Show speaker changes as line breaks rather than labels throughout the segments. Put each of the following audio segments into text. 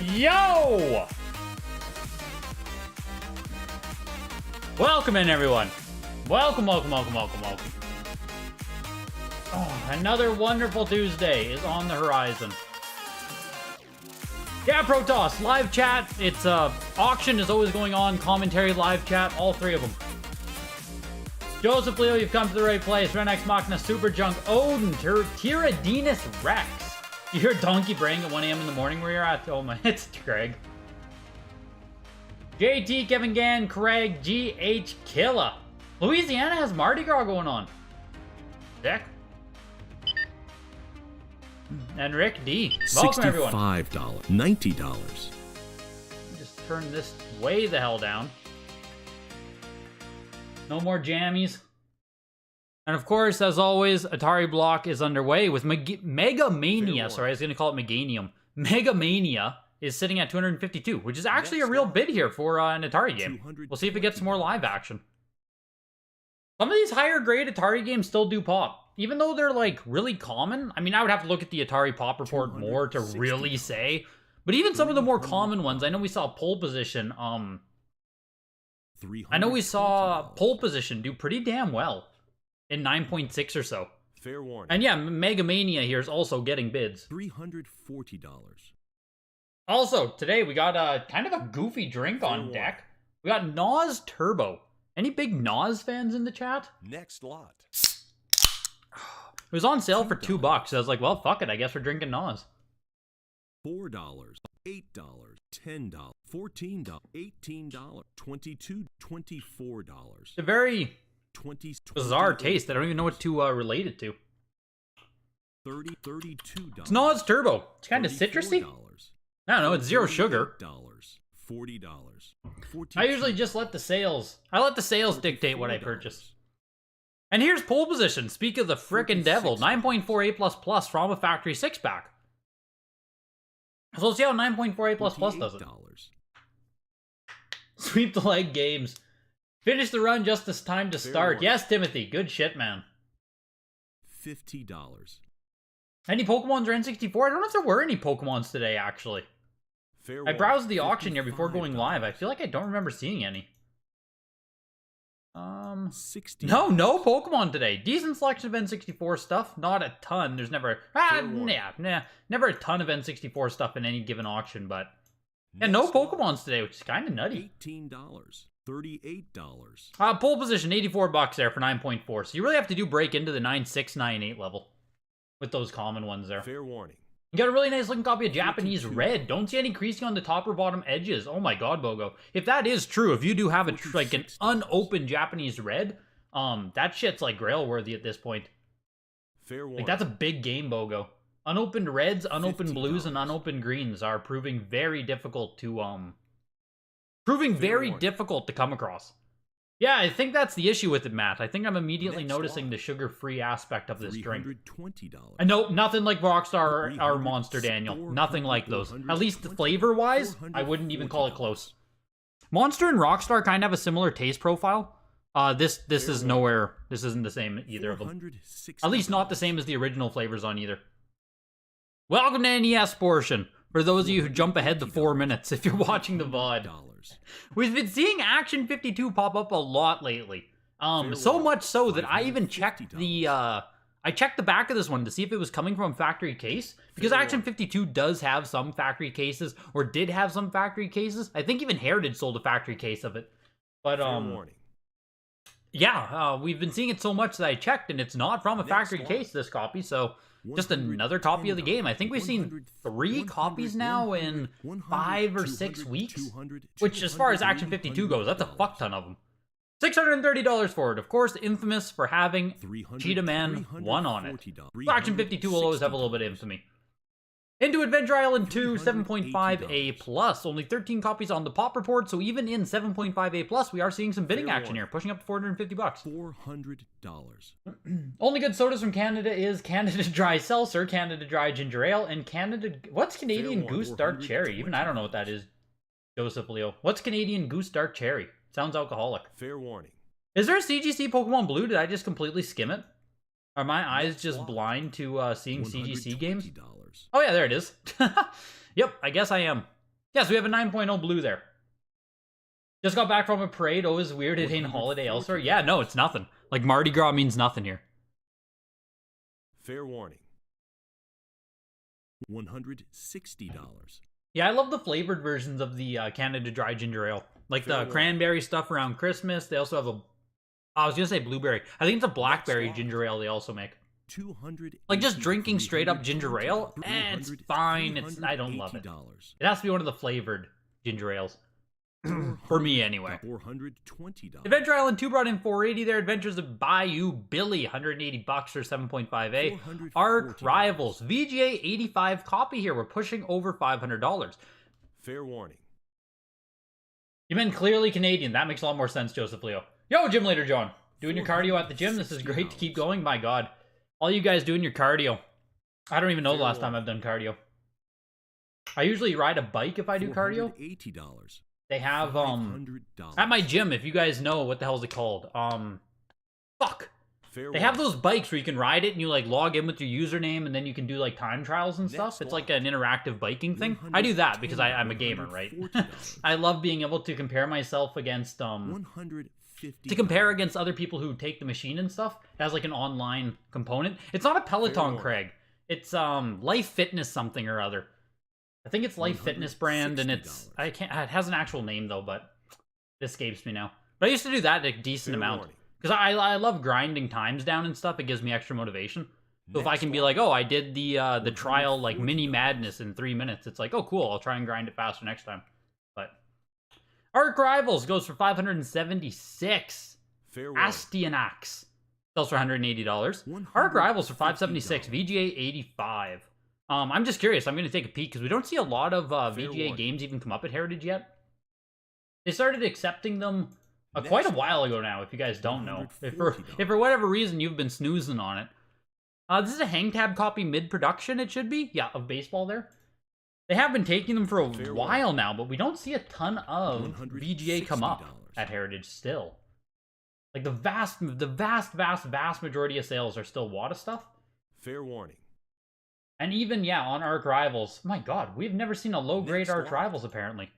Yo! Welcome in, everyone. Welcome. Oh, another wonderful Tuesday is on the horizon. Yeah, Protoss, live chat. It's auction is always going on. Commentary, live chat, all three of them. Joseph Leo, you've come to the right place. Renex Machina, Super Junk, Odin, Tyrannus Rex. You hear Donkey braying at 1 a.m. in the morning where you're at? Oh my, it's Craig. JT, Kevin Gann, Craig, GH Killa. Louisiana has Mardi Gras going on. Dick. And Rick D. Welcome, everyone.
$65, $90.
Just turn this way the hell down. No more jammies. And of course, as always, Atari Block is underway with Mega Mania. Sorry, I was going to call it Meganium. Mega Mania is sitting at 252, which is actually a real bid here for an Atari game. We'll see if it gets some more live action. Some of these higher grade Atari games still do pop. Even though they're like really common. I mean, I would have to look at the Atari Pop Report more to really say. But even some of the more common ones, I know we saw Pole Position. I know we saw Pole Position do pretty damn well in 9.6 or so.
Fair warning. And
yeah, Mega Mania here is also getting bids.
$340.
Also, today we got kind of a goofy drink on deck. We got NOS Turbo. Any big NOS fans in the chat?
Next lot.
It was on sale for $2. So I was like, well, fuck it. I guess we're drinking NOS.
$4, $8, $10, $14, $18, $22, $24.
It's a very bizarre taste. I don't even know what to relate it to.
$32.
It's NOS Turbo. It's kind of citrusy. I don't know. It's zero sugar.
$40.
I usually just let the sales. I let the sales dictate what I purchase. And here's Pole Position. Speak of the frickin' devil. 9.4 A++ from a factory 6-pack. So let's see how 9.4 A++ does it. Sweep the leg games. Finish the run just as time to start. Yes, Timothy. Good shit, man.
$50.
Any Pokemons or N64? I don't know if there were any Pokemons today, actually. I browsed the auction here before going live. I feel like I don't remember seeing any.
60.
No Pokemon today. Decent selection of N64 stuff. Not a ton. There's never never a ton of N64 stuff in any given auction, but yeah, no Pokemons today, which is kind of nutty.
$18. $38.
Pole Position, $84 there for 9.4. So you really have to break into the 9.6, 9.8 level with those common ones there.
Fair warning.
You got a really nice looking copy of Japanese Red. Don't see any creasing on the top or bottom edges. Oh my god, Bogo. If that is true, if you do have like an unopened Japanese Red, that shit's like grail worthy at this point.
Fair warning.
Like that's a big game, Bogo. Unopened Reds, unopened Blues, and unopened Greens are proving very difficult to difficult to come across. Yeah, I think that's the issue with it, Matt. I think I'm immediately noticing the sugar-free aspect of this drink.
$320.
And no, nothing like Rockstar or Monster, Daniel. Nothing like those. At least flavor-wise, I wouldn't even call it close. Monster and Rockstar kind of have a similar taste profile. This is nowhere. This isn't the same either of them. At least not the same as the original flavors on either. Welcome to NES portion. For those of you who jump ahead to 4 minutes, if you're watching the VOD. We've been seeing Action 52 pop up a lot lately. So much so that I even checked the back of this one to see if it was coming from a factory case. Because Action 52 does have some factory cases, or did have some factory cases. I think even Heritage sold a factory case of it. But, yeah, we've been seeing it so much that I checked, and it's not from a factory case, this copy, so just another copy of the game. I think we've seen 3 copies now in 5 or 6 weeks, which, as far as Action 52 goes, that's a fuck ton of them. $630 for it. Of course, infamous for having Cheetah Man 1 on it. So Action 52 will always have a little bit of infamy. Into Adventure Island 2, 7.5A+. Only 13 copies on the Pop Report, so even in 7.5A+, we are seeing some bidding action here, pushing up to $450.
$400.
Only good sodas from Canada is Canada Dry Seltzer, Canada Dry Ginger Ale, and Canada... What's Canadian Goose Dark Cherry? Even I don't know what that is, Joseph Leo. What's Canadian Goose Dark Cherry? Sounds alcoholic.
Fair warning.
Is there a CGC Pokemon Blue? Did I just completely skim it? Are my eyes just blind to seeing CGC games? Oh yeah, there it is. Yep, I guess I am. Yeah, so we have a 9.0 blue there. Just got back from a parade. Oh, it's weird. It ain't holiday elsewhere. Yeah, no, it's nothing. Like, Mardi Gras means nothing here.
Fair warning. $160.
Yeah, I love the flavored versions of the Canada Dry Ginger Ale. Like the cranberry stuff around Christmas. They also have a... I was going to say blueberry. I think it's a blackberry ginger ale they also make. Like, just drinking straight up ginger ale, it's fine. I don't love it. It has to be one of the flavored ginger ales. For me, anyway.
$420.
Adventure Island 2 brought in $480 there. Adventures of Bayou Billy, $180 for 7.5A. Arc Rivals, VGA 85 copy here. We're pushing over $500.
Fair warning.
You meant clearly Canadian. That makes a lot more sense, Joseph Leo. Yo, Gym Leader John. Doing your cardio at the gym? This is great to keep going. My God. All you guys doing your cardio. I don't even know the last time I've done cardio. I usually ride a bike if I do cardio.
$80.
They have, at my gym, if you guys know, what the hell is it called? Fuck. They have those bikes where you can ride it and you, like, log in with your username and then you can do, like, time trials and stuff. It's like an interactive biking thing. I do that because I'm a gamer, right? I love being able to compare myself against, to compare against other people who take the machine and stuff. It has, like, an online component. It's not a Peloton, Craig. It's, Life Fitness something or other. I think it's Life Fitness brand, and it's... it has an actual name, though, but it escapes me now. But I used to do that a decent amount. Because I love grinding times down and stuff. It gives me extra motivation. So if I can be like, oh, I did the trial, like, mini madness in 3 minutes, it's like, oh, cool, I'll try and grind it faster next time. But Arc Rivals goes for $576. Astyanax sells for $180. Arc Rivals for $576. VGA 85. I'm just curious. I'm going to take a peek because we don't see a lot of VGA games even come up at Heritage yet. They started accepting them quite a while ago now, if you guys don't know. If for whatever reason you've been snoozing on it. This is a hang tab copy mid-production, it should be. Yeah, of baseball there. They have been taking them for a while now, but we don't see a ton of VGA come up at Heritage still. Like, the vast majority of sales are still WATA stuff.
Fair warning.
And even, yeah, on Arc Rivals, my God, we've never seen a low-grade Arc Rivals, apparently.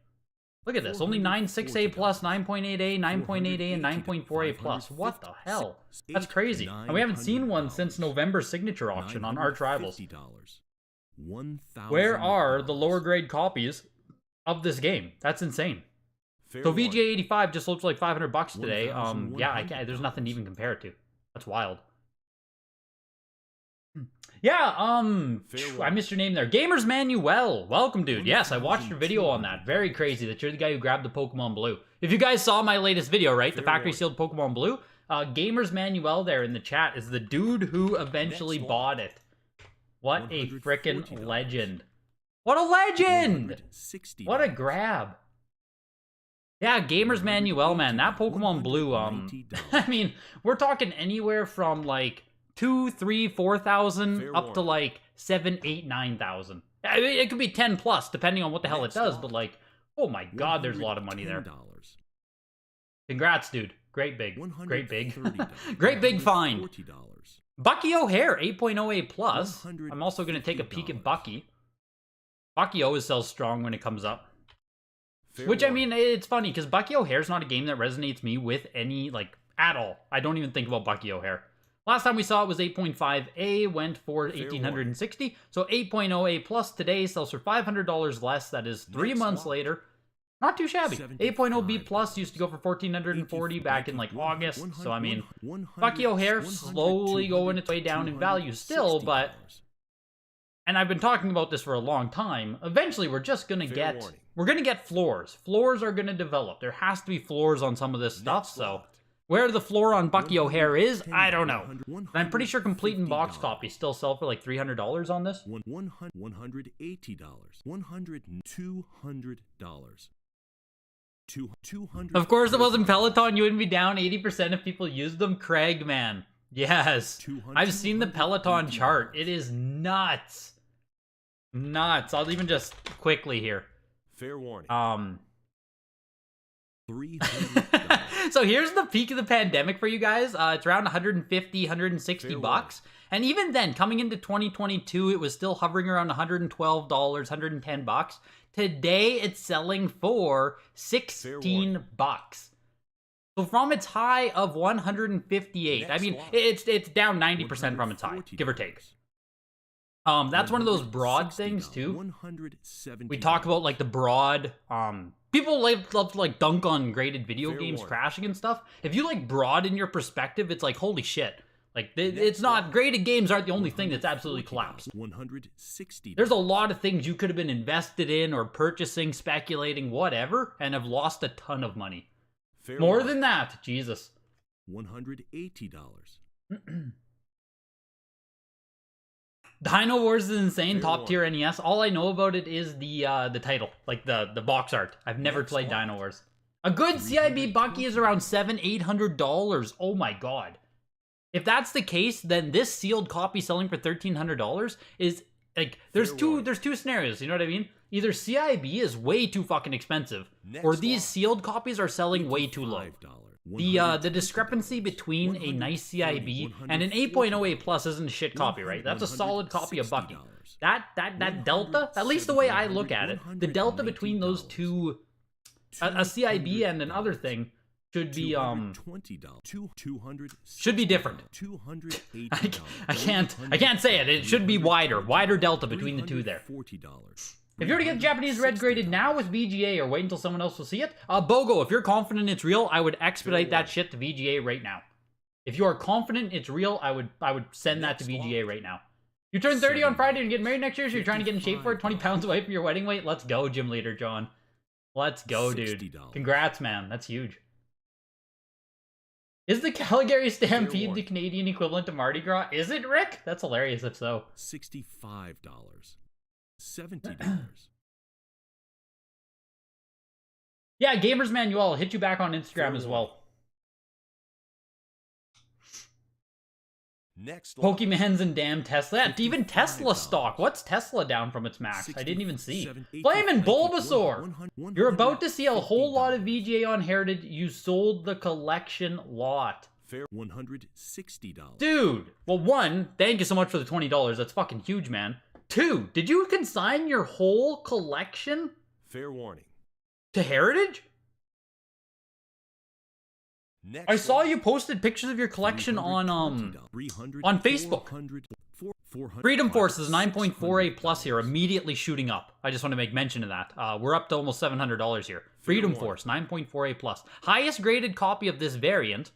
Look at this, only 9.6A+, 9.8A, 9.8A, and 9.4A+. What the hell? That's crazy. And we haven't seen one since November's signature auction on Arch Rivals. Where are the lower-grade copies of this game? That's insane. So VGA 85 just looks like $500 today. Yeah, there's nothing to even compare it to. That's wild. Yeah, I missed your name there. Gamers Manuel. Welcome, dude. Yes, I watched your video on that. Very crazy that you're the guy who grabbed the Pokemon Blue. If you guys saw my latest video, right? The factory sealed Pokemon Blue. Gamers Manuel there in the chat is the dude who eventually bought it. What a frickin' legend. What a legend! What a grab. Yeah, Gamers Manuel, man. That Pokemon Blue, I mean, we're talking anywhere from, like, 2, 3, 4,000 up to like 7, 8, 9,000. I mean, it could be 10 plus depending on what the hell it does, but like, oh my God, there's a lot of money there. Congrats, dude. Great big. Great big. Great big find. Bucky O'Hare, 8.0A plus. I'm also going to take a peek at Bucky. Bucky always sells strong when it comes up. Which, I mean, it's funny because Bucky O'Hare's not a game that resonates me with any, like, at all. I don't even think about Bucky O'Hare. Last time we saw it was 8.5A, went for $1,860. So 8.0A plus today sells for $500 less. That is 3 months later. Not too shabby. 8.0B plus used to go for $1,440 back in like August. So I mean, Bucky O'Hare slowly going its way down in value still, but... And I've been talking about this for a long time. Eventually we're just going to get... We're going to get floors. Floors are going to develop. There has to be floors on some of this stuff, so... Where the floor on Bucky O'Hare is, I don't know. And I'm pretty sure complete in box copies still sell for like $300 on this.
$180. $200.
Of course it wasn't Peloton. You wouldn't be down 80% if people used them. Craig, man. Yes. I've seen the Peloton chart. It is nuts. Nuts. I'll even just quickly here.
Fair warning. $300.
So here's the peak of the pandemic for you guys. It's around 150, 160 bucks. And even then, coming into 2022, it was still hovering around $112, 110 bucks. Today, it's selling for 16 bucks. So from its high of 158, I mean, it's down 90% from its high, give or take. That's one of those broad things too. We talk about like the broad, people love to like dunk on graded video games crashing and stuff. If you like broaden your perspective, it's like, holy shit. Like, it's not, graded games aren't the only thing that's absolutely collapsed. There's a lot of things you could have been invested in or purchasing, speculating, whatever, and have lost a ton of money. More than that, Jesus.
$180.
Dino Wars is insane, top tier NES. All I know about it is the title, like the box art. I've never played Dino Wars. A good CIB Bucky is around $700-800. Oh my god. If that's the case, then this sealed copy selling for $1,300 is like there's two scenarios. You know what I mean? Either CIB is way too fucking expensive, or these sealed copies are selling way too low. The discrepancy between a nice CIB and an 8.08 Plus isn't a shit copy, right? That's a solid copy of Bucky. That delta, at least the way I look at it, the delta between those two, a CIB and another thing, should be different. I can't say it. It should be wider delta between the two there. If you were to get Japanese red graded now with VGA or wait until someone else will see it, Bogo, if you're confident it's real, I would expedite that shit to VGA right now. If you are confident it's real, I would send that to VGA right now. You turn 30 on Friday and get married next year, so you're trying to get in shape for it, 20 pounds away from your wedding weight. Let's go, gym leader John. Let's go, dude. Congrats, man. That's huge. Is the Calgary Stampede the Canadian equivalent to Mardi Gras? Is it, Rick? That's hilarious if so.
$65. $70.
Yeah, Gamers Manual. I'll hit you back on Instagram as well.
Next,
Pokemans and damn Tesla. Even Tesla stock. What's Tesla down from its max? I didn't even see. Flamin' Bulbasaur. You're about to see a whole lot of VGA on Heritage. You sold the collection lot.
Fair $160.
Dude. Well, one, thank you so much for the $20. That's fucking huge, man. Two, did you consign your whole collection?
Fair warning.
To Heritage? I saw you posted pictures of your collection on Facebook. Freedom Force is 9.48 plus here, immediately shooting up. I just want to make mention of that. We're up to almost $700 here. Freedom Force, 9.48 plus. Highest graded copy of this variant.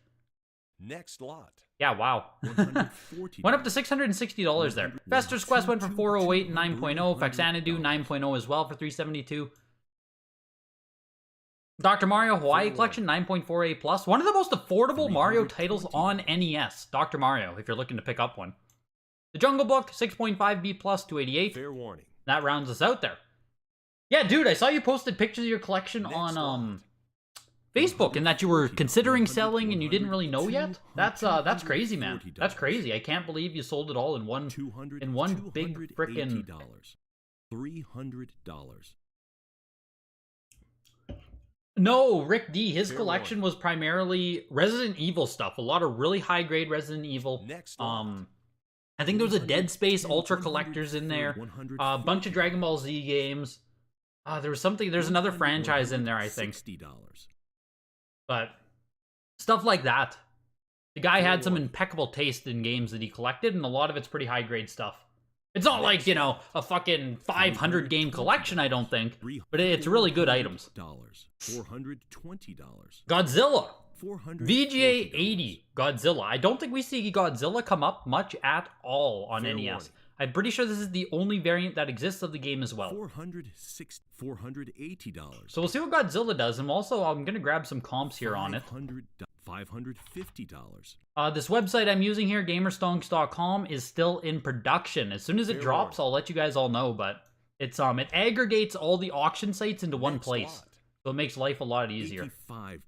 Next lot.
Yeah, wow. Went up to $660 there. Fester's Quest went for 408 and 9.0. Faxanadu 9.0 as well for 372. Dr. Mario Hawaii Collection, 9.48 plus. One of the most affordable Mario titles on NES. Dr. Mario, if you're looking to pick up one. The Jungle Book, 6.5B plus, 288.
Fair warning.
That rounds us out there. Yeah, dude, I saw you posted pictures of your collection on Facebook, and that you were considering selling and you didn't really know yet. That's crazy, man. That's crazy. I can't believe you sold it all in one big frickin'
$300.
No, Rick D, his collection was primarily Resident Evil stuff. A lot of really high-grade Resident Evil. I think there was a Dead Space Ultra Collectors in there. A bunch of Dragon Ball Z games. There's another franchise in there, I think. But stuff like that. The guy had some impeccable taste in games that he collected, and a lot of it's pretty high-grade stuff. It's not like, you know, a fucking 500 game collection, I don't think. But it's really good items.
$420.
Godzilla. VGA 80. Godzilla. I don't think we see Godzilla come up much at all on NES. I'm pretty sure this is the only variant that exists of the game as well.
$480.
So we'll see what Godzilla does. And also, I'm going to grab some comps here on it.
$550.
This website I'm using here, gamerstonks.com, is still in production. As soon as it drops, I'll let you guys all know. But it's it aggregates all the auction sites into one place. So it makes life a lot easier.
$85.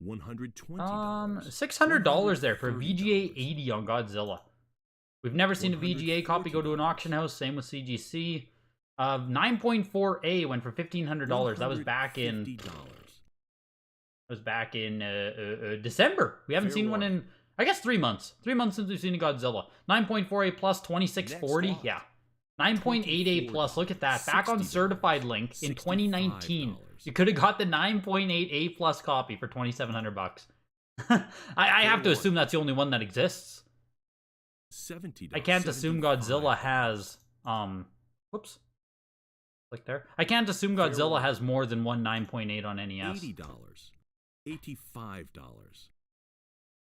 $120.
$600 there for VGA 80 on Godzilla. We've never seen a VGA copy go to an auction house. Same with CGC. 9.4A went for $1,500. That was back in was back in December. We haven't seen one in, I guess, 3 months. 3 months since we've seen a Godzilla. 9.48 plus, 2640. Yeah. 9.88 plus. Look at that. Back on certified link in 2019. You could have got the 9.88 plus copy for $2,700. I have to assume that's the only one that exists. I can't assume Godzilla has whoops. Click there. I can't assume Godzilla has more than one 9.8 on NES.
$80. $85.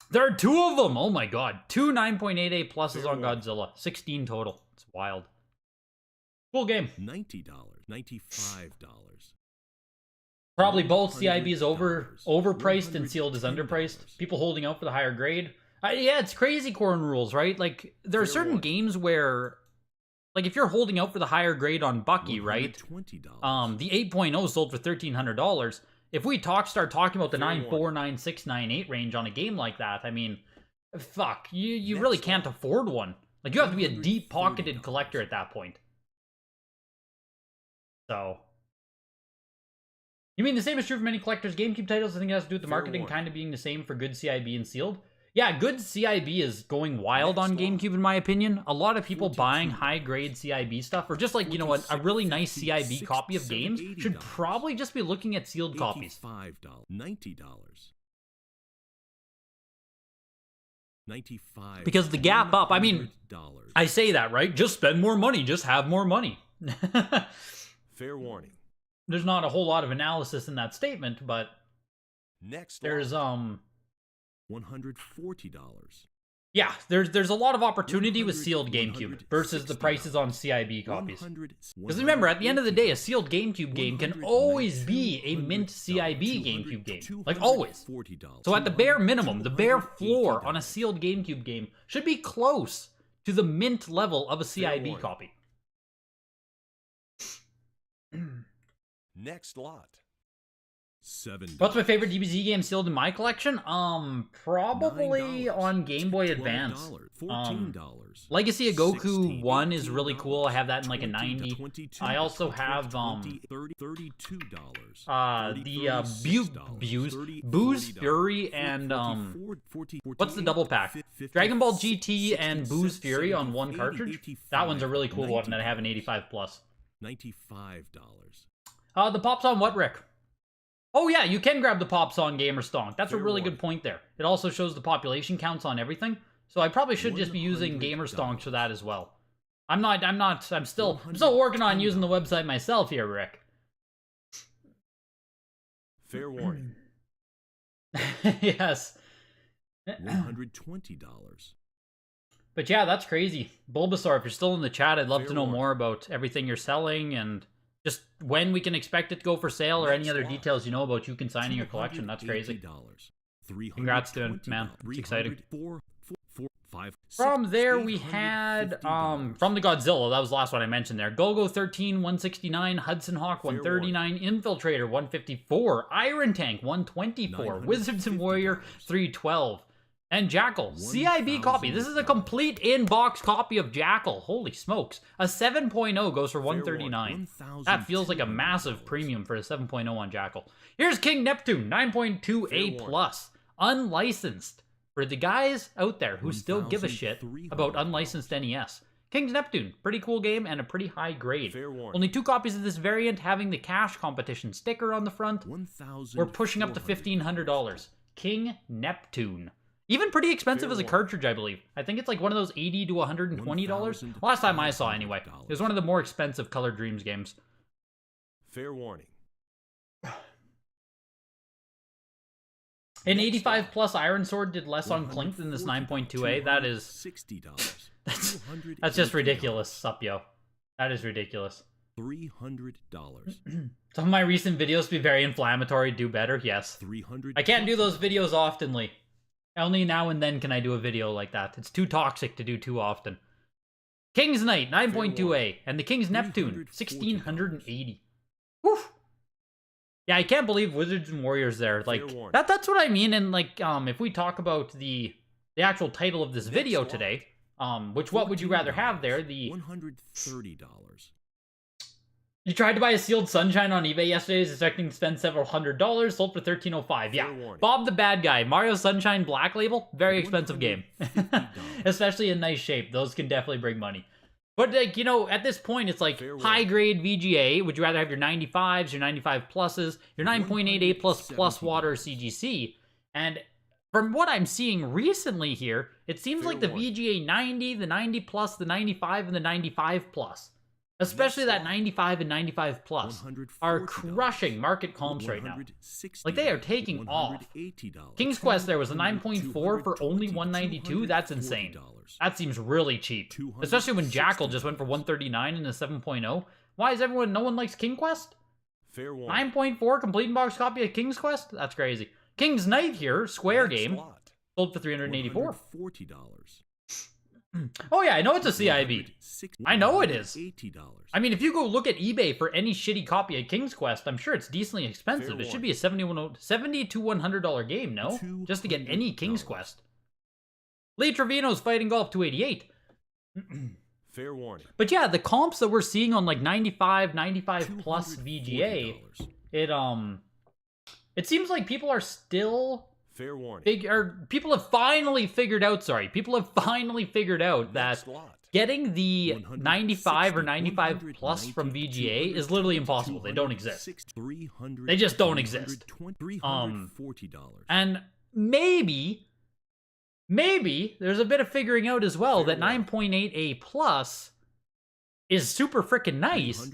There are 2 of them. Oh my god. 2 9.88 pluses on Godzilla. 16 total. It's wild. Cool game.
$90. $95.
Probably both. CIB is overpriced and sealed is underpriced. People holding out for the higher grade. Yeah, it's crazy corn rules, right? Like, there are certain games where, like, if you're holding out for the higher grade on Bucky, right? The 8.0 sold for $1,300. If we start talking about the 9.4, 9.6, 9.8 range on a game like that, I mean, fuck, you really can't afford one. Like, you have to be a deep-pocketed collector at that point. So, you mean the same is true for many collectors' GameCube titles? I think it has to do with the marketing kind of being the same for good CIB and sealed. Yeah, good CIB is going wild on GameCube, in my opinion. A lot of people buying high-grade CIB stuff, or just like, you know what, a really nice CIB copy of games, should probably just be looking at sealed copies.
$90. $95.
Because the gap up, I mean, I say that, right? Just spend more money, just have more money.
Fair warning.
There's not a whole lot of analysis in that statement, but there's
$140.
yeah, there's a lot of opportunity with sealed GameCube versus the prices on CIB copies. Because remember, at the end of the day, a sealed GameCube game can always be a mint CIB GameCube game. Like, always. So at the bare minimum, the bare floor on a sealed GameCube game should be close to the mint level of a CIB copy.
Next lot. $7.
What's my favorite DBZ game sealed in my collection? Probably
$9.
on Game Boy Advance.
$14.
Legacy of Goku 1 is really cool. I have that in like a 90. I also have
$32.
the Boo's Fury and what's the double pack? Dragon Ball GT and Boo's Fury on one cartridge. That one's a really cool one that I have an 85 plus.
$95.
The Pops on what, Rick? Oh yeah, you can grab the Pops on Gamerstonk. That's a really good point there. It also shows the population counts on everything. So I probably should just be using Gamerstonk for that as well. I'm still working on using the website myself here, Rick.
Fair warning.
Yes.
$120.
But yeah, that's crazy. Bulbasaur, if you're still in the chat, I'd love to know more about everything you're selling and just when we can expect it to go for sale or any other details you know about you consigning your collection. That's crazy. Congrats to him, man. It's exciting. From there, we had, from the Godzilla, that was the last one I mentioned there. Go-Go 13, 169, Hudson Hawk, 139, Infiltrator, 154, Iron Tank, 124, Wizards and Warrior, 312. And Jackal, CIB copy. This is a complete in-box copy of Jackal. Holy smokes. A 7.0 goes for 139. That feels like a massive premium for a 7.0 on Jackal. Here's King Neptune, 9.2A+. Unlicensed. For the guys out there who still give a shit about unlicensed NES. King's Neptune, pretty cool game and a pretty high grade. Only 2 copies of this variant having the cash competition sticker on the front. We're pushing up to $1,500. King Neptune. Even pretty expensive as a cartridge, I believe. I think it's like one of those $80 to $120. Last time I saw, anyway. It was one of the more expensive Color Dreams games.
Fair warning.
An 85 plus Iron Sword did less on Clink than this 9.2A. That is
$60.
that's just ridiculous, Supyo. That is ridiculous.
$300.
Some of my recent videos be very inflammatory. Do better, yes. I can't do those videos oftenly. Only now and then can I do a video like that. It's too toxic to do too often. King's Knight, 9.2A, and the King's Neptune, 1,680. Whew. Yeah, I can't believe Wizards and Warriors there. Like, that's what I mean, and like, if we talk about the actual title of this video today, what would you rather have there? The
$130.
You tried to buy a sealed Sunshine on eBay yesterday, expecting to spend several $100s, sold for $13.05. Yeah, Bob the Bad Guy, Mario Sunshine Black Label, very expensive game. Especially in nice shape. Those can definitely bring money. But, like, you know, at this point, it's like high-grade VGA. Would you rather have your 95s, your 95 pluses, your 9.8 A++ plus water CGC? And from what I'm seeing recently here, it seems like the VGA 90, the 90 plus, the 95, and the 95 plus, especially that 95 and 95 plus, are crushing market comps right now. Like, they are taking off. King's Quest, there was a 9.4 for only $192. That's insane. That seems really cheap, especially when Jackal just went for $139 in a 7.0. Why is everyone, no one likes King Quest? 9.4 complete in box copy of King's Quest? That's crazy. King's Knight here, Square game, sold for $384. Oh yeah, I know it's a CIV. I know it is. I mean, if you go look at eBay for any shitty copy of King's Quest, I'm sure it's decently expensive. It should be a $70 to $100 game, no? Just to get any King's Quest. Lee Trevino's Fighting Golf 288.
Fair warning.
But yeah, the comps that we're seeing on like 95, 95 plus VGA, it seems like people are still...
Fair warning.
People have finally figured out, that getting the 95 or 95 plus from VGA is literally impossible. They don't exist. They just don't exist. And maybe there's a bit of figuring out as well that 9.8 A plus is super freaking nice,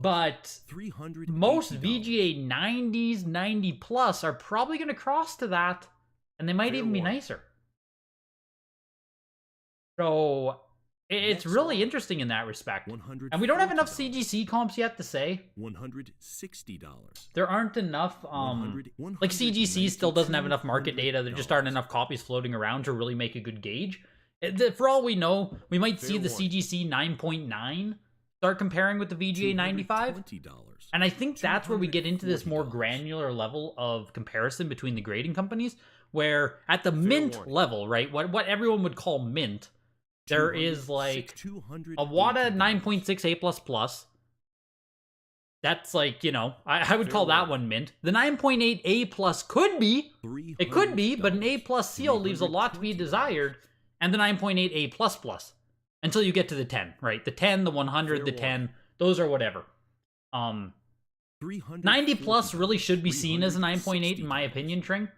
but most VGA 90s, 90 plus are probably going to cross to that, and they might even be nicer. So it's really interesting in that respect. And we don't have enough CGC comps yet to say.
$160.
There aren't enough, like CGC still doesn't have enough market data. There just aren't enough copies floating around to really make a good gauge. For all we know, we might see the CGC 9.9 start comparing with the VGA 95. And I think that's where we get into this more granular level of comparison between the grading companies, where at the mint level, right, what everyone would call mint, there is like a WATA 9.6 A++. That's like, you know, I would call that one mint. The 9.8 A+ could be, it could be, but an A+ seal leaves a lot to be desired. And the 9.8 A++, until you get to the 10, right? The 10, the 100, the 10, those are whatever. 90 plus really should be seen as a 9.8 in my opinion, Tring.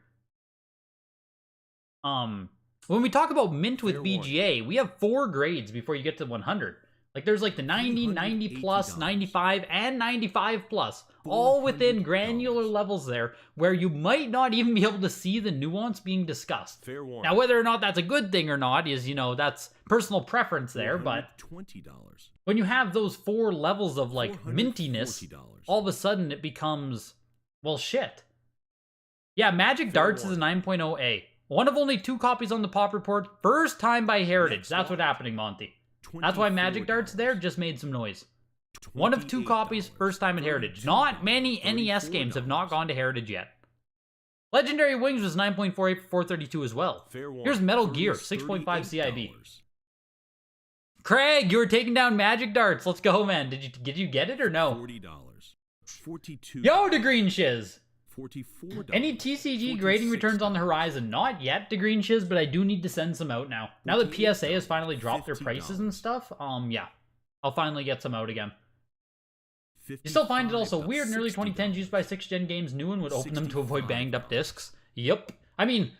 When we talk about mint with VGA, we have 4 grades before you get to 100. Like, there's like the 90, 90 plus, 95, and 95 plus, all within granular levels there, where you might not even be able to see the nuance being discussed. Now, whether or not that's a good thing or not is, you know, that's personal preference there, but when you have those 4 levels of, like, mintiness, all of a sudden it becomes, well, shit. Yeah, Magic Darts is a 9.0 A. One of only 2 copies on the pop report, first time by Heritage. That's what's happening, Monty. That's why Magic Darts there just made some noise. One of 2 copies, first time at Heritage. Not many NES games have not gone to Heritage yet. Legendary Wings was 9.48 for 432 as well. Here's Metal Gear, 6.5 CIB. Craig, you were taking down Magic Darts. Let's go, man. Did you get it or no?
$40. $42.
Yo, the Green Shiz.
$44.
Any TCG grading returns on the horizon? Not yet, to Green Shiz, but I do need to send some out now. Now that PSA has finally dropped their prices and stuff, yeah. I'll finally get some out again. You still find it also weird in early 2010s used by 6th-gen games new and would open them to avoid banged up discs? Yep. I mean,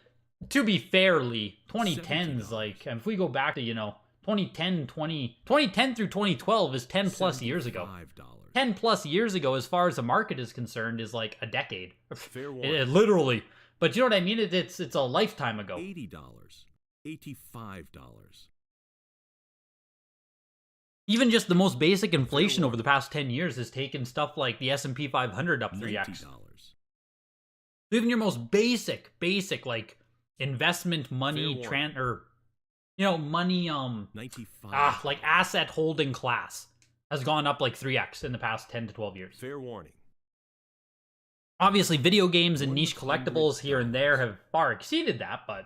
to be fairly, 2010s, like, if we go back to, you know, 2010 through 2012 is 10 plus years ago. 10 plus years ago, as far as the market is concerned, is like a decade. Literally. But you know what I mean? It's a lifetime ago.
$80. $85.
Even just the most basic inflation over the past 10 years has taken stuff like the S&P 500 up 3x. Even your most basic, like, investment money, money, like asset holding class has gone up like 3x in the past 10 to 12 years.
Fair warning.
Obviously, video games and niche collectibles here and there have far exceeded that, but...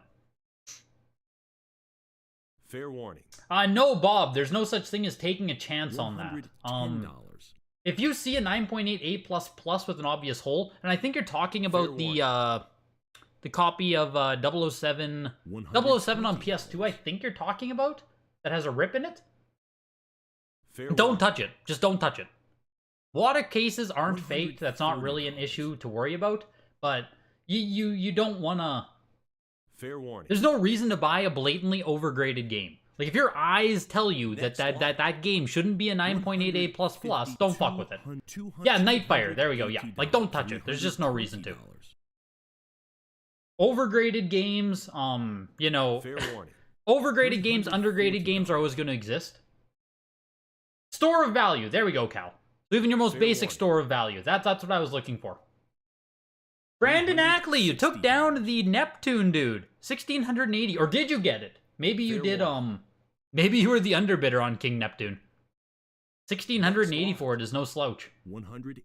Fair warning.
No, Bob, there's no such thing as taking a chance on that. If you see a 9.8 A++ with an obvious hole, and I think you're talking about the copy of 007 on PS2, I think you're talking about, that has a rip in it. Don't touch it. Just don't touch it. WATA cases aren't faked. That's not really an issue to worry about. But you don't want to...
Fair warning.
There's no reason to buy a blatantly overgraded game. Like, if your eyes tell you that game shouldn't be a 9.8 A++, don't fuck with it. Yeah, Nightfire. There we go. Yeah, like, don't touch it. There's just no reason to. Overgraded games, you know...
Fair warning.
Overgraded games, undergraded games are always going to exist. Store of value. There we go, Cal. So even your most basic store of value. That's what I was looking for. Brandon Ackley, you took down the Neptune dude. 1,680. Or did you get it? Maybe you did, maybe you were the underbidder on King Neptune. 1,680 for it is no slouch.
$180.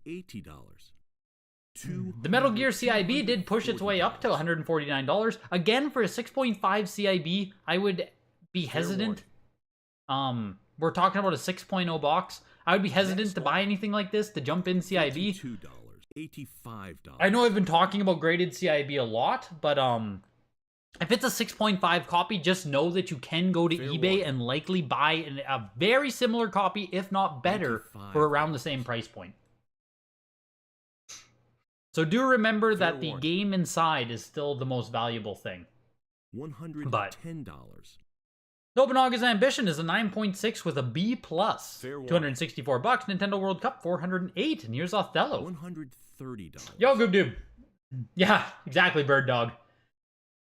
The Metal Gear CIB did push its way up to $149. Again, for a 6.5 CIB, I would be hesitant. We're talking about a 6.0 box. I would be hesitant to buy anything like this, to jump in CIB.
$85.
I know I've been talking about graded CIB a lot, but if it's a 6.5 copy, just know that you can go to eBay and likely buy a very similar copy, if not better, for around the same price point. So do remember that the game inside is still the most valuable thing.
$110.
Nobunaga's Ambition is a 9.6 with a B+. 264 bucks. Nintendo World Cup 408. And here's Othello.
$130.
Yo, good dude. Yeah, exactly, Bird Dog.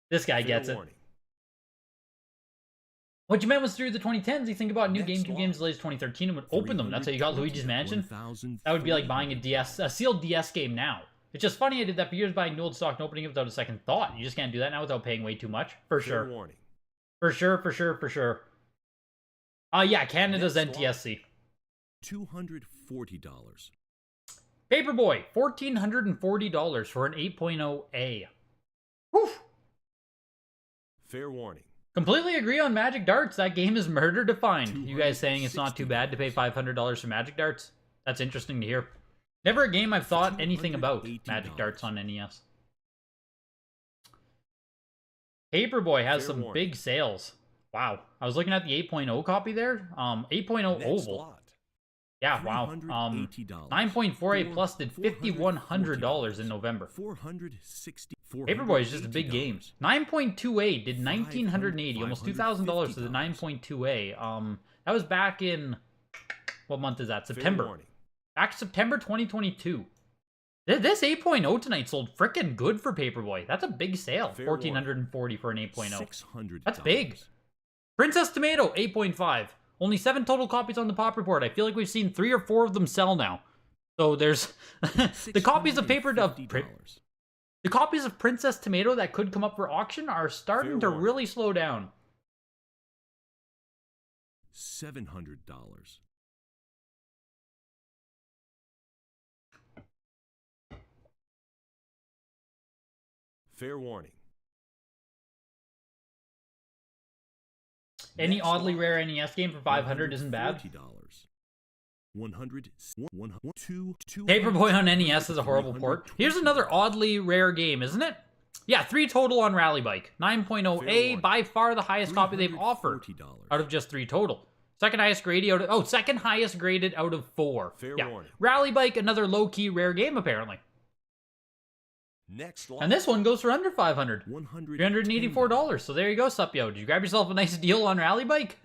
This guy gets it. What you meant was through the 2010s, you think about new GameCube games as late as 2013 and would open them. That's how you got Luigi's Mansion. That would be like buying a sealed DS game now. It's just funny I did that for years, buying new old stock and opening it without a second thought. You just can't do that now without paying way too much. For sure. For sure. Yeah, Canada's NTSC.
$240.
Paperboy, $1,440 for an 8.0A. Whew.
Fair warning.
Completely agree on Magic Darts. That game is murder to find. You guys saying it's not too bad to pay $500 for Magic Darts? That's interesting to hear. Never a game I've thought anything about, Magic Darts on NES. Paperboy has some big sales. Wow. I was looking at the 8.0 copy there. 8.0 Oval. Yeah, wow. 9.4A Plus did $5,100 in November. Paperboy is just a big game. 9.2A did $1,980, almost $2,000 to the 9.2A. That was back in... What month is that? September. Back September 2022. This 8.0 tonight sold frickin' good for Paperboy. That's a big sale. $1,440 for an 8.0. That's big. Princess Tomato, 8.5. Only 7 total copies on the pop report. I feel like we've seen 3 or 4 of them sell now. So there's the copies of the copies of Princess Tomato that could come up for auction are starting to really slow down.
$700. Fair warning.
Any oddly rare NES game for $500 isn't bad. Paperboy on NES is a horrible port. Here's another oddly rare game, isn't it? Yeah, 3 total on Rally Bike. 9.0A, by far the highest copy they've offered out of just 3 total. Second highest graded out of, second highest graded out of 4. Yeah, Rally Bike, another low-key rare game apparently. And this one goes for under $500. $384. So there you go, Supyo. Did you grab yourself a nice deal on Rally Bike?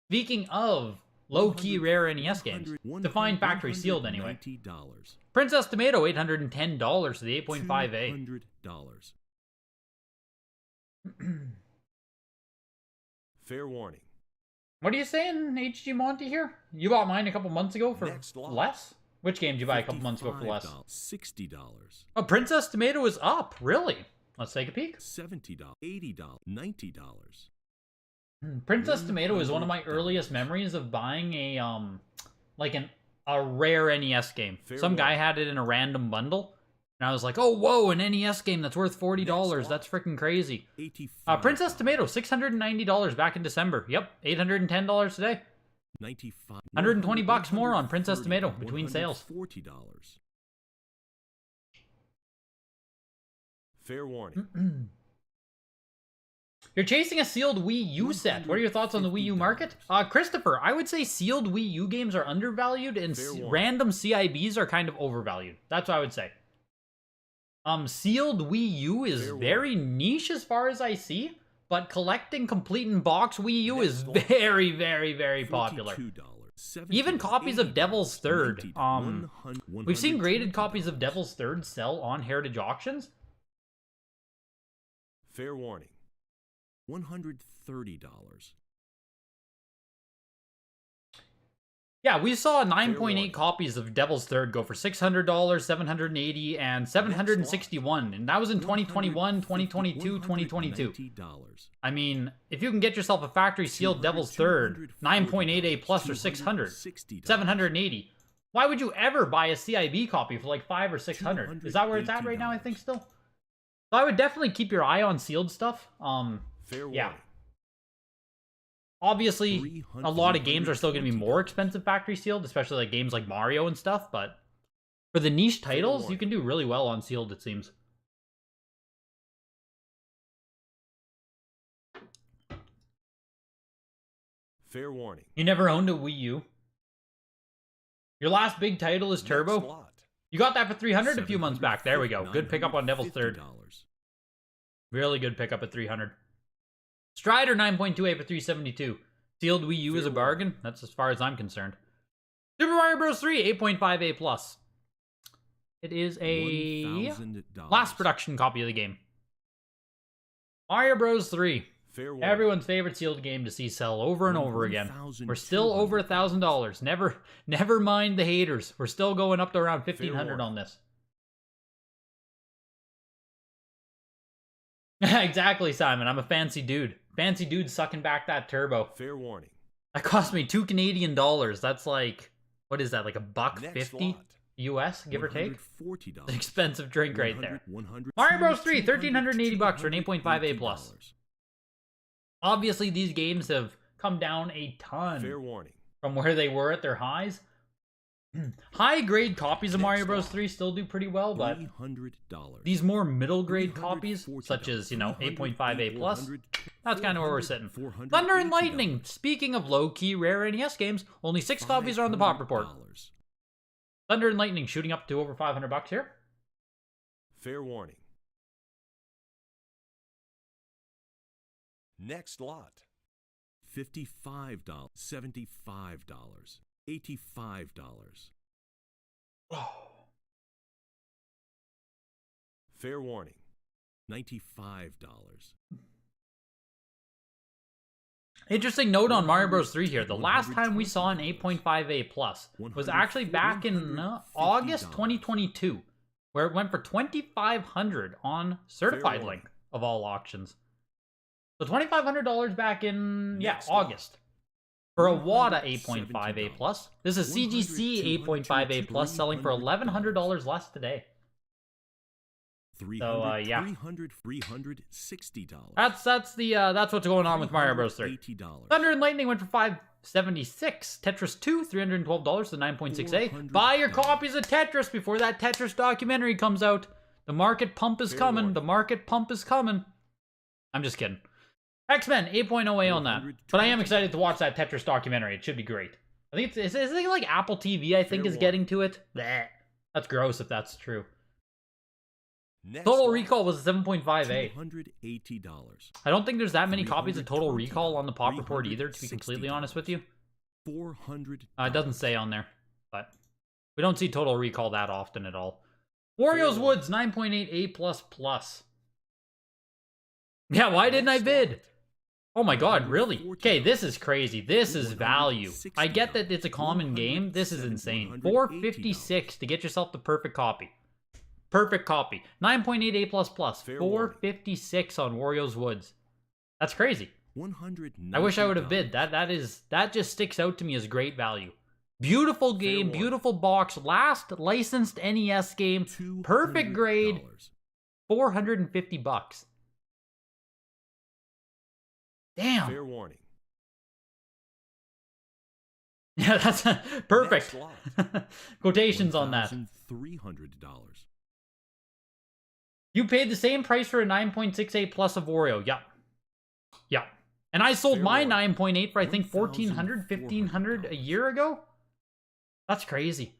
Speaking of low-key rare NES games, Define Factory sealed anyway. Princess Tomato, $810 to the 8.5A.
Fair warning.
What are you saying, HG Monty here? You bought mine a couple months ago for less? Which game did you buy a couple months ago for less?
$60.
Oh, Princess Tomato is up. Really? Let's take a peek.
$70, $80, $90.
Princess Tomato is one of my earliest memories of buying a a rare NES game. Some guy had it in a random bundle, and I was like, "Oh, whoa, an NES game that's worth $40. That's freaking crazy." Princess Tomato, $690 back in December. Yep, $810 today.
$95.
120 bucks more on Princess Tomato between sales.
$40. Fair warning.
You're chasing a sealed Wii U set. What are your thoughts on the Wii U market? Christopher, I would say sealed Wii U games are undervalued and random CIBs are kind of overvalued. That's what I would say. Sealed Wii U is very niche as far as I see, but collecting complete in box Wii U is very, very, very popular. Even copies of Devil's Third. We've seen graded copies of Devil's Third sell on Heritage auctions.
Fair warning. $130.
Yeah, we saw 9.8 copies of Devil's Third go for $600, $780, and $761, and that was in 2021, 2022, 2022. I mean, if you can get yourself a factory sealed Devil's Third, 9.8A plus or 600, 780, why would you ever buy a CIB copy for like 500 or 600? Is that where it's at right now? I think still. So I would definitely keep your eye on sealed stuff. Yeah. Obviously, a lot of games are still going to be more expensive factory sealed, especially like games like Mario and stuff, but for the niche titles, you can do really well on sealed, it seems.
Fair warning.
You never owned a Wii U? Your last big title is Turbo? You got that for $300 a few months back. There we go. Good pickup on Devil's Third. Really good pickup at $300. Strider 9.28 for $372. Sealed Wii U is a bargain. That's as far as I'm concerned. Super Mario Bros. 3 8.5A plus. It is a last production copy of the game. Mario Bros. 3. Everyone's favorite sealed game to see sell over and over again. We're still over $1,000. Never mind the haters. We're still going up to around $1,500 on this. Exactly, Simon. I'm a fancy dude. Fancy dude sucking back that turbo.
Fair warning.
That cost me $2 Canadian. That's like, what is that? Like $1.50 US, give or take?
$40.
An expensive drink right there. Mario Bros. 3, $1,380 for an 8.5A plus. Obviously, these games have come down a ton from where they were at their highs. High-grade copies of Mario Bros. 3 still do pretty well, but these more middle-grade copies, such as, 8.5A plus, that's kind of where we're sitting. Thunder and Lightning! Speaking of low-key rare NES games, only 6 copies are on the pop report. Thunder and Lightning shooting up to over $500 here.
Fair warning. Next lot. $55, $75, $85. Fair warning. $95.
Interesting note on Mario Bros. 3 here. The last time we saw an 8.5A plus was actually back in August 2022, where it went for $2,500 on Certified Link of all auctions. So $2,500 back in, August. For a WATA 8.5A plus. This is CGC 8.5A plus selling for $1,100 less today. So, yeah.
$360.
That's what's going on with Mario Bros. 3. Thunder and Lightning went for $576. Tetris 2, $312 to 9.6A. Buy your copies of Tetris before that Tetris documentary comes out. The market pump is coming. The market pump is coming. I'm just kidding. X-Men 8.0A on that. But I am excited to watch that Tetris documentary. It should be great. I think it's like Apple TV, I think, is getting to it. Bleh. That's gross if that's true. Total Recall was a 7.5A.
$280.
I don't think there's that many copies of Total Recall on the pop report either, to be completely honest with you.
$400.
It doesn't say on there, but we don't see Total Recall that often at all. Wario's Woods 9.8A++. Yeah, why didn't I bid? Oh my god, really? Okay, this is crazy. This is value. I get that it's a common game. This is insane. $456 to get yourself the perfect copy. Perfect copy. 9.8A++. $456 on Wario's Woods. That's crazy. I wish I would have bid. That just sticks out to me as great value. Beautiful game, beautiful box, last licensed NES game, perfect grade, $450. Damn.
Fair warning.
Yeah, that's perfect.
Next lot.
Quotations on that.
$1,300.
You paid the same price for a 9.68 plus of Wario. Yep. Yep. And I sold
Fair
my
warning.
9.8 for I think $1,400,
$1,400.
$1,500 a year ago. That's crazy.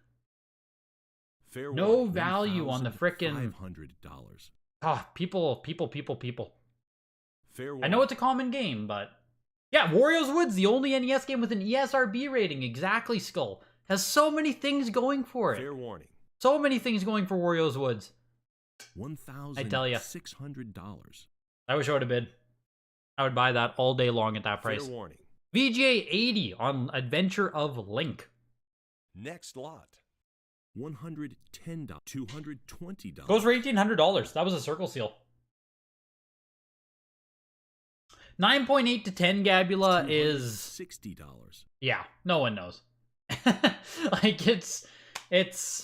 Fair
No
warning,
value on the frickin'
$500.
people.
Fair
I
warning.
know it's a common game, but yeah, Wario's Woods, the only NES game with an ESRB rating. Exactly, Skull. Has so many things going for it.
Fair warning.
So many things going for Wario's Woods. I tell ya.
$1,600.
I wish I would have bid. I would buy that all day long at that price.
Fair warning.
VGA 80 on Adventure of Link.
Next lot. $110. $220.
Goes for $1,800. That was a circle seal. 9.8 to 10 Gabula is
$60.
yeah, no one knows. Like it's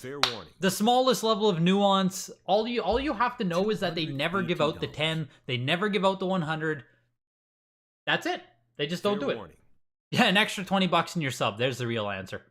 Fair warning.
the smallest level of nuance. All you have to know is that they never give out the 10, they never give out the 100. That's it. They just don't
Fair
do it.
warning.
Yeah, an extra $20 in your sub. There's the real answer.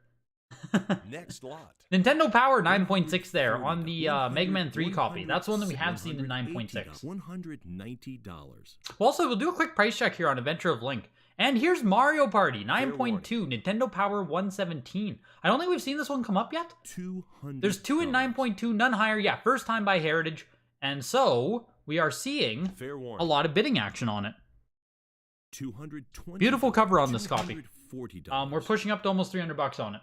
Next lot.
Nintendo Power 9.6 there on the Mega Man 3 copy. That's one that we have seen in 9.6.
$190.
Also, we'll do a quick price check here on Adventure of Link. And here's Mario Party 9.2, Nintendo Power 117. I don't think we've seen this one come up yet.
$200.
There's two in 9.2, none higher. Yeah, first time by Heritage. And so, we are seeing
Fair warning.
a lot of bidding action on it.
$220.
Beautiful cover on this copy.
$240.
We're pushing up to almost $300 on it.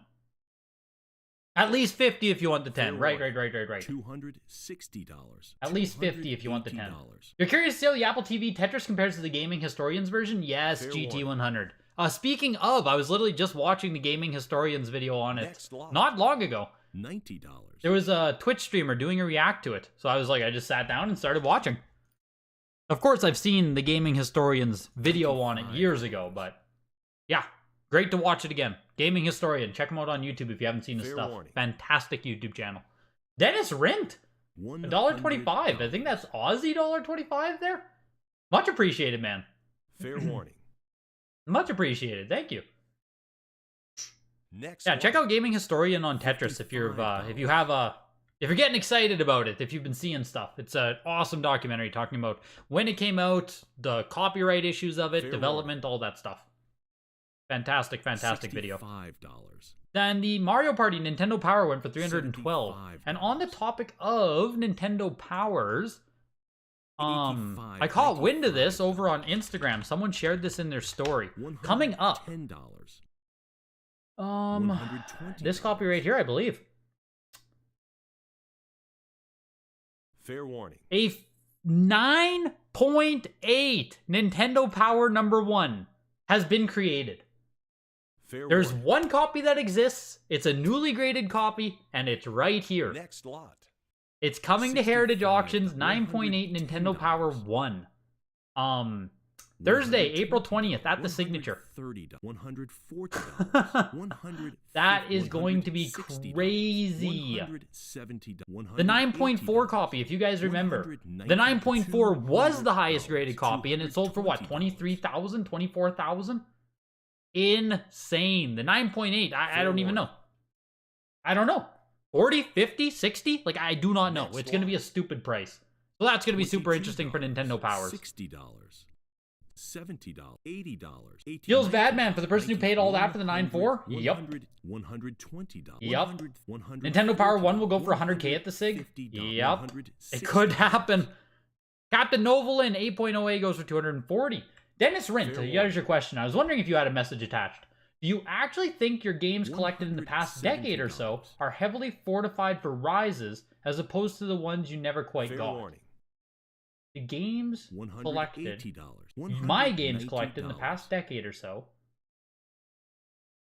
At least 50 if you want the 10.
Fair
Right.
$260.
At least 50 if you want the 10.
$280.
You're curious to see how the Apple TV Tetris compares to the Gaming Historians version? Yes,
Fair
GT100. Speaking of, I was literally just watching the Gaming Historians video on it
Next lot.
not long ago.
$90.
There was a Twitch streamer doing a react to it. So I was like, I just sat down and started watching. Of course, I've seen the Gaming Historians video on it years ago, but yeah, great to watch it again. Gaming Historian, check him out on YouTube if you haven't seen his
Fair
stuff.
warning.
Fantastic YouTube channel. Dennis Rint, $1.25. I think that's Aussie $1.25 there. Much appreciated, man.
Fair warning.
Much appreciated. Thank you.
Next
Yeah, check
lot.
out Gaming Historian on Tetris if you're if you're getting excited about it, if you've been seeing stuff. It's an awesome documentary talking about when it came out, the copyright issues of it,
Fair
development, all that stuff. Fantastic video.
$65.
Then the Mario Party Nintendo Power went for $312. And on the topic of Nintendo Powers, I caught wind of this over on Instagram. Someone shared this in their story. Coming up,
$10.
this copy right here, I believe.
Fair warning.
A 9.8 Nintendo Power #1 has been created.
Fair
There's
warning.
one copy that exists. It's a newly graded copy, and it's right here.
Next lot.
It's coming to Heritage
65,
Auctions, 9.8 Nintendo Power 1. Thursday, April 20th at the Signature.
$130. $140.
That is going to be crazy.
$170.
The 9.4 copy, if you guys remember. The 9.4 was the highest graded copy, and it sold for what, 23,000, 24,000? Insane. The 9.8, I don't even know. I don't know. 40, 50, 60? Like, I do not know. It's going to be a stupid price. So that's going to be super interesting for Nintendo Powers.
$60. $70. $80.
Feels bad, man, for the person who paid all that for the 9.4? Yep.
$120.
Yep. Nintendo Power 1 will go for 100K at the SIG? Yep. It could happen. Captain Novolin 8.0A goes for 240. Dennis Rint, here's your question. I was wondering if you had a message attached. Do you actually think your games collected in the past decade or so are heavily fortified for rises as opposed to the ones you never quite
Fair
got?
warning.
The games collected,
$180.
my games collected in the past decade or so,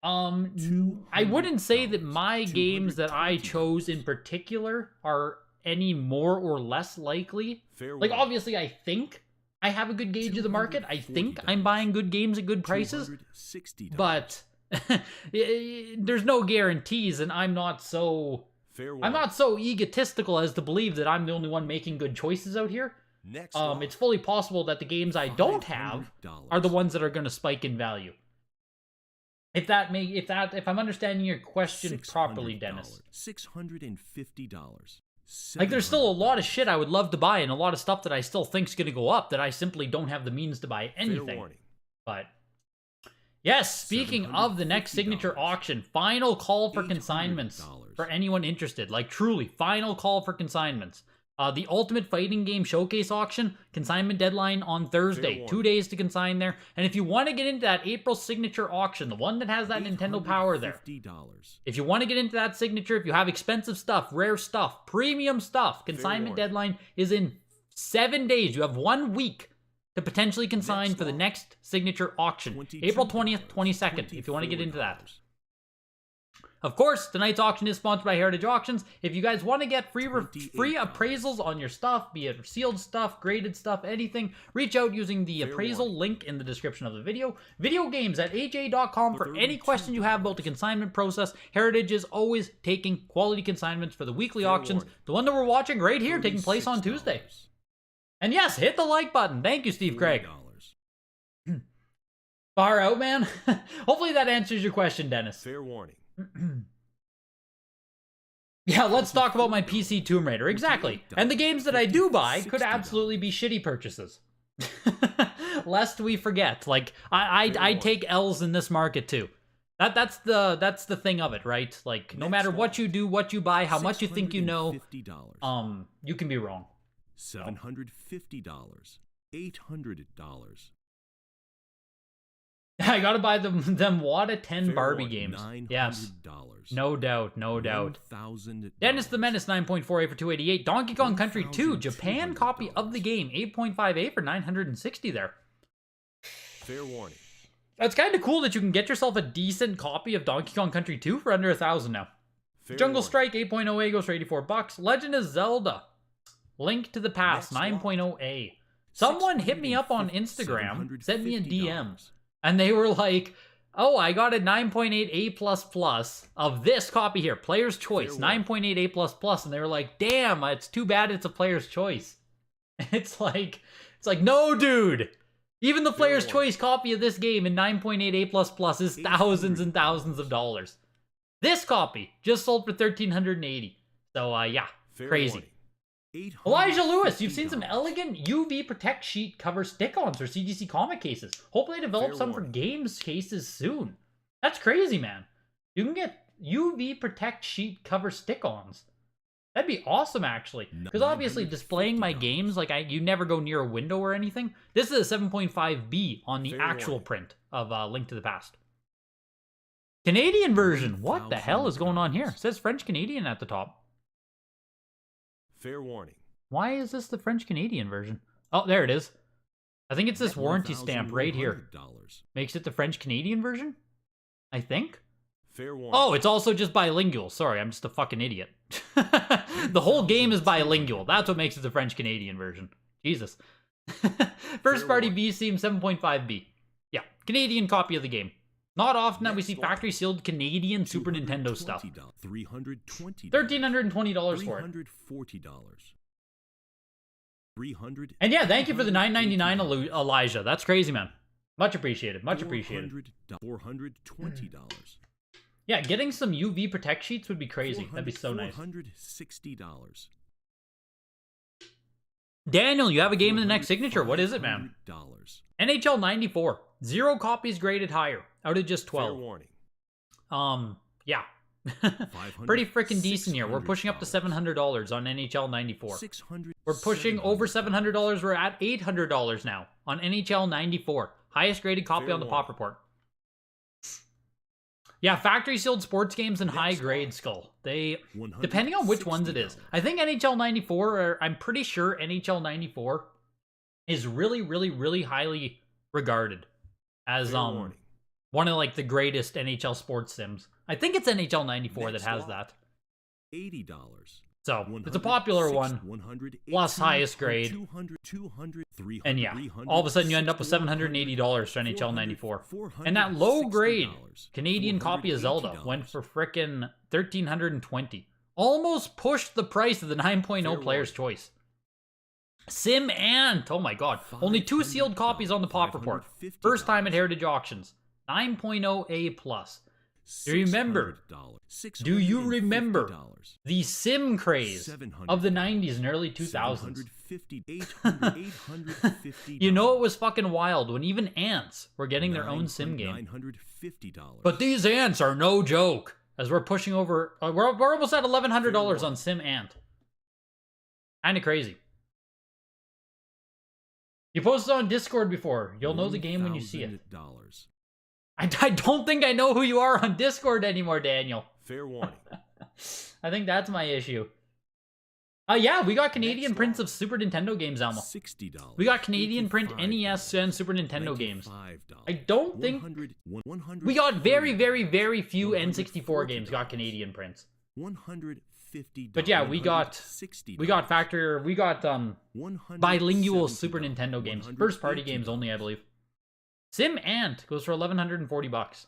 I wouldn't say that my games that I chose in particular are any more or less likely.
Fair
Like,
warning.
obviously, I think I have a good gauge of the market. I think I'm buying good games at good prices.
$260.
But there's no guarantees, and I'm not so egotistical as to believe that I'm the only one making good choices out here.
Next
It's fully possible that the games I don't have are the ones that are going to spike in value. If I'm understanding your question properly, Dennis.
$650.
Like, there's still a lot of shit I would love to buy and a lot of stuff that I still think's gonna go up that I simply don't have the means to buy anything. But yes, speaking of the next signature auction, final call for consignments for anyone interested. Like, truly, final call for consignments. The Ultimate Fighting Game Showcase auction, consignment deadline on Thursday. 2 days to consign there. And if you want to get into that April signature auction, the one that has that Nintendo Power there. If you want to get into that signature, if you have expensive stuff, rare stuff, premium stuff, consignment deadline is in 7 days. You have 1 week to potentially consign for the next signature auction. April 20th, 22nd, if you want to get into that. Of course, tonight's auction is sponsored by Heritage Auctions. If you guys want to get free appraisals on your stuff, be it sealed stuff, graded stuff, anything, reach out using the appraisal link in the description of the video. Video games at HA.com for any questions you have about the consignment process. Heritage is always taking quality consignments for the weekly auctions. The one that we're watching right here taking place on Tuesday. And yes, hit the like button. Thank you, Steve Craig. Far out, man. Hopefully that answers your question, Dennis.
Fair warning.
Yeah, let's talk about my PC Tomb Raider. Exactly. And the games that I do buy could absolutely be shitty purchases. Lest we forget. Like, I take L's in this market too. That's the thing of it, right? Like, no matter what you do, what you buy, how much you think you know, you can be wrong.
$750. $800.
I gotta buy them WATA 10 Barbie games. Yes. No doubt, no doubt. Dennis the Menace 9.48 for 288. Donkey Kong Country 2, Japan copy of the game, 8.58 for 960 there.
Fair warning.
That's kind of cool that you can get yourself a decent copy of Donkey Kong Country 2 for under 1,000 now. Jungle Strike 8.0A goes for $84. Legend of Zelda, Link to the Past 9.0A. Someone hit me up on Instagram, sent me a DM. And they were like, oh, I got a 9.8A++ of this copy here, Player's Choice, 9.8A++, and they were like, damn, it's too bad it's a Player's Choice. It's like, no, dude. Even the Player's Choice copy of this game in 9.8A++ is thousands and thousands of dollars. This copy just sold for $1,380. So, yeah, crazy. Elijah Lewis, you've seen some elegant UV Protect Sheet cover stick-ons for CGC comic cases. Hopefully they develop some for games cases soon. That's crazy, man. You can get UV Protect Sheet cover stick-ons. That'd be awesome, actually. Because obviously displaying my games, like you never go near a window or anything. This is a 7.5B on the actual print of Link to the Past. Canadian version. What the hell is going on here? It says French-Canadian at the top.
Fair warning.
Why is this the French-Canadian version? Oh, there it is. I think it's this warranty stamp right here. Makes it the French-Canadian version? I think?
Fair warning.
Oh, it's also just bilingual. Sorry, I'm just a fucking idiot. The whole game is bilingual. That's what makes it the French-Canadian version. Jesus. First party B-Seam 7.5B. Yeah, Canadian copy of the game. Not often that we see factory sealed Canadian Super Nintendo stuff. $1,320 for it.
$300.
And yeah, thank you for the $9.99, Elijah. That's crazy, man. Much appreciated. Much appreciated.
$420.
Yeah, getting some UV Protect Sheets would be crazy. That'd be so nice.
$460.
Daniel, you have a game in the next signature. What is it, man? NHL 94. 0 copies graded higher. Out of just 12.
Fair warning.
Yeah. Pretty freaking decent here. We're pushing up to $700 on NHL 94. We're pushing over $700. We're at $800 now on NHL 94. Highest graded copy on the Pop Report. Yeah, factory sealed sports games and high grade skull. They, depending on which ones it is. I think NHL 94, or I'm pretty sure NHL 94 is really, really, really highly regarded as one of like the greatest NHL sports sims. I think it's NHL 94 that has that.
$80.
So it's a popular one, plus highest grade. And yeah, all of a sudden you end up with $780 for NHL 94. And that low grade Canadian copy of Zelda went for frickin' $1,320. Almost pushed the price of the 9.0 Player's Choice. Sim and, oh my god, only 2 sealed copies on the Pop Report. First time at Heritage Auctions. 9.0 A+. Do you remember? Do you remember the sim craze of the 90s and early 2000s? You know it was fucking wild when even ants were getting their own sim game. But these ants are no joke. As we're pushing over, we're almost at $1,100 on Sim Ant. Kinda crazy. You posted on Discord before. You'll know the game when you see it. I don't think I know who you are on Discord anymore, Daniel.
Fair warning.
I think that's my issue. Yeah, we got Canadian prints of Super Nintendo games, Alma.
$60.
We got Canadian print NES and Super Nintendo games. I don't think... We got very, very, very few N64 games got Canadian prints.
$150.
But yeah, we got bilingual Super Nintendo games. First party games only, I believe. Sim Ant goes for $1,140.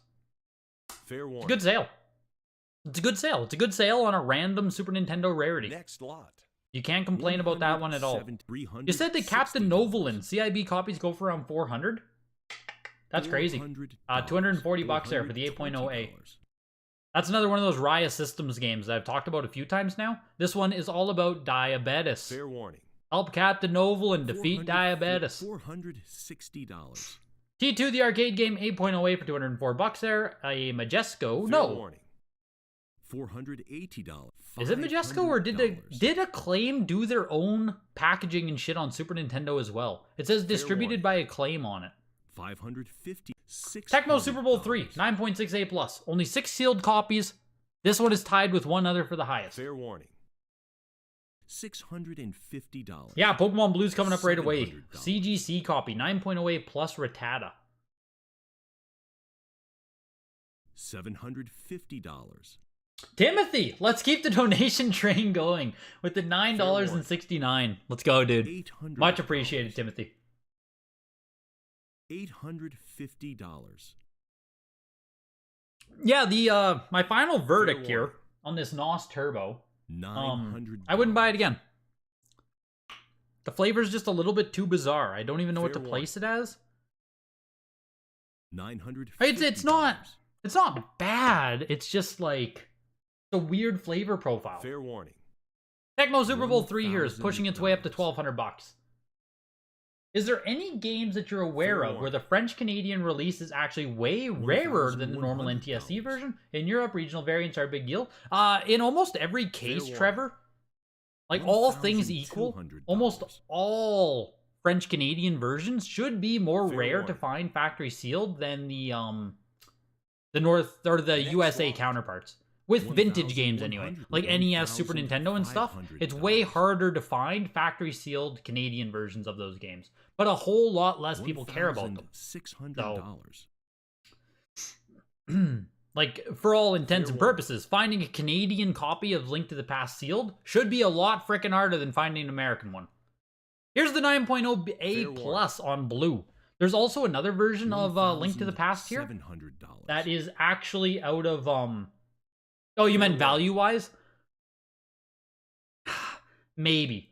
Fair warning.
It's a good sale. It's a good sale. It's a good sale on a random Super Nintendo rarity.
Next lot.
You can't complain about that one at all. You said that Captain Novolin CIB copies go for around 400? That's crazy. $240 there for the 8.0A. That's another one of those Raya Systems games that I've talked about a few times now. This one is all about diabetes.
Fair warning.
Help Captain Novolin defeat diabetes.
$460.
T2, the arcade game, 8.0A for $204 there. A Majesco.
Fair
No.
Warning. $480.
Is it Majesco or did Acclaim do their own packaging and shit on Super Nintendo as well? It says distributed by Acclaim on it.
$550.
Tecmo Super Bowl 3, 9.6A plus. Only 6 sealed copies. This one is tied with one other for the highest.
Fair warning. $650.
Yeah, Pokemon Blue's coming up right away. CGC copy, 9.0A plus Rattata.
$750.
Timothy, let's keep the donation train going with the $9.69. Let's go, dude. Much appreciated, Timothy.
$850.
Yeah, the my final verdict here on this NOS Turbo. I wouldn't buy it again. The flavor's just a little bit too bizarre. I don't even know what to place it as. It's not bad. It's just like a weird flavor profile.
Fair warning.
Tecmo Super Bowl 3 here is pushing its way up to $1,200. Is there any games that you're aware of where the French-Canadian release is actually way rarer than the normal NTSC version? In Europe, regional variants are a big deal. In almost every case, Trevor, like all things equal, almost all French-Canadian versions should be more rare to find factory sealed than the North or the USA counterparts. With vintage games anyway, like NES, Super Nintendo and stuff, it's way harder to find factory sealed Canadian versions of those games. But a whole lot less people care about them.
$600.
So, like, for all intents and purposes, finding a Canadian copy of Link to the Past sealed should be a lot frickin' harder than finding an American one. Here's the 9.0A plus on Blue. There's also another version of Link to the Past here that is actually out of... Oh, you meant value-wise? Maybe.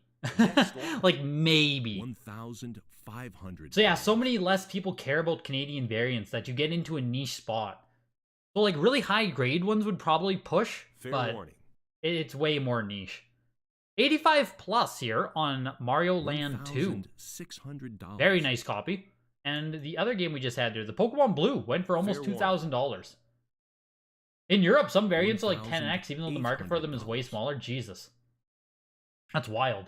Like, maybe.
1,500.
So yeah, so many less people care about Canadian variants that you get into a niche spot. So like, really high-grade ones would probably push, but it's way more niche. 85 plus here on Mario Land 2. Very nice copy. And the other game we just had there, the Pokemon Blue, went for almost $2,000. In Europe, some variants are like 10x, even though the market for them is way smaller. Jesus. That's wild.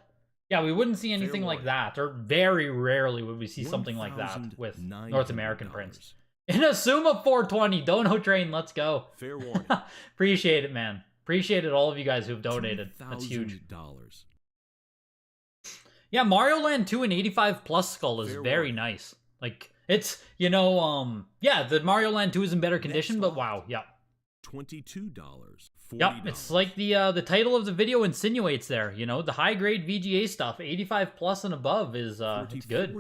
Yeah, we wouldn't see anything like that, or very rarely would we see something like that with North American prints. Inazuma 420, Dono Train, let's go.
Fair warning.
Appreciate it, man. Appreciate it, all of you guys who've donated. That's huge. Yeah, Mario Land 2 and 85 plus skull is very nice. Like, it's, you know, yeah, the Mario Land 2 is in better condition, but wow, yeah.
$22.
Yep, it's like the title of the video insinuates there, you know, the high-grade VGA stuff, 85 plus and above is, it's good.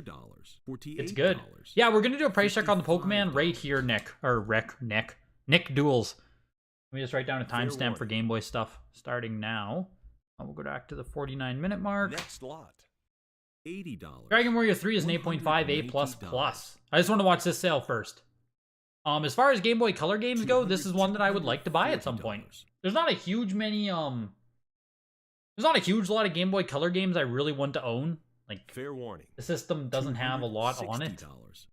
It's good. Yeah, we're gonna do a price check on the Pokemon right here, Nick. Or Nick Duels. Let me just write down a timestamp for Game Boy stuff, starting now. We'll go back to the 49-minute mark.
Next lot. $80.
Dragon Warrior 3 is an 8.5 A++. I just want to watch this sale first. As far as Game Boy Color games go, this is one that I would like to buy at some point. There's not a huge lot of Game Boy Color games I really want to own. Like,
Fair warning.
the system doesn't have a lot on it.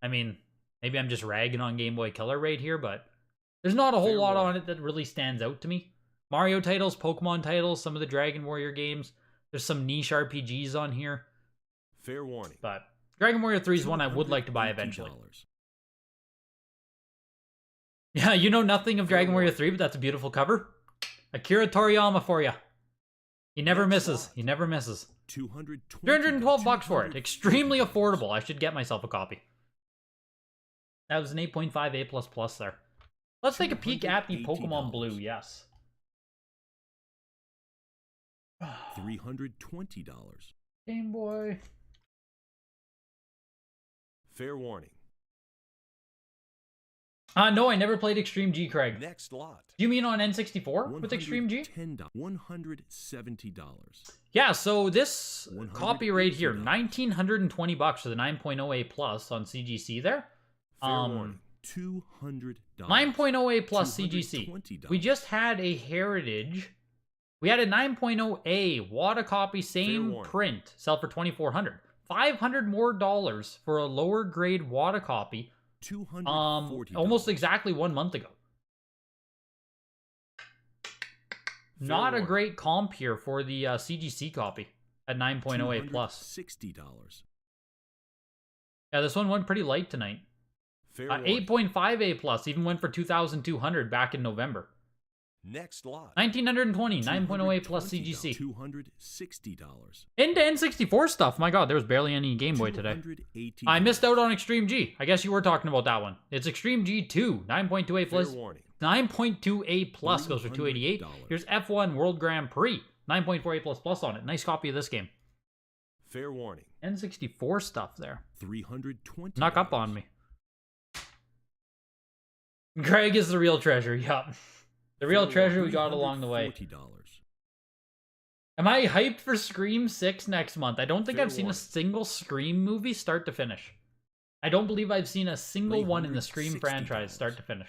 I mean, maybe I'm just ragging on Game Boy Color right here, but there's not a whole lot on it that really stands out to me. Mario titles, Pokemon titles, some of the Dragon Warrior games. There's some niche RPGs on here.
Fair warning.
But Dragon Warrior 3 is one I would like to buy eventually. Yeah, you know nothing of Dragon Warrior 3, but that's a beautiful cover. Akira Toriyama for you. He never misses. He never misses. $312 for it. Extremely affordable. I should get myself a copy. That was an 8.5 A++ there. Let's take a peek at the Pokemon Blue, yes.
$320.
Game Boy.
Fair warning.
No, I never played Extreme G, Craig.
Next lot.
Do you mean on N64 with Extreme G?
$170.
Yeah, so this copy right here, $1,920 for the 9.0A Plus on CGC there.
Fair warning. $200.
9.0A Plus CGC. We just had a Heritage. We had a 9.0A WATA copy, same print, sell for $2,400. $500 more for a lower grade WATA copy. Almost exactly 1 month ago. Not a great comp here for the CGC copy at 9.0A Plus.
$60.
Yeah, this one went pretty light tonight. 8.5A Plus even went for $2,200 back in November.
Next lot.
1920, 9.0A Plus CGC.
$260.
Into N64 stuff. My god, there was barely any Game Boy today. I missed out on Extreme G. I guess you were talking about that one. It's Extreme G2, 9.2A Plus. 9.2A Plus goes for $288. Here's F1 World Grand Prix, 9.4A Plus on it. Nice copy of this game.
Fair warning.
N64 stuff there.
$320.
Knock up on me. Greg is the real treasure. Yup. The real treasure we got along the way. Am I hyped for Scream 6 next month? I don't think I've seen a single Scream movie start to finish. I don't believe I've seen a single one in the Scream franchise start to finish.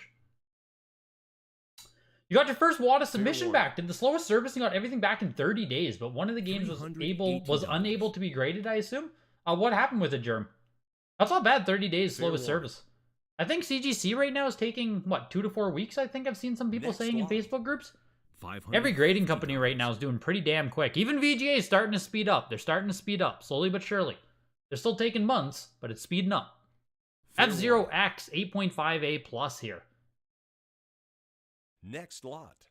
You got your first WATA submission back. Did the slowest service and got everything back in 30 days, but one of the games was unable to be graded, I assume? What happened with it, Germ? That's not bad, 30 days slowest service. I think CGC right now is taking, what, 2 to 4 weeks, I think I've seen some people saying in Facebook groups? Every grading company right now is doing pretty damn quick. Even VGA is starting to speed up. They're starting to speed up, slowly but surely. They're still taking months, but it's speeding up. F-Zero X, 8.5A Plus here.
Next lot.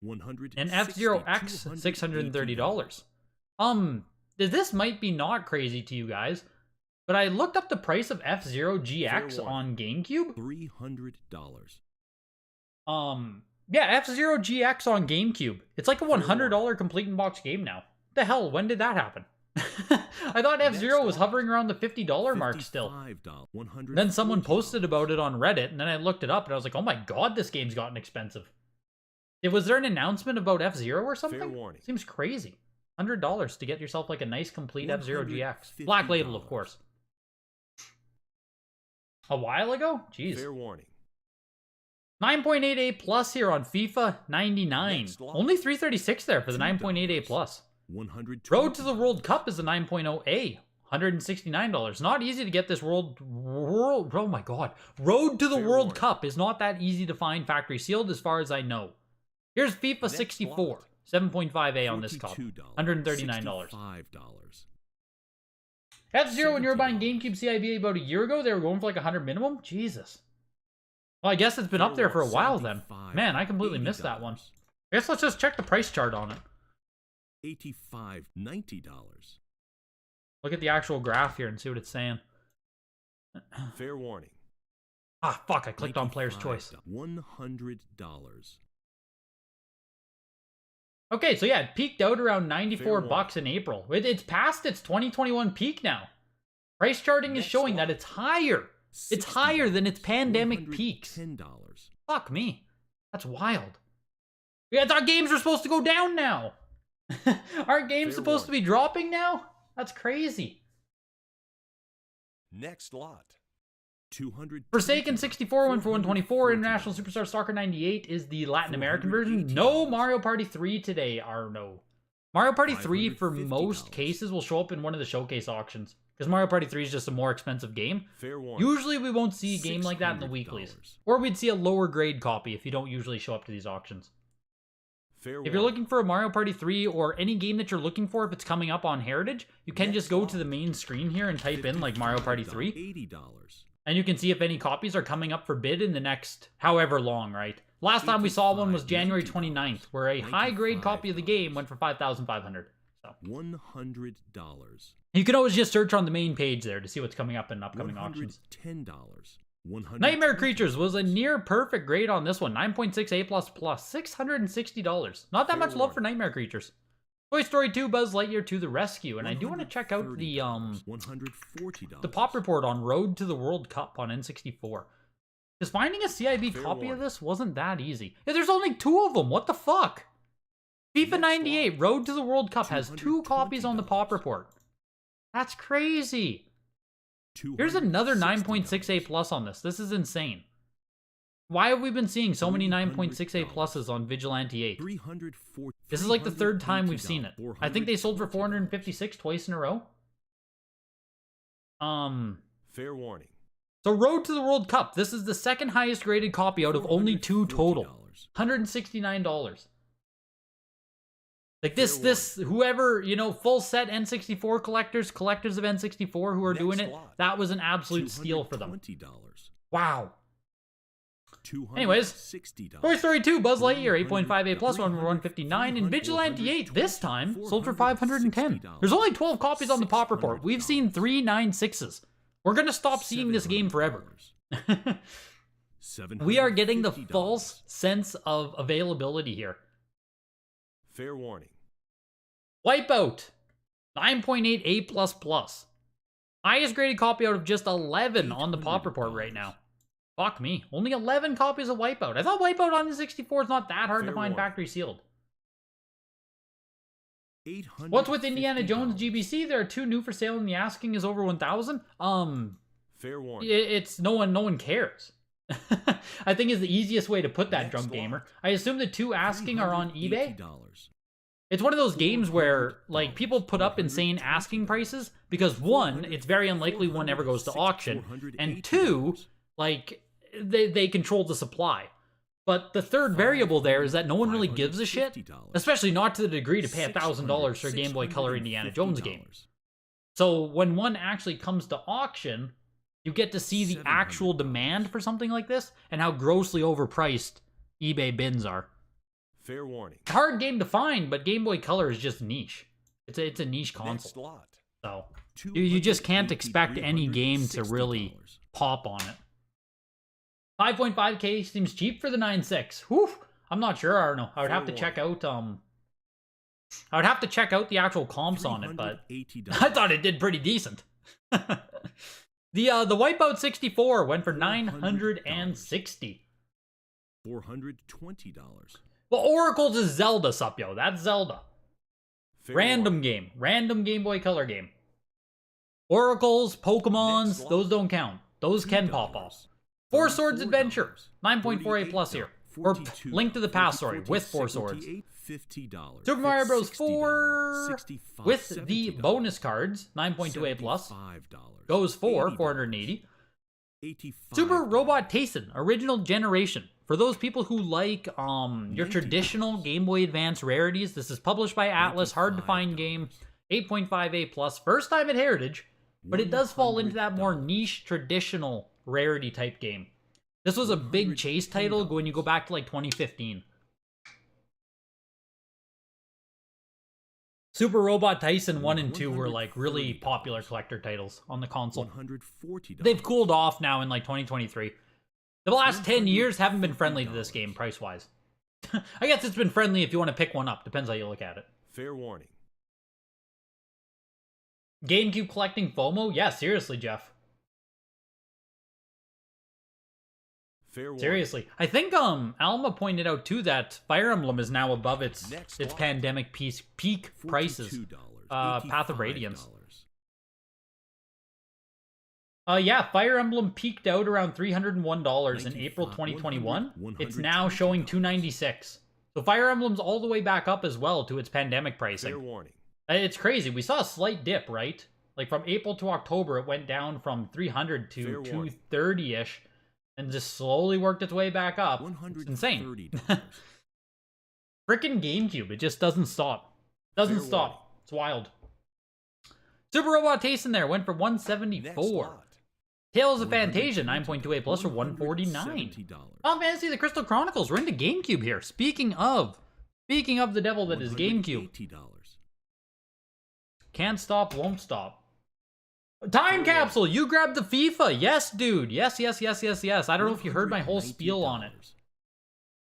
$160.
And F-Zero X, $630. This might be not crazy to you guys, but I looked up the price of F-Zero GX on GameCube.
$300.
Yeah, F-Zero GX on GameCube. It's like a $100 complete in box game now. What the hell? When did that happen? I thought F-Zero was hovering around the $50 mark still. Then someone posted about it on Reddit, and then I looked it up, and I was like, oh my god, this game's gotten expensive. Was there an announcement about F-Zero or something? Seems crazy. $100 to get yourself like a nice complete F-Zero GX. Black Label, of course. A while ago? Jeez.
Fair warning.
9.8A Plus here on FIFA 99. Only $336 there for the 9.8A Plus. Road to the World Cup is a 9.0A. $169. Not easy to get this oh my god. Road to the World Cup is not that easy to find factory sealed as far as I know. Here's FIFA 64. 7.5A on this cup. $139. F-Zero, when you were buying GameCube CIBA about a year ago, they were going for like 100 minimum? Jesus. Well, I guess it's been up there for a while then. Man, I completely missed that one. I guess let's just check the price chart on it.
$90.
Look at the actual graph here and see what it's saying.
Fair warning.
Ah, fuck, I clicked on player's choice.
$100.
Okay, so yeah, it peaked out around $94 in April. It's past its 2021 peak now. Price charting is showing that it's higher. It's higher than its pandemic peaks. Fuck me. That's wild. I thought games were supposed to go down now. Aren't games supposed to be dropping now? That's crazy.
Next lot. $200.
Forsaken 64 went for 124. International Superstar Soccer 98 is the Latin American version. No Mario Party 3 today, Arno. Mario Party 3, for most cases, will show up in one of the showcase auctions. Because Mario Party 3 is just a more expensive game. Usually we won't see a game like that in the weeklies. Or we'd see a lower grade copy if you don't usually show up to these auctions. If you're looking for a Mario Party 3 or any game that you're looking for, if it's coming up on Heritage, you can just go to the main screen here and type in like Mario Party 3.
$80.
And you can see if any copies are coming up for bid in the next however long, right? Last time we saw one was January 29th, where a high-grade copy of the game went for $5,500. So
$100.
you can always just search on the main page there to see what's coming up in upcoming auctions.
$10.
Nightmare Creatures was a near perfect grade on this one. 9.6 A++, $660. Not that much love for Nightmare Creatures. Toy Story 2 Buzz Lightyear to the Rescue. And I do want to check out the pop report on Road to the World Cup on N64. Because finding a CIB copy of this wasn't that easy. Yeah, there's only 2 of them. What the fuck? FIFA 98 Road to the World Cup has 2 copies on the pop report. That's crazy. Here's another 9.6 A+ on this. This is insane. Why have we been seeing so many 9.6 A+ on Vigilante 8? This is like the 3rd time we've seen it. I think they sold for 456 twice in a row.
Fair warning.
So Road to the World Cup. This is the 2nd highest graded copy out of only 2 total. $169. Like this, whoever, you know, full set N64 collectors of N64 who are doing it, that was an absolute steal for them. Wow. Anyways, Toy Story 2 Buzz Lightyear 8.5 A+, won for 159, and Vigilante 8 this time sold for 510. There's only 12 copies on the pop report. We've seen 3 9.6s. We're gonna stop seeing this game forever. We are getting the false sense of availability here.
Fair warning.
Wipeout 9.8 A++. Highest graded copy out of just 11 on the pop report right now. Fuck me. Only 11 copies of Wipeout. I thought Wipeout on the 64 is not that hard to find factory sealed. What's with Indiana Jones GBC? There are 2 new for sale and the asking is over 1,000.
Fair warning.
It's no one cares. I think is the easiest way to put that, Drunk Gamer. I assume the 2 asking are on eBay. It's one of those games where, like, people put up insane asking prices because 1, it's very unlikely one ever goes to auction, and 2, like, they control the supply. But the 3rd variable there is that no one really gives a shit, especially not to the degree to pay $1,000 for a Game Boy Color Indiana Jones game. So when one actually comes to auction, you get to see the actual demand for something like this and how grossly overpriced eBay bins are.
Fair warning.
Hard game to find, but Game Boy Color is just niche. It's a niche console. So you just can't expect any game to really pop on it. 5.5K seems cheap for the 9.6. Whew. I'm not sure. I don't know. I would have to check out I would have to check out the actual comps on it, but I thought it did pretty decent. The Wipeout 64 went for $960.
$420.
Well, Oracle's is Zelda, Supyo. That's Zelda. Random game. Random Game Boy Color game. Oracles, Pokemons, those don't count. Those can pop off. 4 Swords Adventure. 9.4 A+ here. Or Link to the Past, sorry, with 4 swords. Super Mario Bros. 4 with the bonus cards. 9.2 A+. Goes for $480. Super Robot Taisen, original generation. For those people who like your traditional Game Boy Advance rarities, this is published by Atlas, hard to find game, 8.5 A+, first time at Heritage, but it does fall into that more niche traditional rarity type game. This was a big chase title when you go back to like 2015. Super Robot Tyson 1 and 2 were like really popular collector titles on the console. They've cooled off now in like 2023. The last 10 years haven't been friendly to this game price-wise. I guess it's been friendly if you want to pick one up. Depends how you look at it.
Fair warning.
GameCube collecting FOMO? Yeah, seriously, Jeff. Seriously. I think Alma pointed out too that Fire Emblem is now above its pandemic peak prices. Path of Radiance. Yeah, Fire Emblem peaked out around $301 in April 2021. It's now showing $296. So Fire Emblem's all the way back up as well to its pandemic pricing.
Fair warning.
It's crazy. We saw a slight dip, right? Like from April to October, it went down from 300 to 230-ish and just slowly worked its way back up. It's insane. Frickin' GameCube, it just doesn't stop. Doesn't stop. It's wild. Super Robot Taste in there went for $174. Tales of Fantasia, 9.28 plus for $149. Final Fantasy The Crystal Chronicles, we're into GameCube here. Speaking of the devil that is GameCube. Can't stop, won't stop. Time Capsule, you grabbed the FIFA. Yes, dude. Yes. I don't know if you heard my whole spiel on it.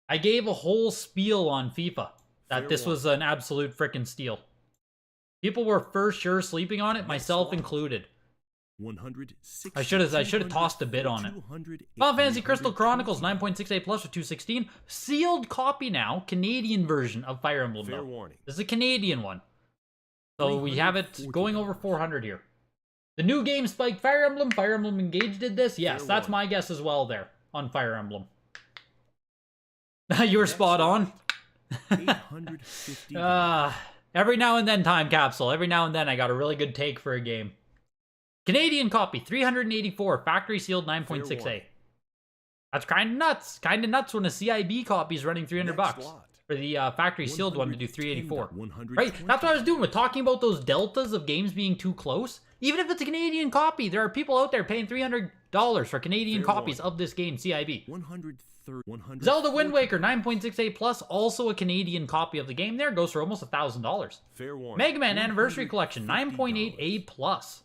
I gave a whole spiel on FIFA. That this was an absolute frickin' steal. People were for sure sleeping on it, myself included. I should have tossed a bit on it. Final Fantasy Crystal Chronicles 9.68 plus for $216. Sealed copy now, Canadian version of Fire Emblem. This is a Canadian one. So we have it going over 400 here. The new game spiked Fire Emblem. Fire Emblem Engage did this. Yes, that's my guess as well there on Fire Emblem. You were spot on. Every now and then, Time Capsule. Every now and then I got a really good take for a game. Canadian copy, $384. Factory sealed, 9.68. That's kind of nuts. Kind of nuts when a CIB copy is running $300 for the factory sealed one to do $384. Right? That's what I was doing with talking about those deltas of games being too close. Even if it's a Canadian copy, there are people out there paying $300 for Canadian copies of this game, CIB. Zelda Wind Waker 9.68 plus, also a Canadian copy of the game. There goes for almost $1,000. Mega Man Anniversary Collection 9.8 plus.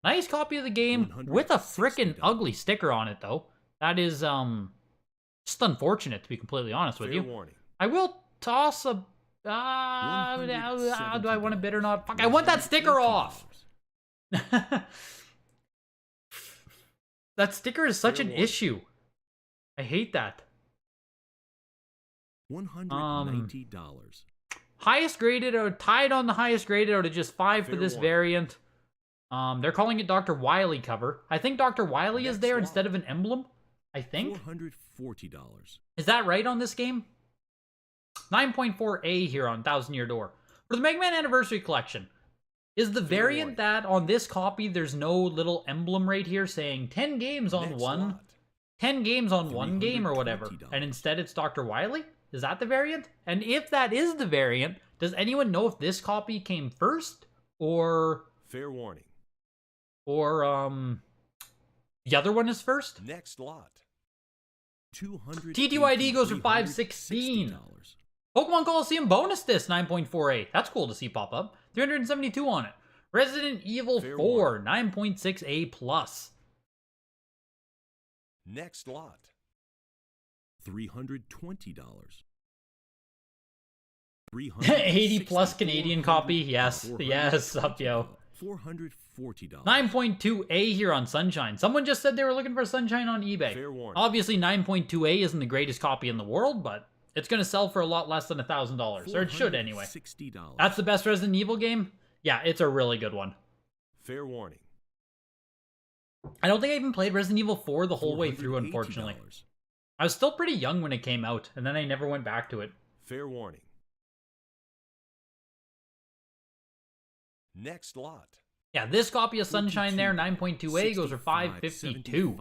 Nice copy of the game with a frickin' ugly sticker on it, though. That is, just unfortunate, to be completely honest with you. I will toss a... do I want to bid or not? Fuck, I want that sticker off! That sticker is such an issue. I hate that.
$190.
Highest graded, or tied on the highest graded, or to just 5 for this variant. They're calling it Dr. Wily cover. I think Dr. Wily is there instead of an emblem. I think.
$440.
Is that right on this game? 9.4A here on Thousand Year Door. For the Mega Man Anniversary Collection, is the variant that on this copy there's no little emblem right here saying 10 games on one, 10 games on one game or whatever, and instead it's Dr. Wily? Is that the variant? And if that is the variant, does anyone know if this copy came first or...
Fair warning.
Or, the other one is first?
Next lot.
TTYD goes for $516. Pokemon Coliseum bonus disc 9.48. That's cool to see pop up. 372 on it. Resident Evil 4 9.6A plus.
Next lot. $320.
80 plus Canadian copy. Yes. Yes, up yo.
$440.
9.2A here on Sunshine. Someone just said they were looking for Sunshine on eBay. Obviously 9.2A isn't the greatest copy in the world, but it's going to sell for a lot less than $1,000. Or it should anyway. That's the best Resident Evil game? Yeah, it's a really good one.
Fair warning.
I don't think I even played Resident Evil 4 the whole way through, unfortunately. I was still pretty young when it came out, and then I never went back to it.
Fair warning. Next lot.
Yeah, this copy of Sunshine there, 9.2A, goes for $552.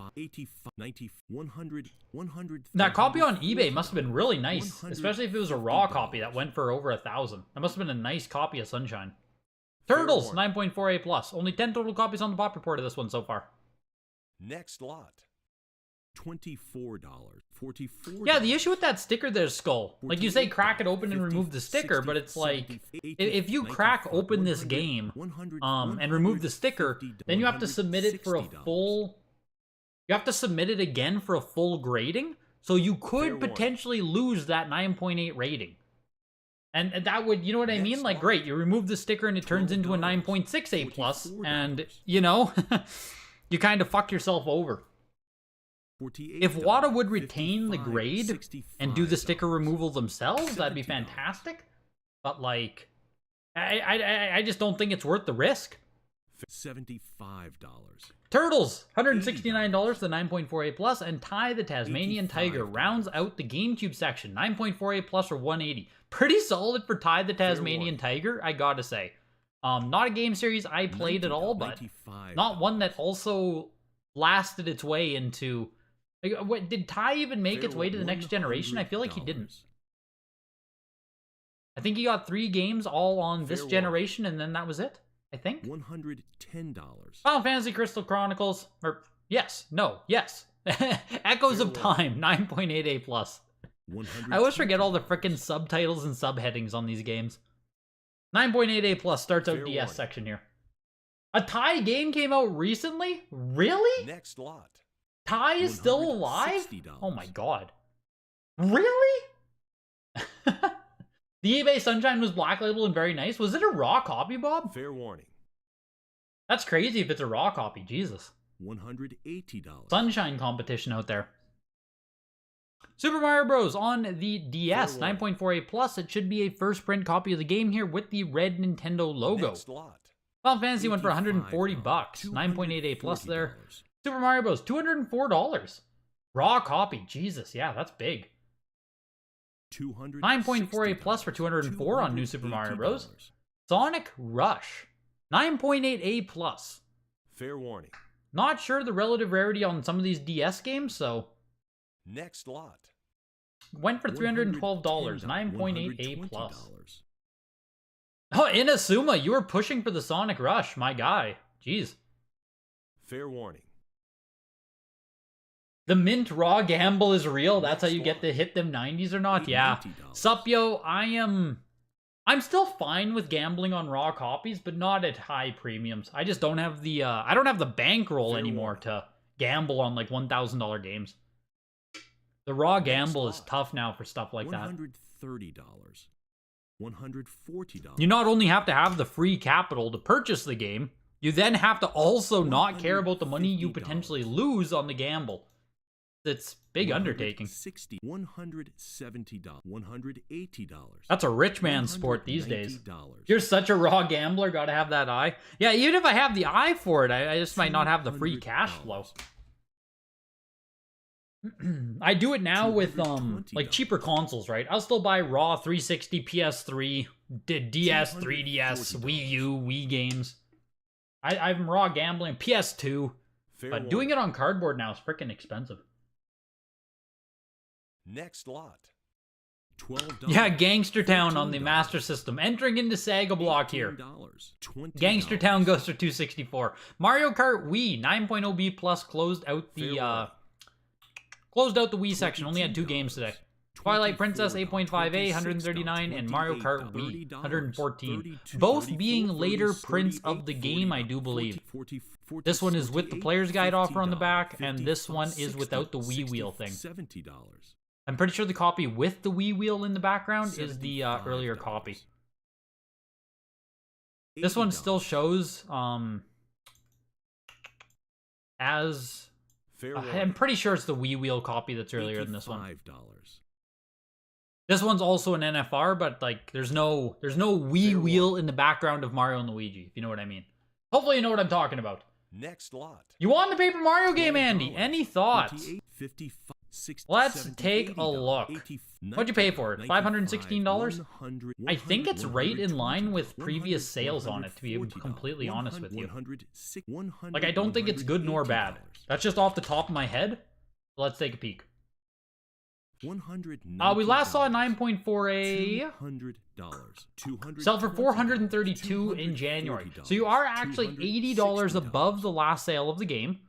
That copy on eBay must have been really nice, especially if it was a raw copy that went for over $1,000. That must have been a nice copy of Sunshine. Turtles, 9.4A plus. Only 10 total copies on the pop report of this one so far.
Next lot. $24. $44.
Yeah, the issue with that sticker there, Skull. Like you say, crack it open and remove the sticker, but it's like, if you crack open this game, and remove the sticker, then you have to submit it for a full... You have to submit it again for a full grading, so you could potentially lose that 9.8 rating. And that would, you know what I mean? Like, great, you remove the sticker and it turns into a 9.68 plus, and, you know, you kind of fuck yourself over. If WATA would retain the grade and do the sticker removal themselves, that'd be fantastic. But, like, I just don't think it's worth the risk.
$75.
Turtles, $169 for the 9.48 plus, and Ty the Tasmanian Tiger rounds out the GameCube section. 9.48 plus for 180. Pretty solid for Ty the Tasmanian Tiger, I gotta say. Not a game series I played at all, but not one that also lasted its way into... Like, what, did Ty even make its way to the next generation? I feel like he didn't. I think he got 3 games all on this generation, and then that was it. I think.
$110.
Final Fantasy Crystal Chronicles, or yes, Echoes of Time, 9.88 plus. I always forget all the frickin' subtitles and subheadings on these games. 9.88 plus starts out DS section here. A Ty game came out recently? Really?
Next lot.
Ty is still alive? Oh my god. Really? The eBay Sunshine was Black Label and very nice. Was it a raw copy, Bob?
Fair warning.
That's crazy if it's a raw copy. Jesus.
$180.
Sunshine competition out there. Super Mario Bros. On the DS, 9.48 plus. It should be a first print copy of the game here with the red Nintendo logo.
Next lot.
Final Fantasy went for $140. 9.88 plus there. Super Mario Bros. $204. Raw copy. Jesus, yeah, that's big. 9.48 plus for 204 on New Super Mario Bros. Sonic Rush, 9.88 plus.
Fair warning.
Not sure the relative rarity on some of these DS games, so...
Next lot.
Went for $312, 9.88 plus. Oh, Inazuma, you were pushing for the Sonic Rush, my guy. Jeez.
Fair warning.
The mint raw gamble is real. That's how you get to hit them 90s or not? Yeah. Sup, yo, I'm still fine with gambling on raw copies, but not at high premiums. I just don't have the I don't have the bankroll anymore to gamble on like $1,000 games. The raw gamble is tough now for stuff like that.
$130. $140.
You not only have to have the free capital to purchase the game, you then have to also not care about the money you potentially lose on the gamble. It's big undertaking.
$160, $170, $180.
That's a rich man's sport these days. You're such a raw gambler, gotta have that eye. Yeah, even if I have the eye for it, I just might not have the free cash flow. I do it now with like cheaper consoles, right? I'll still buy raw 360, PS3, DS, 3DS, Wii U, Wii games. I'm raw gambling, PS2. But doing it on cardboard now is freaking expensive.
Next lot. $12.
Yeah, Gangster Town on the Master System. Entering into Sega Block here. Gangster Town goes for $264. Mario Kart Wii 9.0B Plus closed out the Wii section. Only had 2 games today. Twilight Princess 8.5A 139 and Mario Kart Wii 114. Both being later prints of the game, I do believe. This one is with the player's guide offer on the back, and this one is without the Wii wheel thing. I'm pretty sure the copy with the Wii wheel in the background is the earlier copy. This one still shows as... I'm pretty sure it's the Wii wheel copy that's earlier than this one. This one's also an NFR, but like there's no Wii wheel in the background of Mario and Luigi, if you know what I mean. Hopefully you know what I'm talking about.
Next lot.
You won the Paper Mario game, Andy. Any thoughts? Let's take a look. What'd you pay for it? $516? I think it's right in line with previous sales on it, to be completely honest with you. Like, I don't think it's good nor bad. That's just off the top of my head. Let's take a peek. We last saw a 9.4A sell for $432 in January. So you are actually $80 above the last sale of the game.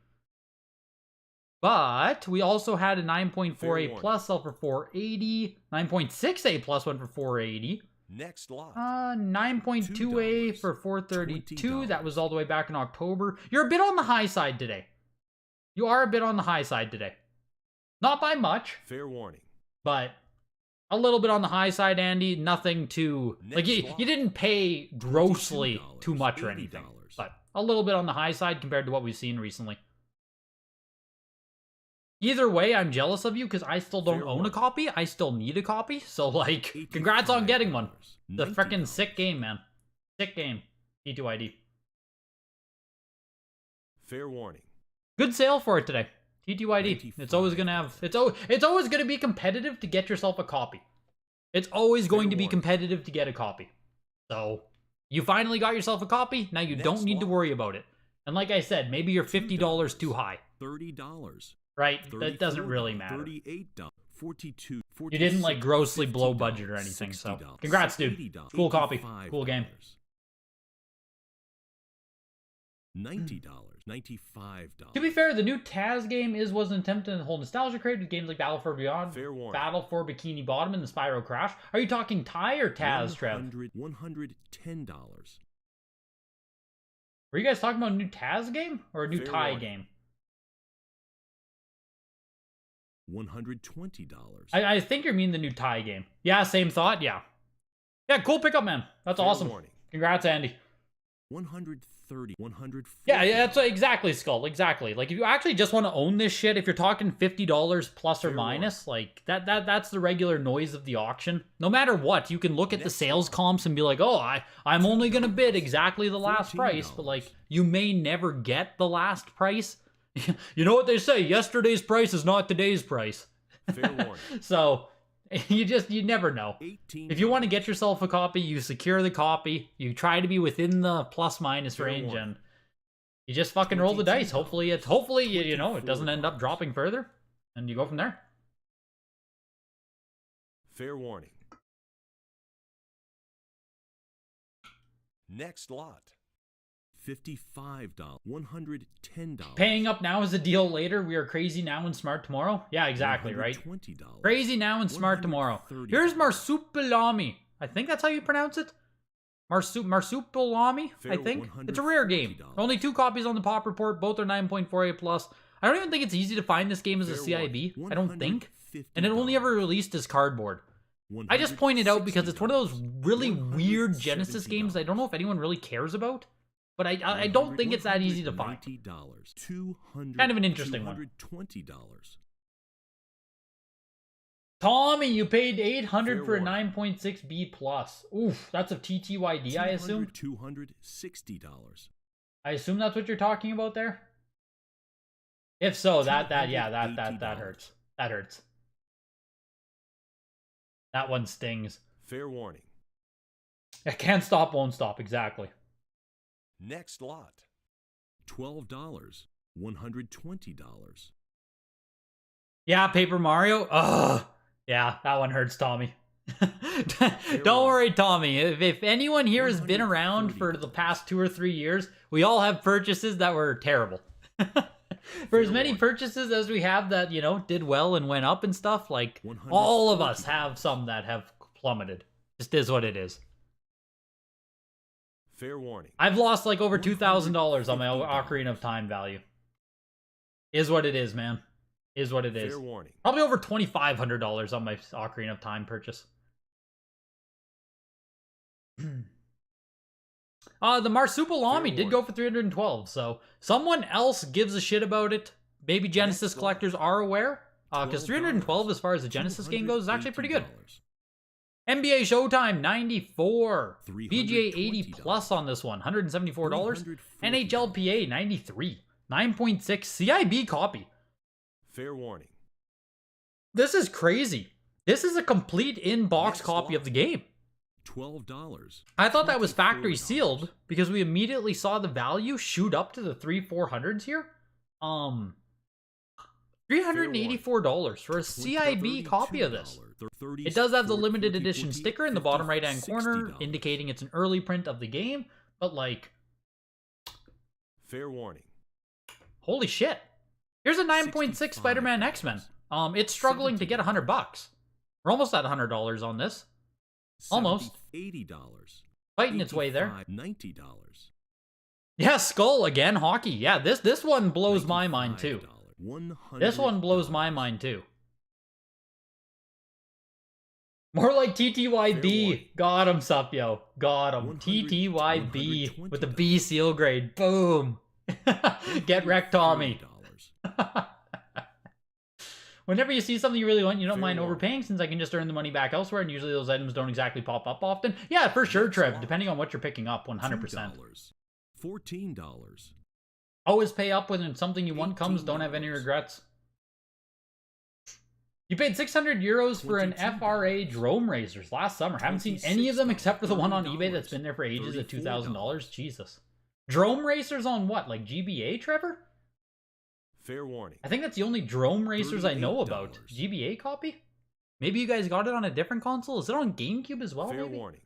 But we also had a 9.4A plus sell for $480. 9.6A plus went for $480.
Next lot.
9.2A for $432. That was all the way back in October. You're a bit on the high side today. You are a bit on the high side today. Not by much.
Fair warning.
But a little bit on the high side, Andy. Nothing too... Like, you didn't pay grossly too much or anything. But a little bit on the high side compared to what we've seen recently. Either way, I'm jealous of you because I still don't own a copy. I still need a copy. So, like, congrats on getting one. The frickin' sick game, man. Sick game. T2ID.
Fair warning.
Good sale for it today. TTYD. It's always gonna have. It's always gonna be competitive to get yourself a copy. It's always going to be competitive to get a copy. So you finally got yourself a copy. Now you don't need to worry about it. And like I said, maybe you're $50 too high.
$30.
Right? That doesn't really matter.
$38. $42.
You didn't like grossly blow budget or anything. So congrats, dude. Cool copy. Cool game.
$90. $95.
To be fair, the new Taz game was an attempt to hold nostalgia crate with games like Battle for Beyond, Battle for Bikini Bottom, and the Spyro Crash. Are you talking Thai or Taz, Trev?
$110.
Were you guys talking about a new Taz game or a new Thai
warning.
game?
$120.
I think you mean the new Thai game. Yeah, same thought. Yeah. Yeah, cool pickup, man. That's awesome.
Warning.
Congrats, Andy.
130, 140.
Yeah, that's exactly, Skull. Exactly. Like, if you actually just want to own this shit, if you're talking $50 plus or minus, like that's the regular noise of the auction. No matter what, you can look at the sales comps and be like, oh, I'm only gonna bid exactly the last price, but like you may never get the last price. You know what they say? Yesterday's price is not today's price.
Fair warning.
So you never know.
$18.
If you want to get yourself a copy, you secure the copy, you try to be within the plus minus range, and you just fucking roll the dice. Hopefully it doesn't end up dropping further, and you go from there.
Fair warning. Next lot. $55. $110.
Paying up now is a deal later. We are crazy now and smart tomorrow. Yeah, exactly, right?
$20.
Crazy now and smart tomorrow. Here's Marsupilami. I think that's how you pronounce it. Marsupilami, I think. It's a rare game. Only 2 copies on the pop report. Both are 9.48 plus. I don't even think it's easy to find this game as a CIB. I don't think. And it only ever released as cardboard. I just pointed out because it's one of those really weird Genesis games I don't know if anyone really cares about. But I don't think it's that easy to find. Kind of an interesting one. Tommy, you paid $800 for a 9.6 B plus. Oof, that's a TTYD, I assume.
$260.
I assume that's what you're talking about there. If so, that hurts. That hurts. That one stings.
Fair warning.
I can't stop, won't stop. Exactly.
Next lot. $12. $120.
Yeah, Paper Mario. Ugh. Yeah, that one hurts, Tommy. Don't worry, Tommy. If anyone here has been around for the past 2 or 3 years, we all have purchases that were terrible. For as many purchases as we have that, did well and went up and stuff, like, all of us have some that have plummeted. Just is what it is.
Fair warning.
I've lost like over $2,000 on my Ocarina of Time value. Is what it is, man. Is what it is.
Fair warning.
Probably over $2,500 on my Ocarina of Time purchase. The Marsupilami did go for $312, so someone else gives a shit about it. Maybe Genesis collectors are aware, because $312 as far as the Genesis game goes is actually pretty good. NBA Showtime 94, VGA 80 plus on this one, $174. NHLPA 93, 9.6 CIB copy.
Fair warning.
This is crazy. This is a complete in-box copy of the game.
$12.
I thought that was factory sealed because we immediately saw the value shoot up to the 300-400s here. $384 for a CIB copy of this. It does have the limited edition sticker in the bottom right hand corner indicating it's an early print of the game, but like,
fair warning.
Holy shit. Here's a 9.6 Spider-Man X-Men. It's struggling to get $100. We're almost at $100 on this. Almost.
$80.
Fighting its way there.
$90.
Yeah, Skull again, hockey. Yeah, this one blows my mind too. This one blows my mind too. More like TTYB. Got him, Supyo. Got him. TTYB with the B seal grade. Boom. Get wrecked, Tommy. Whenever you see something you really want, you don't mind overpaying since I can just earn the money back elsewhere, and usually those items don't exactly pop up often. Yeah, for sure, Trev. Depending on what you're picking up, 100%.
$14.
Always pay up when something you want comes. Don't have any regrets. You paid 600 euros for an FRA Drome Racers last summer. Haven't seen any of them except for the one on eBay that's been there for ages at $2,000. Jesus. Drome Racers on what? Like GBA, Trevor?
Fair warning.
I think that's the only Drome Racers I know about. GBA copy? Maybe you guys got it on a different console? Is it on GameCube as well?
Fair
maybe?
warning.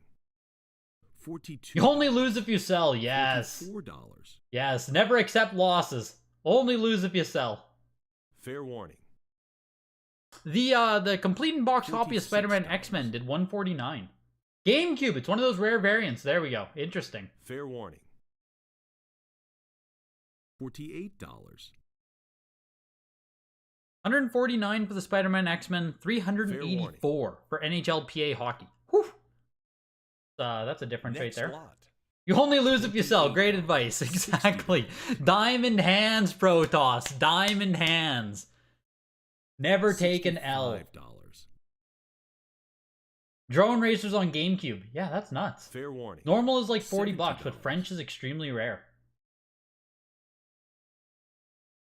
42.
You only lose if you sell. Yes.
$44.
Yes. Never accept losses. Only lose if you sell.
Fair warning.
The complete in box copy of Spider-Man X-Men did $149. GameCube. It's one of those rare variants. There we go. Interesting.
Fair warning. $48.
$149 for the Spider-Man X-Men. $384 for NHLPA hockey. Whew. That's a difference right there.
Lot.
You only lose if you sell. Great advice. Exactly. Diamond hands, Protoss. Diamond hands. Never take an L. Drone Racers on GameCube. Yeah, that's nuts.
Fair warning.
Normal is like $40, but French is extremely rare.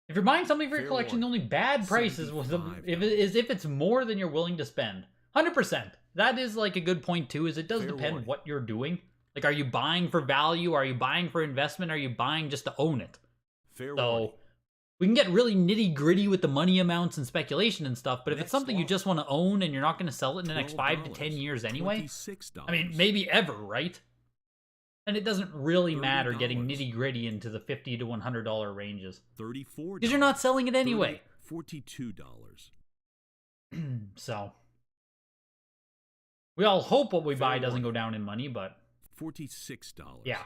If you're buying something for your collection, the only bad price is if it's more than you're willing to spend. 100%. That is like a good point too, is it does depend what you're doing. Like, are you buying for value? Are you buying for investment? Are you buying just to own it?
Fair
so,
warning.
we can get really nitty-gritty with the money amounts and speculation and stuff, but if it's something you just want to own and you're not going to sell it in the next 5 to 10 years anyway, I mean, maybe ever, right? And it doesn't really matter getting nitty-gritty into the $50 to $100 ranges.
$34.
Because you're not selling it anyway.
$42.
So, we all hope what we buy doesn't go down in money, but...
$46.
Yeah.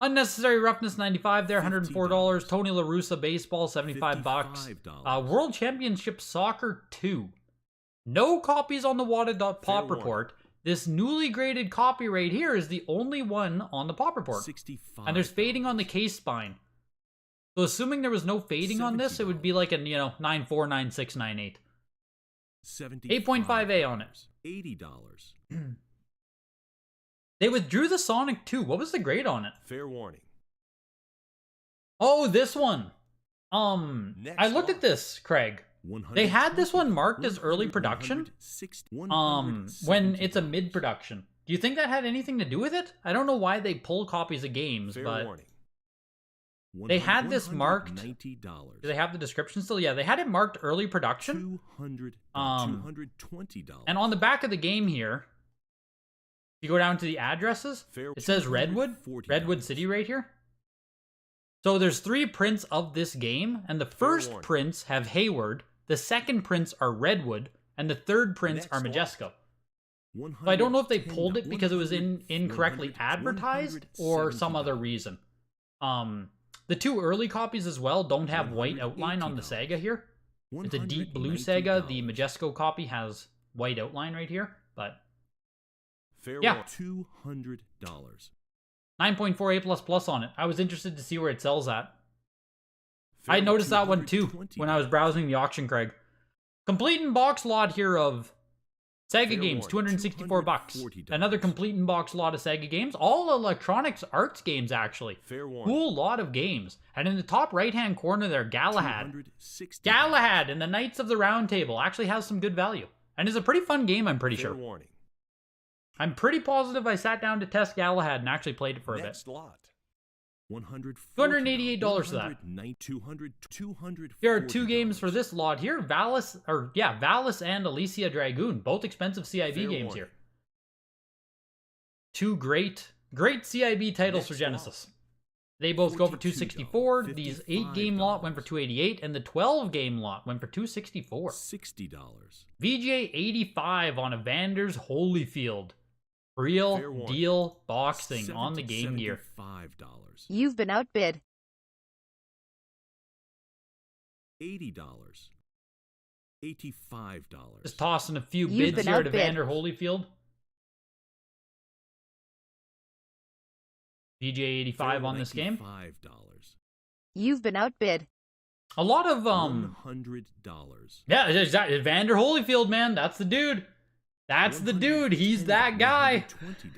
Unnecessary Roughness 95 there, $104. Tony La Russa Baseball, $75. World Championship Soccer 2. No copies on the WATA Pop Report. This newly graded copy right here is the only one on the Pop Report. And there's fading on the case spine. So assuming there was no fading on this, it would be like a, 94, 96, 98. 8.5A on it.
$80.
They withdrew the Sonic 2. What was the grade on it?
Fair warning.
Oh, this one. I looked at this, Craig. They had this one marked as early production. When it's a mid-production. Do you think that had anything to do with it? I don't know why they pull copies of games, but they had this marked. Do they have the description still? Yeah, they had it marked early production.
$220.
And on the back of the game here, if you go down to the addresses, it says Redwood City right here. So there's 3 prints of this game, and the first prints have Hayward, the second prints are Redwood, and the third prints are Majesco. So I don't know if they pulled it because it was incorrectly advertised or some other reason. The 2 early copies as well don't have white outline on the Sega here. It's a deep blue Sega. The Majesco copy has white outline right here, but yeah.
$200.
9.48++ on it. I was interested to see where it sells at. I noticed that one too when I was browsing the auction, Craig. Complete in box lot here of Sega games, $264. Another complete in box lot of Sega games. All Electronics Arts games, actually. Cool lot of games. And in the top right-hand corner there, Galahad. Galahad and the Knights of the Round Table actually has some good value. And is a pretty fun game, I'm pretty sure. I'm pretty positive I sat down to test Galahad and actually played it for a bit. $288 for that. There are 2 games for this lot here. Valis and Alicia Dragoon. Both expensive CIB games here. 2 great CIB titles for Genesis. They both go for $264. These 8-game lot went for $288, and the 12-game lot went for $264.
$60.
VGA 85 on Evander's Holyfield. Real deal boxing on the Game Gear.
You've been outbid.
$80. $85.
Just tossing a few bids here at Evander Holyfield. VGA 85 on this game.
You've been outbid.
A lot of
$100.
Yeah, exactly. Evander Holyfield, man, that's the dude. That's the dude. He's that guy.
$20.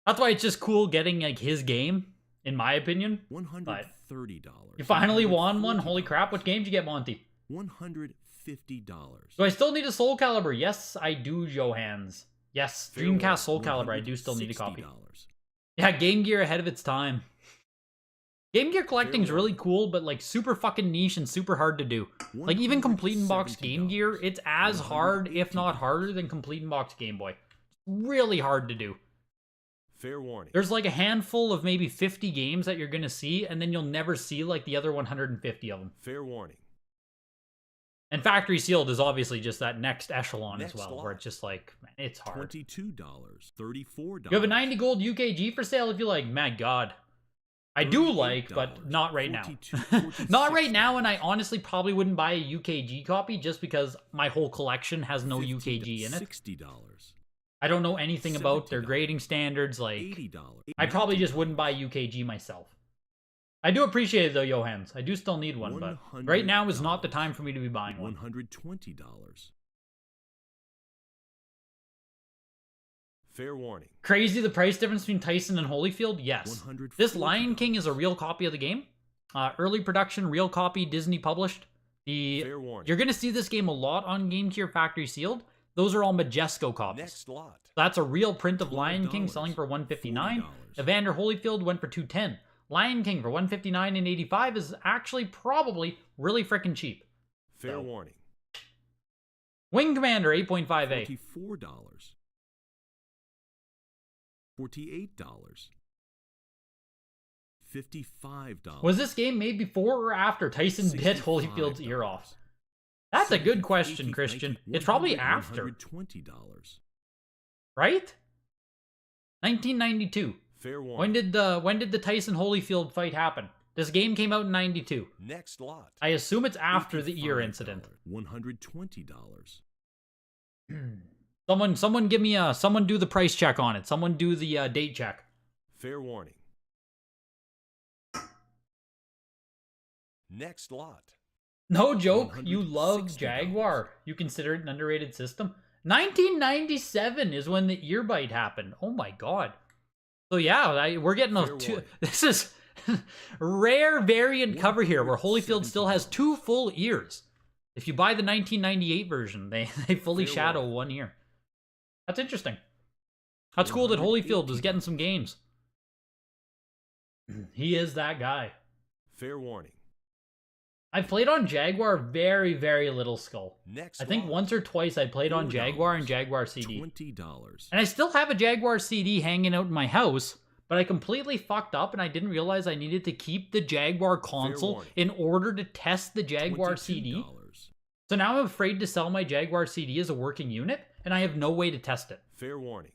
That's why it's just cool getting like his game in my opinion.
$130.
You finally won one. Holy crap! What game did you get, Monty?
$150.
Do I still need a Soul Calibur? Yes, I do, Johans. Yes, Dreamcast Soul Calibur. I do still need a copy. Yeah, Game Gear ahead of its time. Game Gear collecting's really cool, but like super fucking niche and super hard to do. Like even complete in box Game Gear, it's as hard, if not harder, than complete in box Game Boy. Really hard to do.
Fair warning.
There's like a handful of maybe 50 games that you're gonna see, and then you'll never see like the other 150 of them.
Fair warning.
And Factory Sealed is obviously just that next echelon as well, where it's just like, man, it's hard.
$22, $34.
You have a 90 gold UKG for sale if you like. My God. I do like, but not right now. Not right now, and I honestly probably wouldn't buy a UKG copy just because my whole collection has no UKG in it.
$60.
I don't know anything about their grading standards. Like,
$80.
I probably just wouldn't buy UKG myself. I do appreciate it though, Johans. I do still need one, but right now is not the time for me to be buying one.
$120. Fair warning.
Crazy the price difference between Tyson and Holyfield? Yes. This Lion King is a real copy of the game. Early production, real copy, Disney published. You're going to see this game a lot on Game Gear Factory Sealed. Those are all Majesco copies.
Next lot.
That's a real print of Lion King selling for $159. Evander Holyfield went for $210. Lion King for $159 and $85 is actually probably really freaking cheap.
Fair warning.
Wing Commander 8.5A.
$44. $48. $55.
Was this game made before or after Tyson bit Holyfield's ear off? That's a good question, Christian. It's probably after.
$120.
Right? 1992.
Fair warning.
When did the Tyson Holyfield fight happen? This game came out in 92.
Next lot.
I assume it's after the ear incident.
$120.
Someone give me someone do the price check on it. Someone do the date check.
Fair warning. Next lot.
No joke, you love Jaguar. You consider it an underrated system? 1997 is when the ear bite happened. Oh my god. So yeah, we're getting a this is rare variant cover here where Holyfield still has 2 full ears. If you buy the 1998 version, they fully shadow one ear. That's interesting. That's cool that Holyfield is getting some games. He is that guy.
Fair warning.
I've played on Jaguar very, very little Skull.
Next
I think once or twice I played on Jaguar and Jaguar CD.
$20.
And I still have a Jaguar CD hanging out in my house, but I completely fucked up and I didn't realize I needed to keep the Jaguar console in order to test the Jaguar CD. So now I'm afraid to sell my Jaguar CD as a working unit, and I have no way to test it.
Fair warning.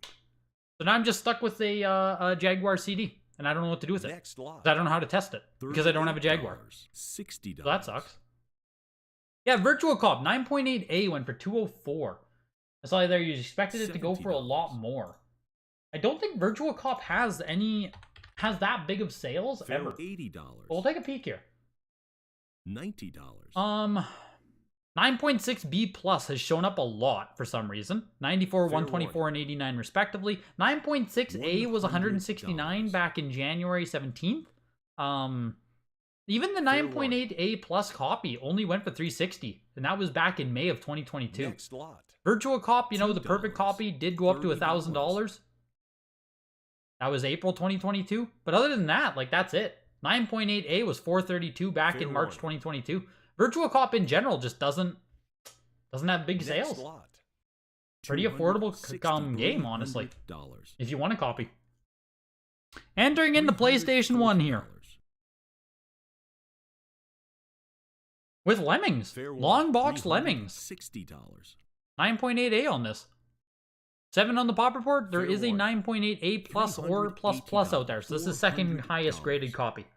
So now I'm just stuck with a Jaguar CD, and I don't know what to do with it.
Next lot.
I don't know how to test it, because I don't have a Jaguar.
$60.
So that sucks. Yeah, Virtual Cop 9.8A went for $204. I saw there you expected it to go for a lot more. I don't think Virtual Cop has that big of sales ever.
$80.
We'll take a peek here.
$90.
9.6B Plus has shown up a lot for some reason. 94, 124, and 89 respectively. 9.6A was 169 back in January 17th. Even the 9.8A Plus copy only went for 360, and that was back in May of 2022.
Next lot.
Virtual Cop, you know, the perfect copy did go up to $1,000. That was April 2022. But other than that, like, that's it. 9.8A was $432 back in March 2022. Virtual Cop in general just doesn't have big sales. Pretty affordable game, honestly. If you want a copy. Entering into PlayStation 1 here. With Lemmings. Long box Lemmings.
$60.
9.8A on this. 7 on the pop report. There is a 9.8A plus or plus plus out there. So this is the second highest graded copy.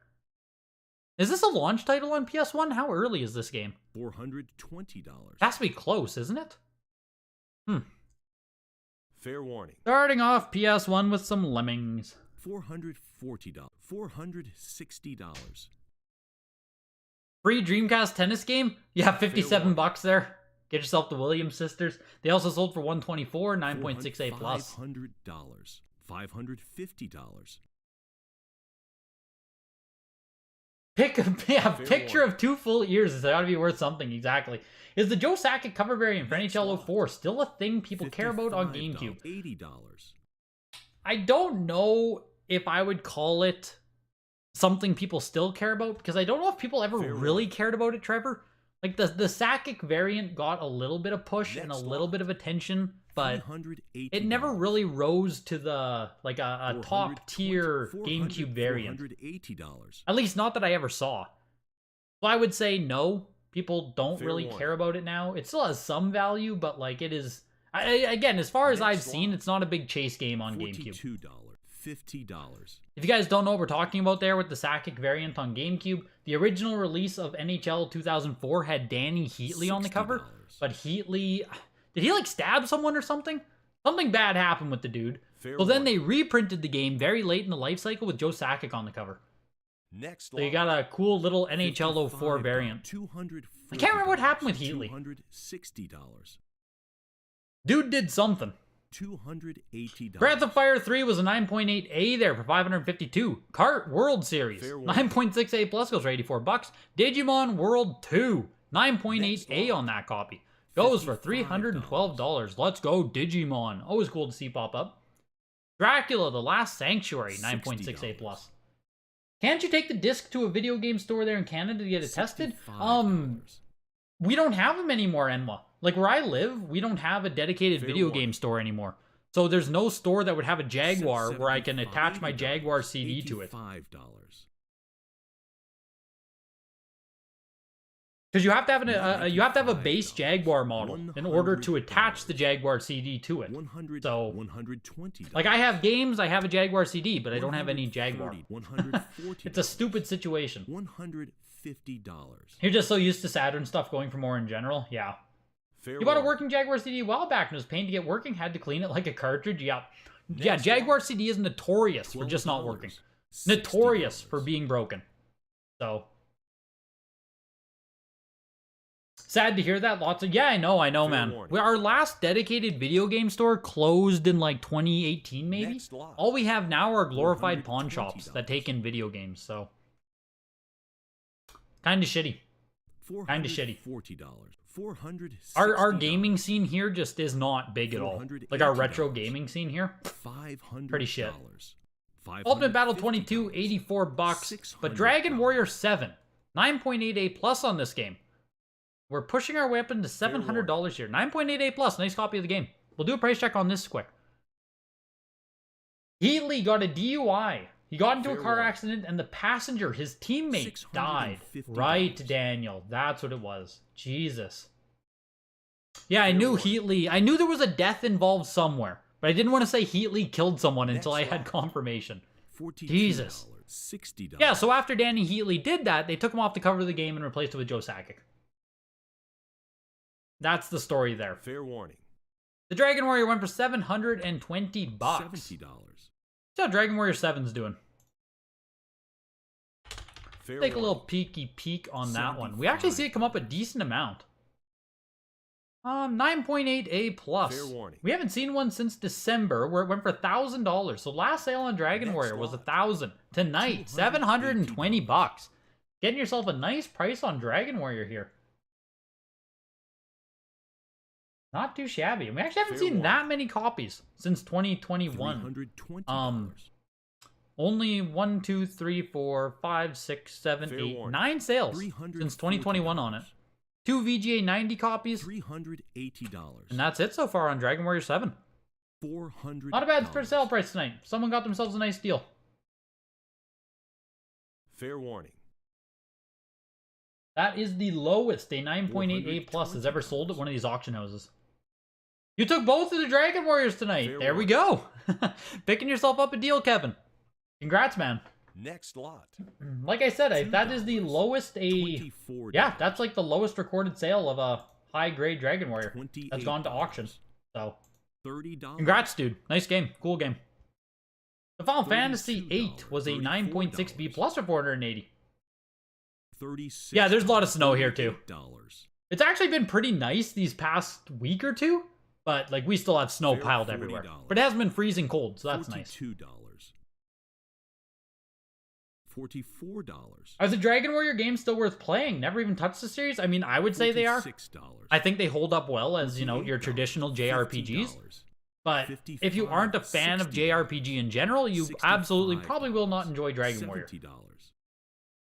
Is this a launch title on PS1? How early is this game?
$420.
Has to be close, isn't it?
Fair warning.
Starting off PS1 with some Lemmings.
$440. $460.
Free Dreamcast tennis game? Yeah, $57 there. Get yourself the Williams sisters. They also sold for $124, 9.6A plus.
$500. $550.
Picture of 2 full ears. It's got to be worth something, exactly. Is the Joe Sakic cover variant for NHL 04 still a thing people care about on GameCube?
$80.
I don't know if I would call it something people still care about, because I don't know if people ever really cared about it, Trevor. Like, the Sakic variant got a little bit of push and a little bit of attention, but it never really rose to the, like, a top-tier GameCube variant. At least not that I ever saw. So I would say no. People don't really care about it now. It still has some value, but, like, it is... again, as far as I've seen, it's not a big chase game on GameCube.
$50.
If you guys don't know what we're talking about there with the Sakic variant on GameCube, the original release of NHL 2004 had Danny Heatley on the cover, but Heatley... Did he, like, stab someone or something? Something bad happened with the dude. So then they reprinted the game very late in the life cycle with Joe Sakic on the cover. So you got a cool little NHL 04 variant. I can't remember what happened with Heatley.
$260.
Dude did something.
$280.
Breath of Fire 3 was a 9.8A there for $552. Kart World Series, 9.6A plus goes for $84. Digimon World 2, 9.8A on that copy. Goes for $312. Let's go, Digimon. Always cool to see pop up. Dracula, The Last Sanctuary, 9.6A plus. Can't you take the disc to a video game store there in Canada to get it tested? We don't have them anymore, Enma. Like, where I live, we don't have a dedicated video game store anymore. So there's no store that would have a Jaguar where I can attach my Jaguar CD to it. Because you have to have a base Jaguar model in order to attach the Jaguar CD to it. So, like, I have games, I have a Jaguar CD, but I don't have any Jaguar. It's a stupid situation.
$150.
You're just so used to Saturn stuff going for more in general. Yeah. You bought a working Jaguar CD a while back and it was pain to get working, had to clean it like a cartridge. Yeah. Yeah, Jaguar CD is notorious for just not working. Notorious for being broken. So... sad to hear that. Lots of... Yeah, I know, man. Our last dedicated video game store closed in, like, 2018, maybe? All we have now are glorified pawn shops that take in video games, so... Kinda shitty. Kinda shitty. Our gaming scene here just is not big at all. Like, our retro gaming scene here, pretty shit. Ultimate Battle 22, $84. But Dragon Warrior 7, 9.8A plus on this game. We're pushing our way up into $700 here. 9.8A plus, nice copy of the game. We'll do a price check on this quick. Heatley got a DUI. He got into a car accident and the passenger, his teammate, died. Right, Daniel. That's what it was. Jesus. Yeah, I knew Heatley. I knew there was a death involved somewhere. But I didn't want to say Heatley killed someone until I had confirmation. Jesus. Yeah, so after Danny Heatley did that, they took him off the cover of the game and replaced it with Joe Sakic. That's the story there.
Fair warning.
The Dragon Warrior went for $720.
$70.
See how Dragon Warrior 7's doing. Take a little peeky peek on that one. We actually see it come up a decent amount. 9.8A plus. We haven't seen one since December where it went for $1,000. So last sale on Dragon Warrior was $1,000. Tonight, $720. Getting yourself a nice price on Dragon Warrior here. Not too shabby. We actually haven't seen that many copies since 2021. Only 1, 2, 3, 4, 5, 6, 7, 8, 9 sales since 2021 on it. 2 VGA 90 copies.
$380.
And that's it so far on Dragon Warrior 7.
$400.
Not a bad sale price tonight. Someone got themselves a nice deal.
Fair warning.
That is the lowest a 9.8A plus has ever sold at one of these auction houses. You took both of the Dragon Warriors tonight. There we go. Picking yourself up a deal, Kevin. Congrats, man.
Next lot.
Like I said, that is the lowest yeah, that's like the lowest recorded sale of a high-grade Dragon Warrior that's gone to auction. So,
$30.
congrats, dude. Nice game. Cool game. The Final Fantasy VIII was a 9.6B plus for $480. Yeah, there's a lot of snow here, too. It's actually been pretty nice these past week or two, but, like, we still have snow piled everywhere. But it hasn't been freezing cold, so that's nice.
$44.
Are the Dragon Warrior games still worth playing? Never even touched the series? I mean, I would say they are.
$46.
I think they hold up well as, you know, your
$48,
traditional JRPGs.
$50,
But if you aren't a fan of JRPG in general, you absolutely probably will not enjoy Dragon Warrior.
$70,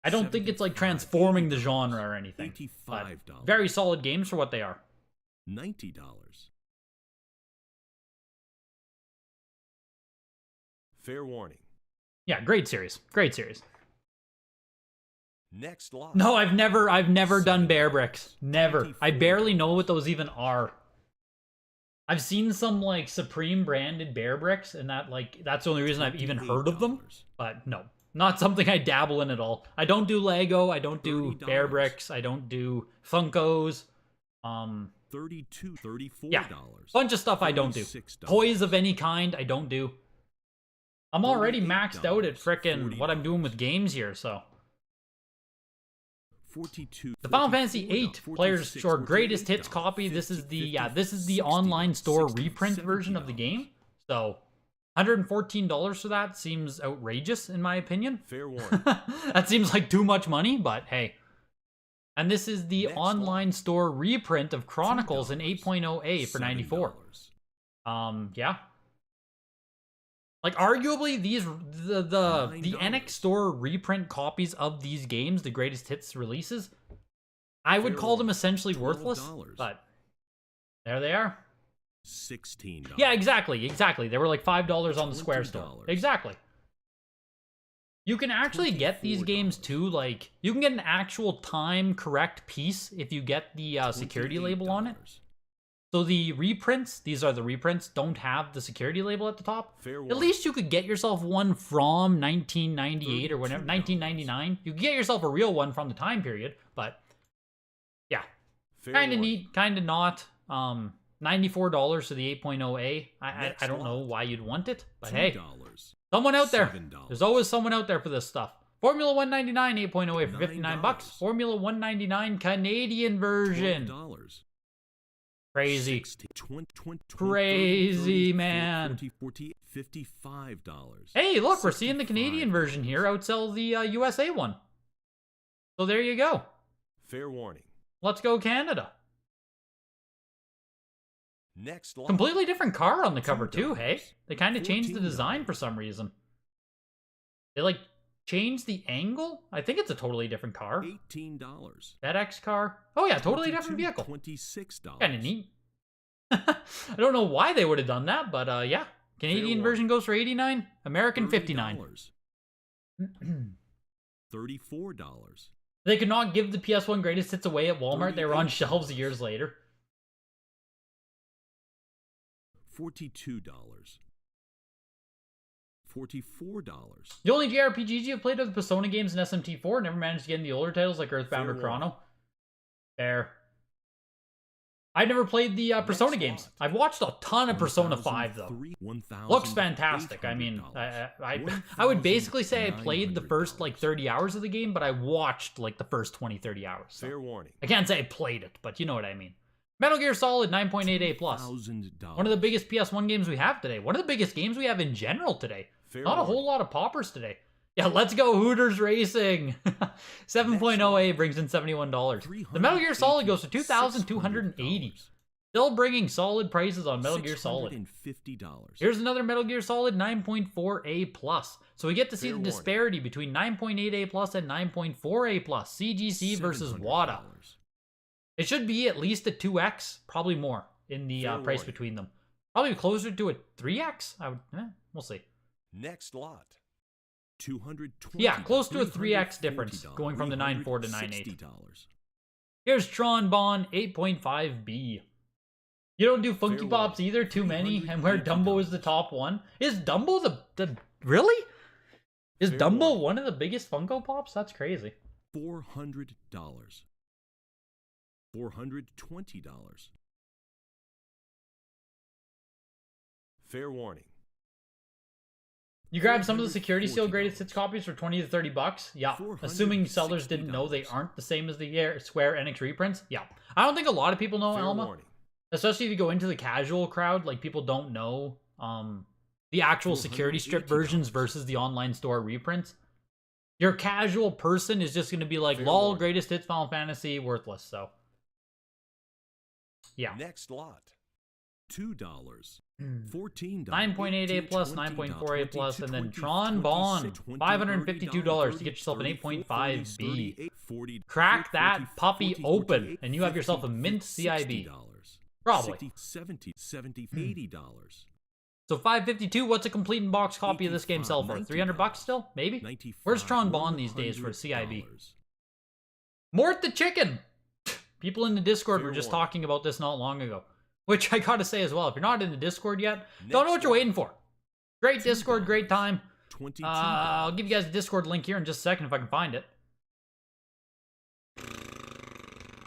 I don't think it's like transforming the genre or anything. But
$85,
very solid games for what they are.
$90. Fair warning.
Yeah, great series. Great series.
Next lot.
No, I've never done Bear Bricks. Never. I barely know what those even are. I've seen some like Supreme branded Bear Bricks, and that's the only reason I've even heard of them. But no, not something I dabble in at all. I don't do Lego. I don't do Bear Bricks. I don't do Funkos.
$32, $34.
Yeah, bunch of stuff I don't do. Toys of any kind I don't do. I'm already maxed out at frickin' what I'm doing with games here, so. The Final Fantasy VIII Player's Greatest Hits copy. This is the online store reprint version of the game. So, $114 for that seems outrageous in my opinion.
Fair warning.
That seems like too much money, but hey. And this is the online store reprint of Chronicles in 8.0A for $94. Yeah. Like arguably the NX store reprint copies of these games, the greatest hits releases, I would call them essentially worthless, but there they are.
$16.
Yeah, exactly. They were like $5 on the Square store. Exactly. You can actually get these games too, like, you can get an actual time correct piece if you get the security label on it. So the reprints, these are the reprints, don't have the security label at the top. At least you could get yourself one from 1998 or whatever, 1999. You could get yourself a real one from the time period, but yeah. Kind of neat, kind of not. $94 for the 8.0A. I don't know why you'd want it, but hey. Someone out there. There's always someone out there for this stuff. Formula 199 8.0A for $59. Formula 199 Canadian version. Crazy. Crazy, man.
$55.
Hey, look, we're seeing the Canadian version here outsell the USA one. So there you go.
Fair warning.
Let's go Canada.
Next lot.
Completely different car on the cover too, hey? They kind of changed the design for some reason. They like changed the angle? I think it's a totally different car.
$18.
FedEx car. Oh yeah, totally different vehicle.
$26.
Kind of neat. I don't know why they would have done that, but yeah. Canadian version goes for $89. American $59.
$34.
They could not give the PS1 greatest hits away at Walmart. They were on shelves years later.
$42. $44.
The only JRPGs you have played are the Persona games and SMT4. Never managed to get in the older titles like Earthbound or Chrono. Fair. I've never played the Persona games. I've watched a ton of Persona 5 though. Looks fantastic. I mean, I would basically say I played the first like 30 hours of the game, but I watched like the first 20-30 hours. So.
Fair warning.
I can't say I played it, but you know what I mean. Metal Gear Solid 9.88 plus. One of the biggest PS1 games we have today. One of the biggest games we have in general today. Not a whole lot of poppers today. Yeah, let's go Hooters Racing. 7.0A brings in $71. The Metal Gear Solid goes for $2,280. Still bringing solid prices on Metal Gear Solid. Here's another Metal Gear Solid 9.4A plus. So we get to see the disparity between 9.8A plus and 9.4A plus. CGC versus WATA. It should be at least a 2x, probably more in the price between them. Probably closer to a 3x. We'll see.
Next lot. $220.
Yeah, close to a 3x difference going from the 9.4 to 9.8. Here's Tron Bonne 8.5B. You don't do Funky Pops either, too many, and where Dumbo is the top one. Is Dumbo the really? Is Dumbo one of the biggest Funko Pops? That's crazy.
$400. $420. Fair warning.
You grab some of the Security Seal Greatest Hits copies for $20 to $30. Yeah, assuming sellers didn't know they aren't the same as the Square NX reprints. Yeah, I don't think a lot of people know Alma, especially if you go into the casual crowd. Like people don't know the actual security strip versions versus the online store reprints. Your casual person is just going to be like,
Fair
lol,
warning.
greatest hits Final Fantasy, worthless. So, yeah.
Next lot. $2. $14.
9.88 plus, 9.48 plus, and then Tron Bond, $552 to get yourself an 8.5B. Crack that puppy open, and you have yourself a mint CIB. Probably.
$70, $80.
So $552, what's a complete in-box copy of this game sell for? $300 still? Maybe? Where's Tron Bond these days for a CIB? Mort the Chicken! People in the Discord were just talking about this not long ago. Which I gotta say as well, if you're not in the Discord yet, don't know what you're waiting for. Great Discord, great time. I'll give you guys the Discord link here in just a second if I can find it.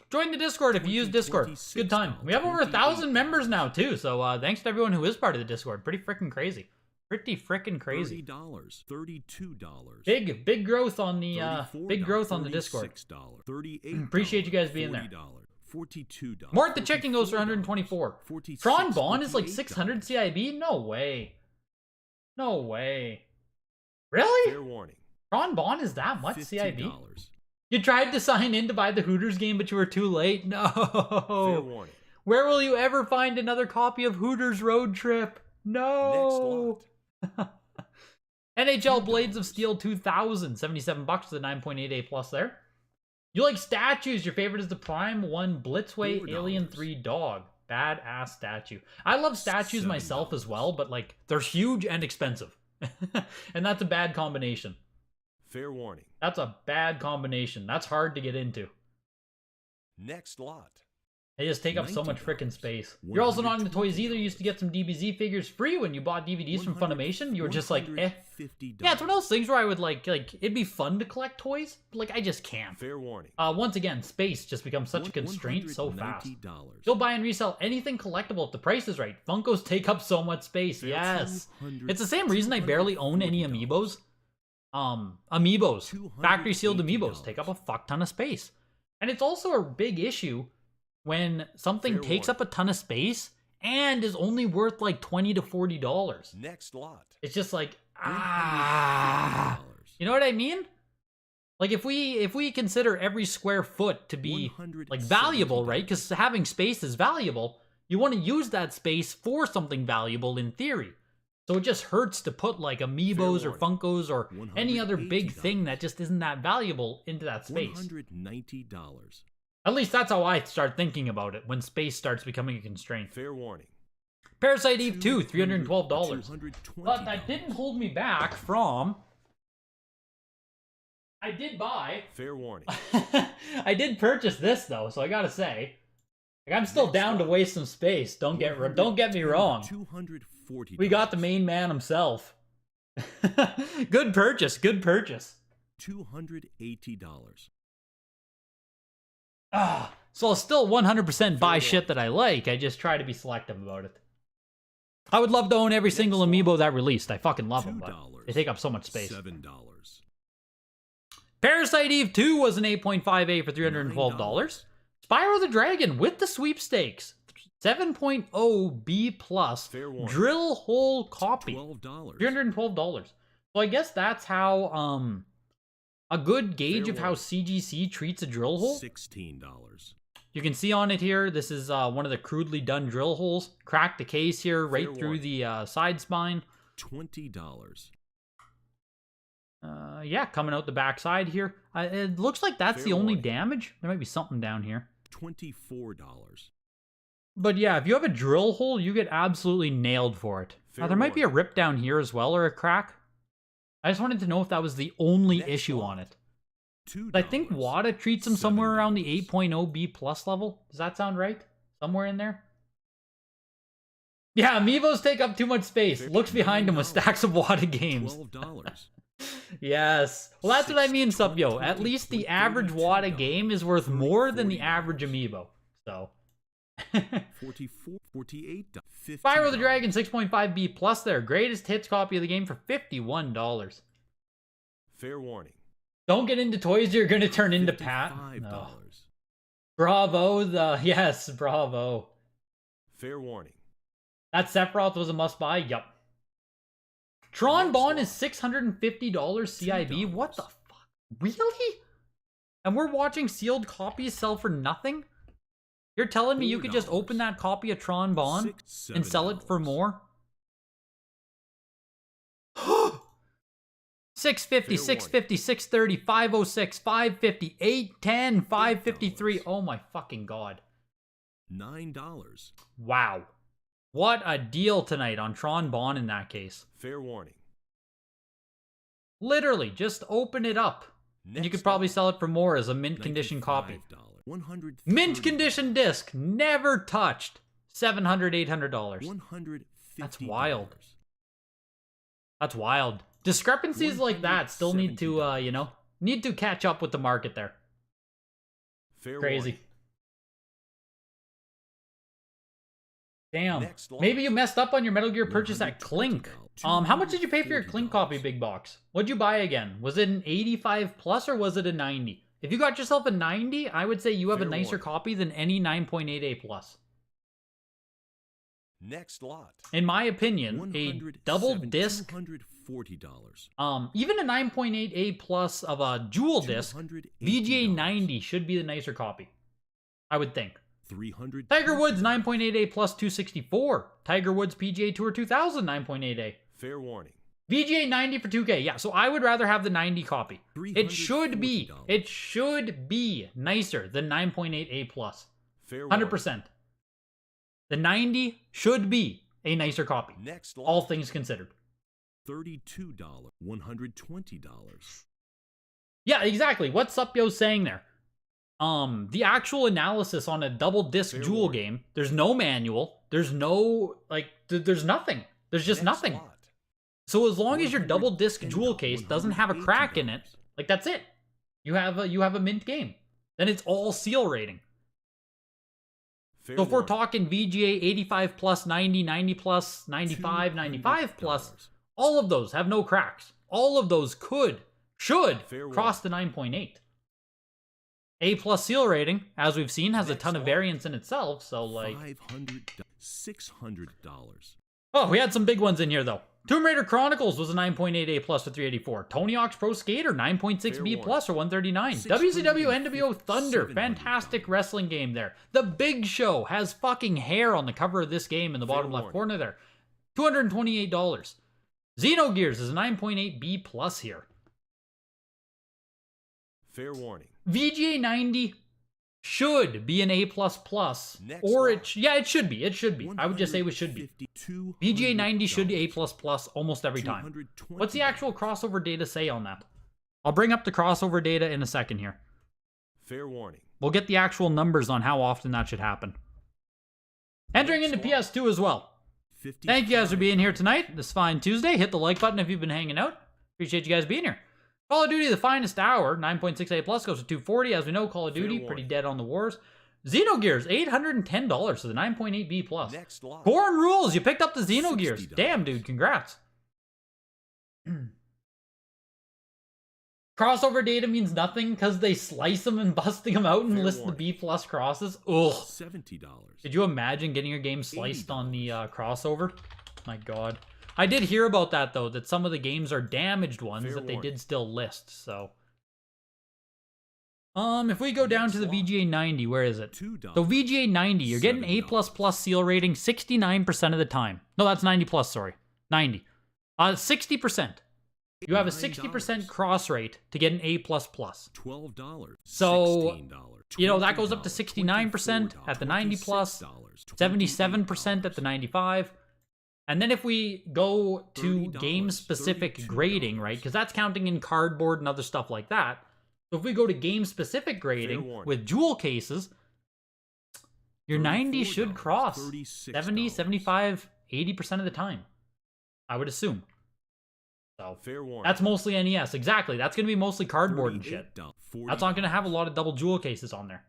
Join the Discord if you use Discord. It's a good time. We have over 1,000 members now too, so thanks to everyone who is part of the Discord. Pretty freaking crazy. Pretty freaking crazy.
$30, $32.
Big growth on the Discord. Appreciate you guys being there.
$42.
Mort the Chicken goes for 124. Tron Bond is like 600 CIB? No way. No way. Really?
Fair warning.
Tron Bond is that much CIB?
$15.
You tried to sign in to buy the Hooters game, but you were too late?
Fair
No.
warning.
Where will you ever find another copy of Hooters Road Trip? No.
Next lot.
NHL Blades of Steel 2000, $77 to the 9.88 plus there. You like statues? Your favorite is the Prime 1 Blitzway
$4.
Alien 3 dog. Badass statue. I love statues myself as well, but like they're huge and expensive. And that's a bad combination.
Fair warning.
That's a bad combination. That's hard to get into.
Next lot.
They just take up so much
$90.
freaking space. You're also not into toys either. You used to get some DBZ figures free when you bought DVDs from Funimation. You were just like, eh.
$50.
Yeah, it's one of those things where I would like it'd be fun to collect toys, but like I just can't.
Fair warning.
Once again, space just becomes such a constraint so fast.
$190.
You'll buy and resell anything collectible if the price is right. Funkos take up so much space. Yes. It's the same reason I barely own any amiibos. Amiibos. Factory sealed amiibos take up a fuck ton of space. And it's also a big issue when something takes up a ton of space and is only worth like $20 to $40.
Next lot.
It's just like, you know what I mean? Like if we consider every square foot to be like valuable, right? Because having space is valuable. You want to use that space for something valuable in theory. So it just hurts to put like amiibos or Funkos or any other big thing that just isn't that valuable into that space.
$190.
At least that's how I start thinking about it when space starts becoming a constraint.
Fair warning.
Parasite Eve 2, $312.
$220.
But that didn't hold me back from... I did buy...
Fair warning.
I did purchase this though, so I gotta say, like, I'm still down to waste some space. Don't get me wrong.
$240.
We got the main man himself. Good purchase. Good purchase.
$280.
So I'll still 100% buy shit that I like. I just try to be selective about it. I would love to own every single amiibo that released. I fucking love them, but they take up so much space.
$7.
Parasite Eve 2 was an 8.58 for $312. Spyro the Dragon with the sweepstakes. 7.0 B plus drill hole copy.
$12.
$312. So I guess that's how a good gauge of how CGC treats a drill hole.
$16.
You can see on it here, this is one of the crudely done drill holes. Cracked the case here right through the side spine.
$20.
Yeah, coming out the back side here. It looks like that's the only damage. There might be something down here.
$24.
But yeah, if you have a drill hole, you get absolutely nailed for it. Now, there might be a rip down here as well, or a crack. I just wanted to know if that was the only issue on it. I think WATA treats them somewhere around the 8.0 B plus level. Does that sound right? Somewhere in there? Yeah, amiibos take up too much space. Looks behind him with stacks of WATA games.
$12.
Yes. Well, that's what I mean, Subyo. At least the average WATA game is worth more than the average amiibo. So...
$44, $48,
Spyro the Dragon 6.5 B plus there. Greatest hits copy of the game for $51.
Fair warning.
Don't get into toys you're gonna turn into Pat. No. Bravo, yes, bravo.
Fair warning.
That Sephiroth was a must buy? Yup. Tron Bond is $650 CIB? What the fuck? Really? And we're watching sealed copies sell for nothing? You're telling me you could just open that copy of Tron Bonne and sell it for more? 650, 650, 630, 506, 550, 810, 553. Oh my fucking god.
$9.
Wow. What a deal tonight on Tron Bonne in that case.
Fair warning.
Literally, just open it up. And you could probably sell it for more as a mint condition copy. Mint condition disc, never touched. $700, $800. That's wild. That's wild. Discrepancies like that still need to, need to catch up with the market there. Crazy. Damn. Maybe you messed up on your Metal Gear purchase at Clink. How much did you pay for your Clink copy, Big Box? What'd you buy again? Was it an 85 plus or was it a 90? If you got yourself a 90, I would say you have a nicer copy than any 9.8A plus.
Next lot.
In my opinion, a double disc,
$240.
even a 9.8A plus of a dual disc, VGA 90 should be the nicer copy. I would think. Tiger Woods 9.8A plus 264. Tiger Woods PGA Tour 2000 9.8A.
Fair warning.
VGA 90 for 2K. Yeah, so I would rather have the 90 copy. It should be nicer than 9.8A plus. 100%. The 90 should be a nicer copy.
Next lot.
All things considered.
$32. $120.
Yeah, exactly. What Supyo's saying there. The actual analysis on a double disc dual game, there's no manual, there's no, there's nothing. There's just nothing. So as long as your double disc dual case doesn't have a crack in it, that's it. You have a mint game. Then it's all seal rating. So if we're talking VGA 85 plus, 90, 90 plus, 95, 95 plus, all of those have no cracks. All of those should cross the 9.8. A plus seal rating, as we've seen, has a ton of variance in itself, so
$500, $600.
Oh, we had some big ones in here, though. Tomb Raider Chronicles was a 9.8A plus for 384. Tony Hawk's Pro Skater, 9.6B plus for 139. WCW NWO Thunder, fantastic wrestling game there. The Big Show has fucking hair on the cover of this game in the bottom left corner there. $228. Xenogears is a 9.8B plus here.
Fair warning.
VGA 90 should be an A++, or it should be. It should be. I would just say it should be. VGA 90 should be A++ almost every time. What's the actual crossover data say on that? I'll bring up the crossover data in a second here.
Fair warning.
We'll get the actual numbers on how often that should happen. Entering into PS2 as well. Thank you guys for being here tonight. This fine Tuesday. Hit the like button if you've been hanging out. Appreciate you guys being here. Call of Duty, the finest hour, 9.6A plus goes to 240. As we know, Call of Duty, pretty dead on the wars. Xenogears, $810 for the 9.8B plus. Corn rules, you picked up the Xenogears. Damn, dude, congrats. Crossover data means nothing because they slice them and busting them out and list the B plus crosses. Ugh.
$70.
Could you imagine getting your game sliced on the crossover? My god. I did hear about that, though, that some of the games are damaged ones that they did still list, so. If we go down to the VGA 90, where is it? The VGA 90, you're getting A++ seal rating 69% of the time. No, that's 90 plus, sorry. 90. 60%. You have a 60% cross rate to get an A++.
$12.
So, that goes up to 69% at the 90 plus, 77% at the 95. And then if we go to game-specific grading, right, because that's counting in cardboard and other stuff like that. So if we go to game-specific grading with jewel cases, your 90 should cross 70, 75, 80% of the time, I would assume. So that's mostly NES. Exactly. That's going to be mostly cardboard and shit. That's not going to have a lot of double jewel cases on there.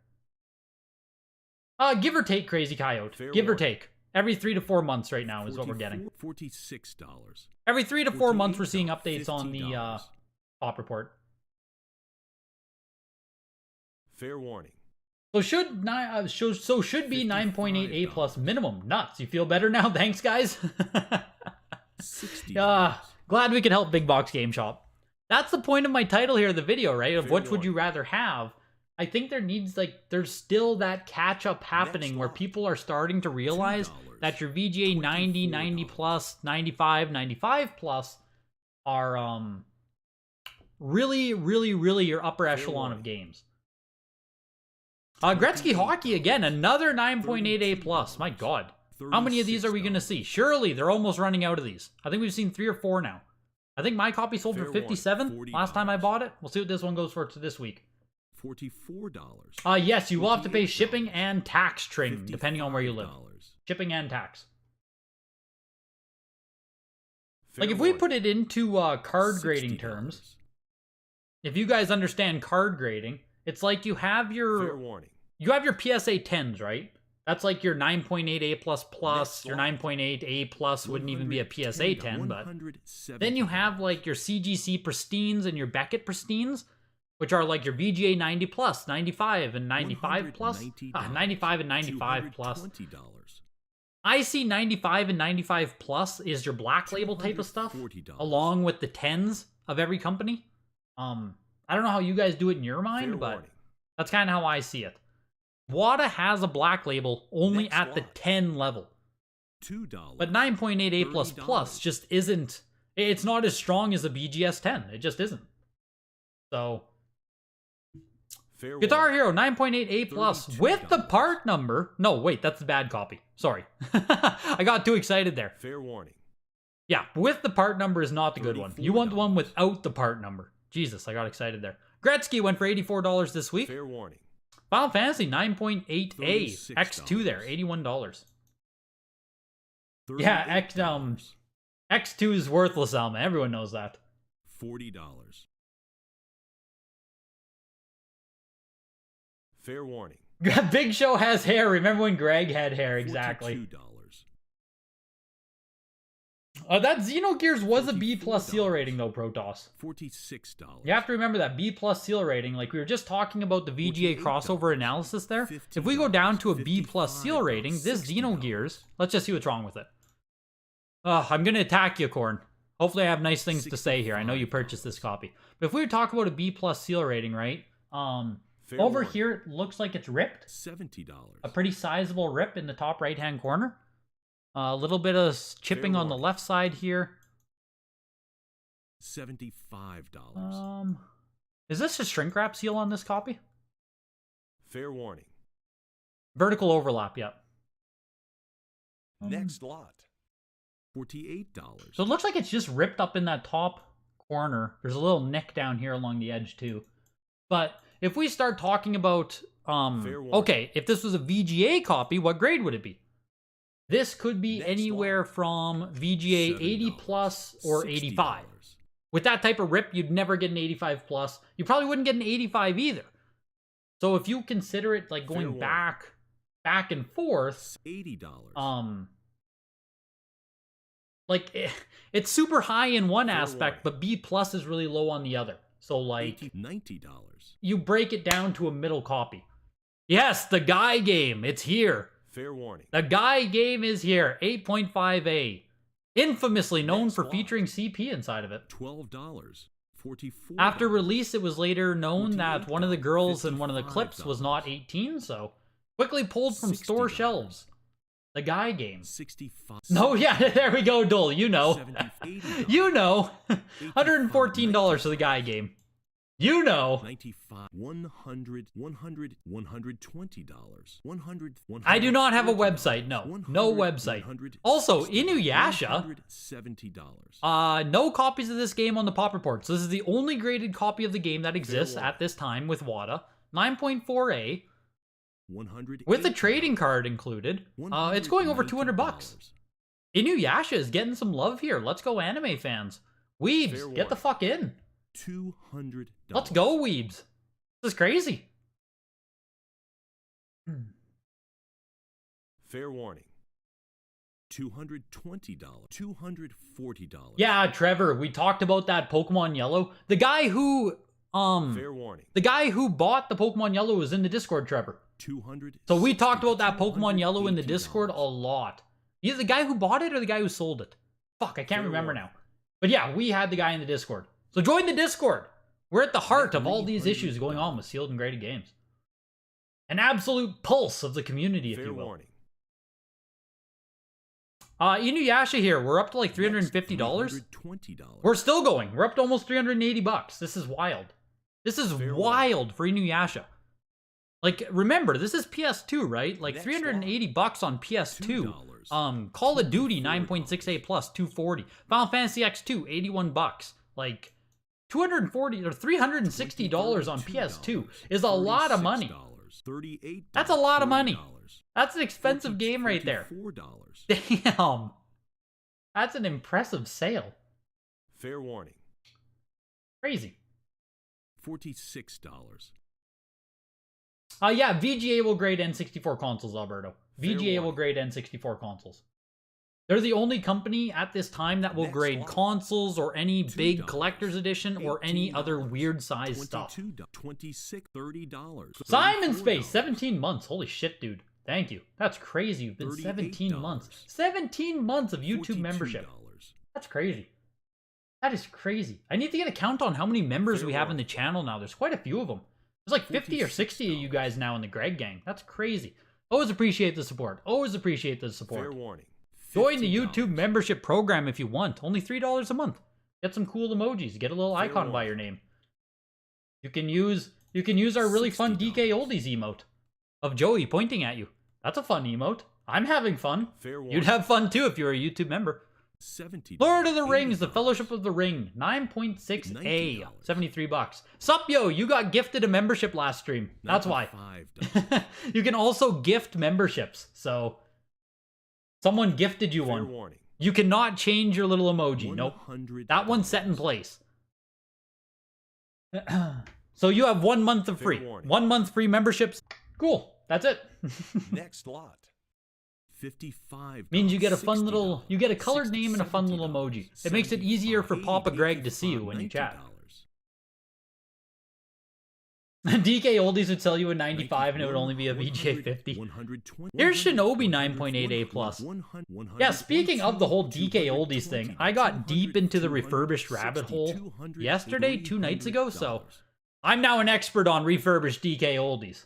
Give or take, Crazy Coyote. Give or take. Every 3 to 4 months right now is what we're getting.
$46.
Every 3 to 4 months we're seeing updates on the pop report.
Fair warning.
So should be 9.8A plus minimum. Nuts. You feel better now? Thanks, guys.
$60.
Glad we could help Big Box Game Shop. That's the point of my title here of the video, right? Of
Fair
which would you
warning.
rather have? I think there needs, like, there's still that catch-up happening
Next
where
lot.
people are starting to realize
$2,
that your VGA 90, 90 plus, 95, 95 plus are, really, really, really your upper echelon
warning.
of games. Gretzky Hockey, again, another 9.8A plus. My God. How many of these are we going to see? Surely they're almost running out of these. I think we've seen 3 or 4 now. I think my copy sold
Fair
for
warning,
$57 last time I
$40.
bought it. We'll see what this one goes for this week.
$44.
Yes, you will have to pay
$48.
shipping and tax trim, depending on where you live.
$55.
Shipping and tax.
Fair
Like, if we
warning.
put it into card grading
$60.
terms, if you guys understand card grading, it's like you have
Fair
your
warning.
PSA 10s, right? That's like your 9.8A plus plus,
Next
your
lot.
9.8A plus wouldn't even be a PSA 10, but
$170.
then you have like your CGC pristines and your Beckett pristines, which are like your VGA 90 plus, 95 and 95 plus,
$190.
95 and 95 plus.
$220.
I see 95 and 95 plus is your black label type of stuff,
$240.
along with the 10s of every company. I don't know how you guys do it in your mind,
Fair
but
warning.
that's kind of how I see it. WATA has a black label only
Next
at the
lot.
10 level,
$2.
but 9.8A plus plus
$30.
just isn't. It's not as strong as a BGS 10. It just isn't. So
Fair
Guitar
warning.
Hero 9.8A plus with the
$32.
part number. No, wait, that's the bad copy. Sorry, I got too excited there.
Fair warning.
Yeah, with the part number is not the good one. You want the one without the part number. Jesus, I got excited there. Gretzky went for $84 this week.
Fair warning.
Final Fantasy 9.8A
$36.
X2 there, $81. Yeah,
$38.
X2 is worthless, Alma. Everyone knows that.
$40. Fair warning.
Big Show has hair. Remember when Greg had hair? Exactly.
$42.
That Xenogears was a B plus seal rating though, Protoss.
$46.
You have to remember that B plus seal rating. Like we were just talking about the VGA crossover analysis there. If we go down to a B plus seal rating, this Xenogears, let's just see what's wrong with it. I'm gonna attack you, Corn. Hopefully I have nice things to say here. I know you purchased this copy. But if we talk about a B plus seal rating, right?
Fair
Over
warning.
here it looks like it's ripped.
$70.
A pretty sizable rip in the top right hand corner. A little bit of chipping
Fair
on the
warning.
left side here.
$75.
Is this a shrink wrap seal on this copy?
Fair warning.
Vertical overlap, yep.
Next lot. $48.
So it looks like it's just ripped up in that top corner. There's a little nick down here along the edge too. But if we start talking about,
Fair warning.
okay, if this was a VGA copy, what grade would it be? This could be
Next
anywhere
lot.
from VGA 80
$70.
plus or 85.
$60.
With that type of rip, you'd never get an 85 plus. You probably wouldn't get an 85 either. So if you consider it like
Fair
going
warning.
back and forth,
$80.
like it's super high in one
Fair
aspect,
warning.
but B plus is really low on the other. So like
$90.
you break it down to a middle copy. Yes, the Guy game, it's here.
Fair warning.
The Guy game is here, 8.5A. Infamously known
Next
for
lot.
featuring CP inside of it.
$12. $44.
After release, it was later known that one of the girls in one of the
$55.
clips was not 18, so quickly pulled from store
$60.
shelves. The Guy game.
$65.
No, yeah, there we go, Dole. You know.
$70, $80.
You know. $114 for the Guy game. You know.
$95. $100. $100. $120. $100.
I do not have a website, no. No website. Also, Inuyasha,
$70.
no copies of this game on the Pop Reports. This is the only graded copy of the game that exists
warning.
at this time with WATA. 9.4A.
$100.
With a trading card included. It's going over $200. Inuyasha is getting some love here. Let's go, anime fans. Weebs,
Fair
get the
warning.
fuck in.
$200.
Let's go, Weebs. This is crazy.
Fair warning. $220. $240.
Yeah, Trevor, we talked about that Pokemon Yellow. The guy who
Fair warning.
the guy who bought the Pokemon Yellow was in the Discord, Trevor.
$200.
So we talked about that Pokemon Yellow in the Discord a lot. Either the guy who bought it or the guy who sold it. Fuck, I can't
Fair
remember
warning.
now. But yeah, we had the guy in the Discord. So join the Discord. We're at the heart of all these issues going on with sealed and graded games. An absolute pulse of the community, if you will.
Warning.
Inuyasha here. We're up to like $350.
$320.
We're still going. We're up to almost 380 bucks. This is wild. This is wild for Inuyasha. Like, remember, this is PS2, right? Like, 380 bucks on PS2. Call of Duty 9.68 plus 240. Final Fantasy X2 81 bucks. Like, 240 or $360 on PS2 is a lot of money. That's a lot of money. That's an expensive game right there. Damn. That's an impressive sale.
Fair warning.
Crazy.
$46.
Yeah, VGA will grade N64 consoles, Alberto. VGA will grade N64 consoles. They're the only company at this time that will grade consoles or any big collector's edition or any other weird size stuff.
$30.
Simon Space, 17 months. Holy shit, dude. Thank you. That's crazy. You've been 17 months. 17 months of YouTube membership. That's crazy. That is crazy. I need to get a count on how many members we have in the channel now. There's quite a few of them. There's like 50 or 60 of you guys now in the Greg gang. That's crazy. Always appreciate the support. Always appreciate the support.
Fair warning.
Join the YouTube membership program if you want. Only $3 a month. Get some cool emojis. Get a little icon by your name. You can use our really fun DK Oldies emote of Joey pointing at you. That's a fun emote. I'm having fun. You'd have fun too if you're a YouTube member. Lord of the Rings, The Fellowship of the Ring, 9.6A, 73 bucks. Sup, yo, you got gifted a membership last stream. That's why. You can also gift memberships, so someone gifted you one. You cannot change your little emoji. Nope. That one's set in place. So you have 1 month of free. 1 month free memberships. Cool. That's it.
Next lot. $55.
Means you get a fun little, you get a colored name and a fun little emoji. It makes it easier for Papa Greg to see you when you chat. DK Oldies would sell you a 95 and it would only be a VGA 50. Here's Shinobi 9.8A plus. Yeah, speaking of the whole DK Oldies thing, I got deep into the refurbished rabbit hole yesterday, 2 nights ago, so I'm now an expert on refurbished DK Oldies.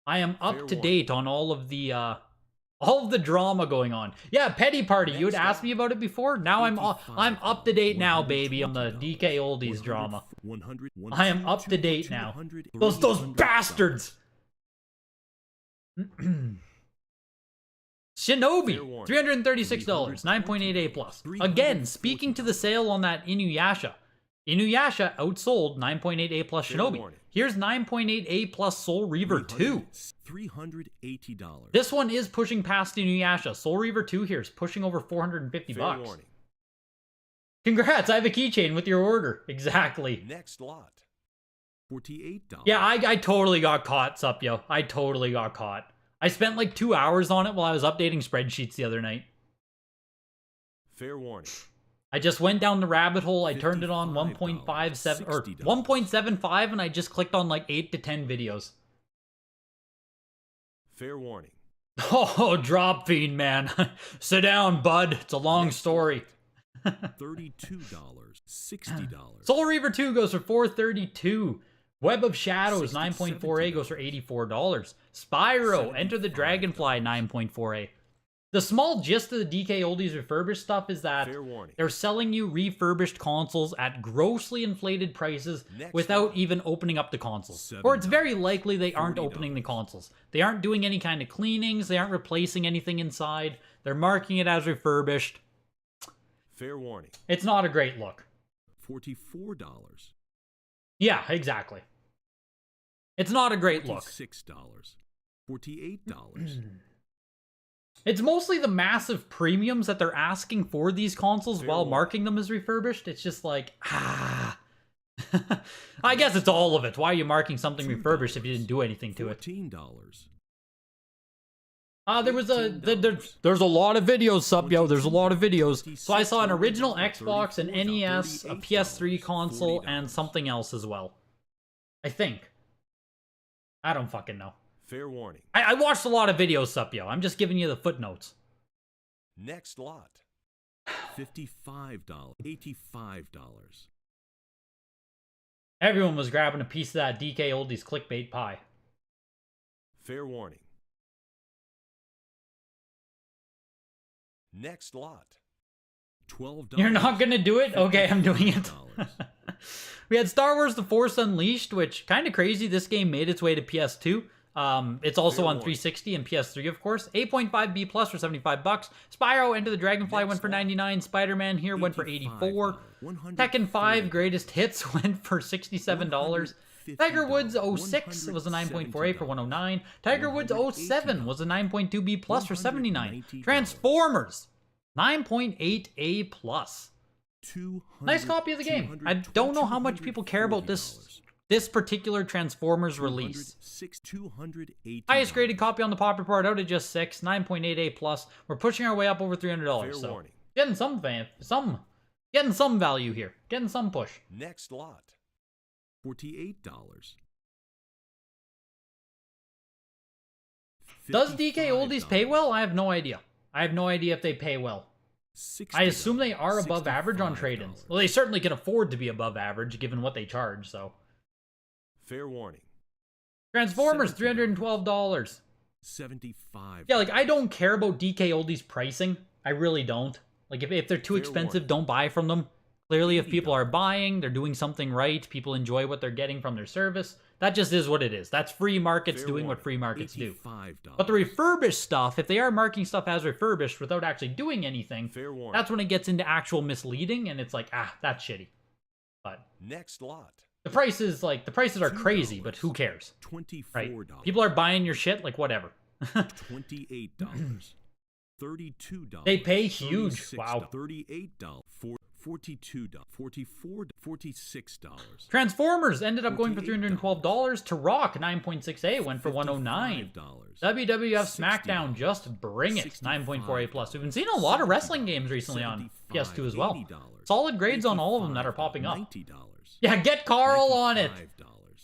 I am up to date on all of the drama going on. Yeah, Petty Party, you had asked me about it before. Now I'm up to date now, baby, on the DK Oldies drama. I am up to date now. Those bastards. Shinobi, $336, 9.8A plus. Again, speaking to the sale on that Inuyasha. Inuyasha outsold 9.8A plus Shinobi. Here's 9.8A plus Soul Reaver 2.
$380.
This one is pushing past Inuyasha. Soul Reaver 2 here is pushing over 450 bucks.
Warning.
Congrats, I have a keychain with your order. Exactly.
Next lot. $48.
Yeah, I totally got caught, sup, yo. I totally got caught. I spent like 2 hours on it while I was updating spreadsheets the other night.
Fair warning.
I just went down the rabbit hole. I turned it on 1.57 or 1.75 and I just clicked on like 8 to 10 videos.
Fair warning.
Oh, Drop Fiend, man. Sit down, bud. It's a long story.
$32. $60.
Soul Reaver 2 goes for $432. Web of Shadows 9.4A goes for $84. Spyro, Enter the Dragonfly 9.4A. The small gist of the DK Oldies refurbished stuff is that they're selling you refurbished consoles at grossly inflated prices without even opening up the consoles. Or it's very likely they aren't opening the consoles. They aren't doing any kind of cleanings. They aren't replacing anything inside. They're marking it as refurbished.
Fair warning.
It's not a great look.
$44.
Yeah, exactly. It's not a great look.
$6. $48.
It's mostly the massive premiums that they're asking for these consoles while marking them as refurbished. It's just like, I guess it's all of it. Why are you marking something refurbished if you didn't do anything to it?
$14.
There's a lot of videos, sup, yo. There's a lot of videos. So I saw an original Xbox, an NES, a PS3 console, and something else as well. I think. I don't fucking know.
Fair warning.
I watched a lot of videos, sup, yo. I'm just giving you the footnotes.
Next lot. $55. $85.
Everyone was grabbing a piece of that DK Oldies clickbait pie.
Fair warning. Next lot. $12.
You're not gonna do it? Okay, I'm doing it. We had Star Wars The Force Unleashed, which kind of crazy. This game made its way to PS2. It's also on 360 and PS3, of course. 8.5B plus for $75. Spyro Enter the Dragonfly went for $99. Spider-Man here went for $84. Tekken 5 Greatest Hits went for $67. Tiger Woods 06 was a 9.48 for $109. Tiger Woods 07 was a 9.2B plus for $79. Transformers 9.8A plus. Nice copy of the game. I don't know how much people care about this particular Transformers release. Highest graded copy on the Pop Report out at just 6, 9.8A plus. We're pushing our way up over $300, so getting some value here, getting some push.
Next lot, $48.
Does DK Oldies pay well? I have no idea. I have no idea if they pay well. I assume they are above average on trade-ins. Well, they certainly can afford to be above average given what they charge, so.
Fair warning.
Transformers, $312.
75.
Yeah, like, I don't care about DK Oldies pricing. I really don't. Like, if they're too expensive, don't buy from them. Clearly, if people are buying, they're doing something right. People enjoy what they're getting from their service. That just is what it is. That's free markets doing what free markets do. But the refurbished stuff, if they are marking stuff as refurbished without actually doing anything, that's when it gets into actual misleading, and it's like, that's shitty. But
next lot.
The prices are crazy, but who cares?
$24.
Right? People are buying your shit, like whatever.
$28. $32.
They pay huge. Wow.
$38. $42. $44. $46.
Transformers ended up going for $312. To Rock 9.6A went for $109. WWF SmackDown Just Bring It 9.48 plus. We've been seeing a lot of wrestling games recently on PS2 as well. Solid grades on all of them that are popping up. Yeah, get Carl on it.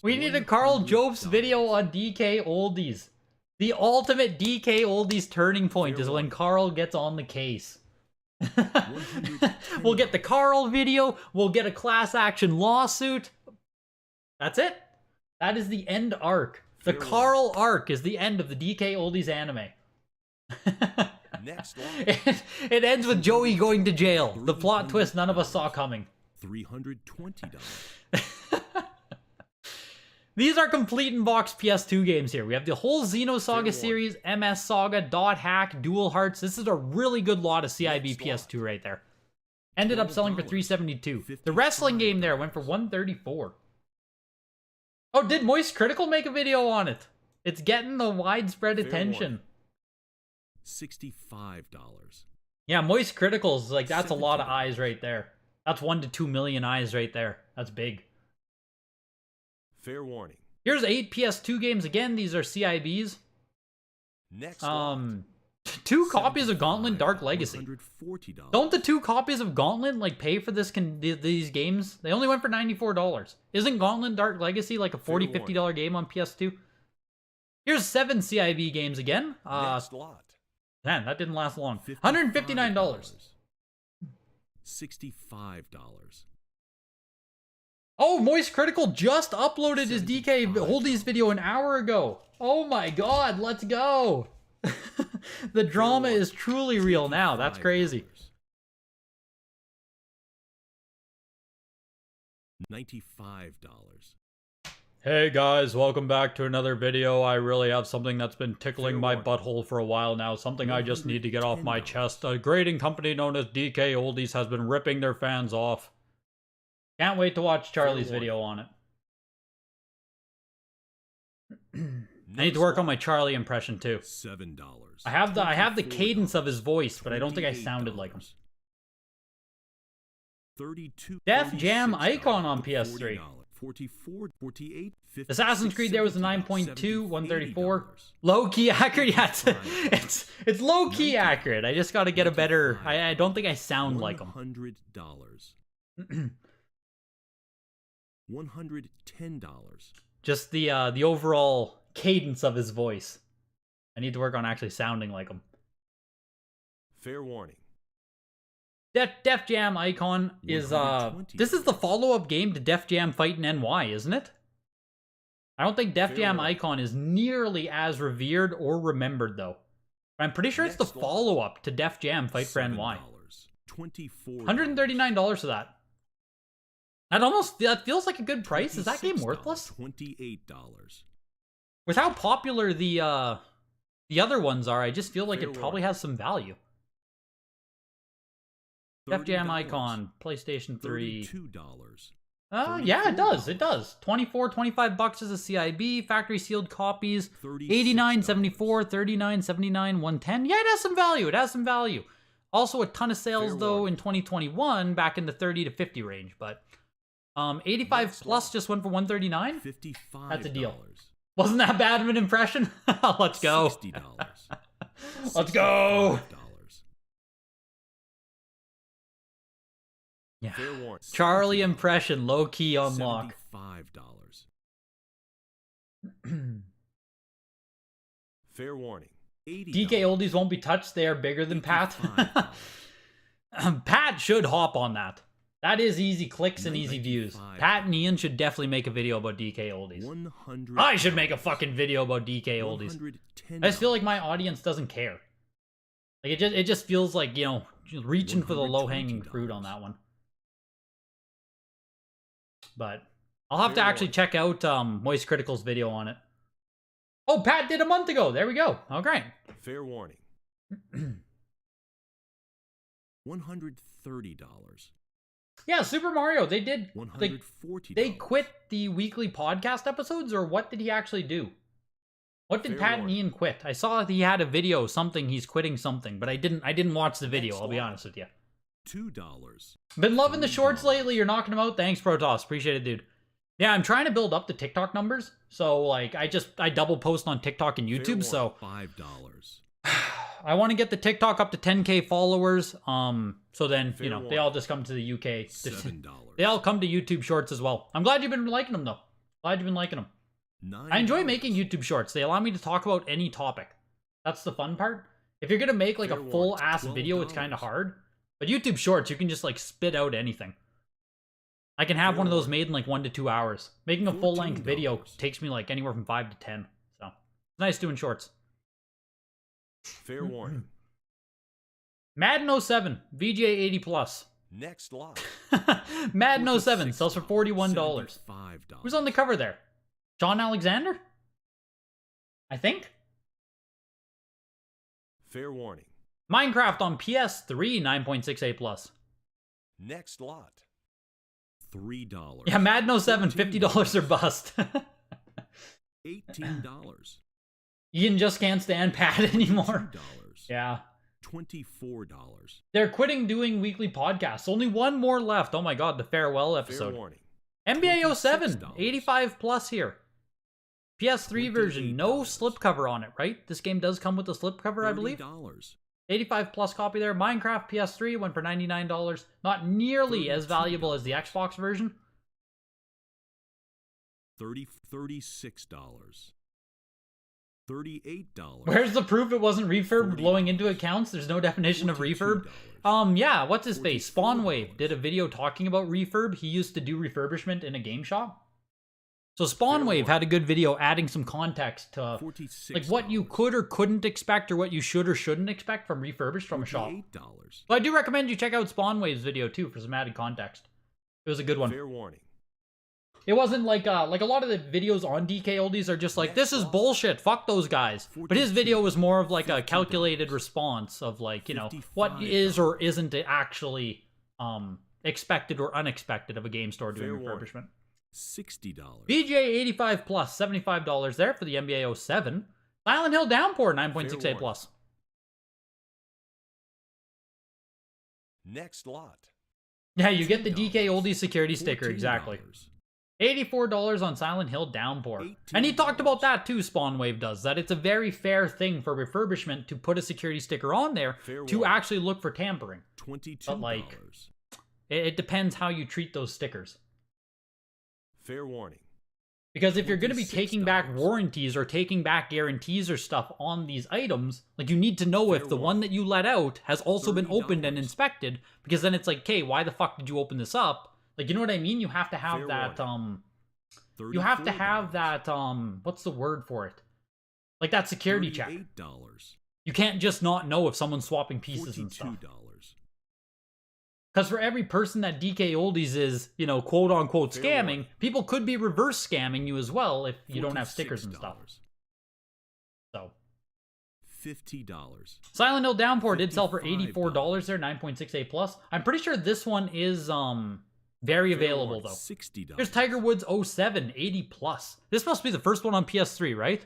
We need a Carl Jopes video on DK Oldies. The ultimate DK Oldies turning point is when Carl gets on the case. We'll get the Carl video. We'll get a class action lawsuit. That's it. That is the end arc. The Carl arc is the end of the DK Oldies anime.
Next
it ends with Joey going to jail. The plot twist none of us saw coming.
$320.
These are complete in-box PS2 games here. We have the whole Xenosaga series, MS Saga, Dot Hack, Dual Hearts. This is a really good lot of CIB PS2 right there. Ended up selling for $372. The wrestling game there went for $134. Oh, did Moist Critical make a video on it? It's getting the widespread attention.
$65.
Yeah, Moist Critical's like, that's a lot of eyes right there. That's 1 to 2 million eyes right there. That's big.
Fair warning.
Here's 8 PS2 games. Again, these are CIBs.
Next
2 copies of Gauntlet Dark Legacy. Don't the 2 copies of Gauntlet like pay for these games? They only went for $94. Isn't Gauntlet Dark Legacy like a $40, $50 game on PS2? Here's 7 CIB games again.
Next lot.
Man, that didn't last long. $159.
$65.
Oh, Moist Critical just uploaded his DK Oldies video an hour ago. Oh my god, let's go. The drama is truly real now. That's crazy.
$95.
Hey guys, welcome back to another video. I really have something that's been tickling my butthole for a while now. Something I just need to get off my chest. A grading company known as DK Oldies has been ripping their fans off. Can't wait to watch Charlie's video on it. I need to work on my Charlie impression too.
$7.
I have the cadence of his voice, but I don't think I sounded like him.
$32.
Def Jam Icon on PS3.
$44, $48, $50,
Assassin's Creed there was a 9.2, 134. Low-key accurate, yeah, it's low-key accurate. I just gotta get a better, I don't think I sound like him.
$100. $110.
Just the overall cadence of his voice. I need to work on actually sounding like him.
Fair warning.
Def Jam Icon is this is the follow-up game to Def Jam Fightin' NY, isn't it? I don't think Def Jam Icon is nearly as revered or remembered though. I'm pretty sure it's the follow-up to Def Jam Fight for NY. $139 for that. That feels like a good price. Is that game worthless?
$28.
With how popular the other ones are, I just feel like it probably has some value. Def Jam Icon, PlayStation 3.
$32.
Yeah, it does. It does. 24, 25 bucks as a CIB, factory sealed copies. 89, 74, 39, 79, 110. Yeah, it has some value. It has some value. Also a ton of sales though in 2021 back in the 30 to 50 range, but 85 plus just went for 139.
$55.
That's a deal. Wasn't that bad of an impression? Let's go.
$60.
Let's go. Yeah. Charlie impression, low key unlock.
$75. Fair warning. $80.
DK oldies won't be touched. They are bigger than Pat. Pat should hop on that. That is easy clicks and easy views. Pat and Ian should definitely make a video about DK oldies. I should make a fucking video about DK oldies. I just feel like my audience doesn't care. Like it just feels like, you know, reaching for the low-hanging fruit on that one. But I'll have to actually check out Moist Critical's video on it. Oh, Pat did a month ago. There we go. Oh, great.
Fair warning. $130.
Yeah, Super Mario. They did.
$140.
They quit the weekly podcast episodes, or what did he actually do? What did Pat and Ian quit? I saw he had a video, something. He's quitting something, but I didn't watch the video. I'll be honest with you.
$2.
Been loving the shorts lately. You're knocking them out. Thanks, Protoss. Appreciate it, dude. Yeah, I'm trying to build up the TikTok numbers. So, like, I double post on TikTok and YouTube. So,
$5.
I want to get the TikTok up to 10K followers. So then, you know, they all just come to the UK.
$7.
They all come to YouTube shorts as well. I'm glad you've been liking them, though. Glad you've been liking them.
$9.
I enjoy making YouTube shorts. They allow me to talk about any topic. That's the fun part. If you're going to make, like, a full-ass video, it's kind of hard. But YouTube Shorts, you can just, like, spit out anything. I can have one of those made in, like, 1 to 2 hours. Making a full-length video takes me, like, anywhere from 5 to 10. So, it's nice doing shorts.
Fair warning.
Madden 07, VGA 80 plus.
Next lot.
Madden 07 sells for $41.
$75.
Who's on the cover there? John Alexander? I think.
Fair warning.
Minecraft on PS3, 9.68 plus.
Next lot. $3.
Yeah, Madden 07, $50 or bust.
$18.
Ian just can't stand Pat anymore.
$2.
Yeah.
$24.
They're quitting doing weekly podcasts. Only one more left. Oh my god, the farewell episode.
Fair warning.
NBA 07,
$26.
85 plus here. PS3 version, no slipcover on it, right? This game does come with a slipcover, I believe.
$30.
85 plus copy there. Minecraft PS3 went for $99. Not nearly as valuable as the Xbox version.
$36. $38.
Where's the proof it wasn't refurb blowing into accounts? There's no definition of refurb. Yeah, what's his face? Spawnwave did a video talking about refurb. He used to do refurbishment in a game shop. So Spawnwave had a good video adding some context to like what you could or couldn't expect or what you should or shouldn't expect from refurbished from a shop. So I do recommend you check out Spawnwave's video too for some added context. It was a good one.
Fair warning.
It wasn't like a lot of the videos on DK Oldies are just like, this is bullshit, fuck those guys. But his video was more of like a calculated response of like, you know, what is or isn't actually expected or unexpected of a game store doing refurbishment.
$60.
VGA 85 plus, $75 there for the NBA 07. Silent Hill Downpour, 9.68 plus.
Next lot.
Yeah, you get the DK Oldie security sticker, exactly. $84 on Silent Hill Downpour. And he talked about that too, Spawnwave does, that it's a very fair thing for refurbishment to put a security sticker on there to actually look for tampering.
$22.
But like, it depends how you treat those stickers.
Fair warning.
Because if you're going to be taking back warranties or taking back guarantees or stuff on these items, like, you need to know if the one that you let out has also been opened and inspected, because then it's like, okay, why the fuck did you open this up? Like, you know what I mean? You have to have that, you have to have that, what's the word for it? Like, that security check. You can't just not know if someone's swapping pieces and stuff. Because for every person that DK Oldies is, you know, quote-unquote scamming, people could be reverse scamming you as well if you don't have stickers and stuff. So.
$50.
Silent Hill Downpour did sell for $84 there, 9.68 plus. I'm pretty sure this one is, very available, though.
$60.
There's Tiger Woods 07, 80 plus. This must be the first one on PS3, right?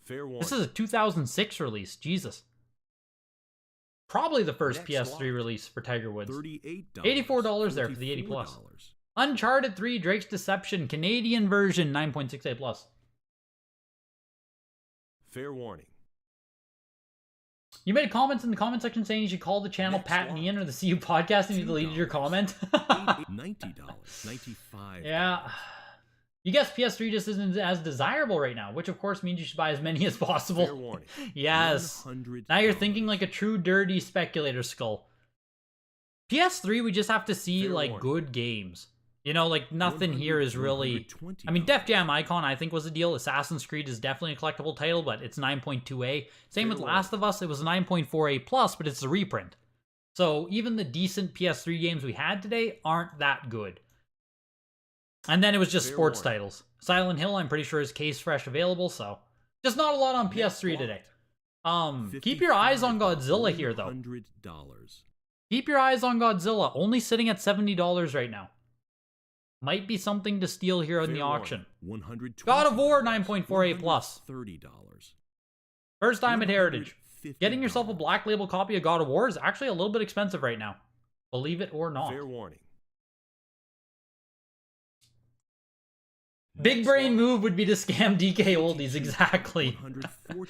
Fair warning.
This is a 2006 release. Jesus. Probably the first
Next
PS3 release for Tiger Woods.
$38.
$84 there for the 80 plus. Uncharted 3 Drake's Deception, Canadian version, 9.68 plus.
Fair warning.
You made comments in the comment section saying you should call the channel Pat and Ian or the CU podcast, and you deleted your comment.
$90. $95.
Yeah. You guess PS3 just isn't as desirable right now, which of course means you should buy as many as possible.
Fair warning.
Yes. Now you're thinking like a true dirty speculator skull. PS3, we just have to see
Fair
like
warning.
good games. You know, like nothing here is really... I mean, Def Jam Icon I think was a deal. Assassin's Creed is definitely a collectible title, but it's 9.2A. Same with Last of Us, it was 9.4A+, but it's a reprint. So even the decent PS3 games we had today aren't that good. And then it was just sports titles. Silent Hill, I'm pretty sure, is case fresh available, so... Just not a lot on PS3 today. Keep your eyes on Godzilla here, though.
$100.
Keep your eyes on Godzilla, only sitting at $70 right now. Might be something to steal here in the auction. God of War 9.48 plus.
$30.
First time at Heritage. Getting yourself a black label copy of God of War is actually a little bit expensive right now. Believe it or not.
Fair warning.
Big brain move would be to scam DK Oldies, exactly.
$140.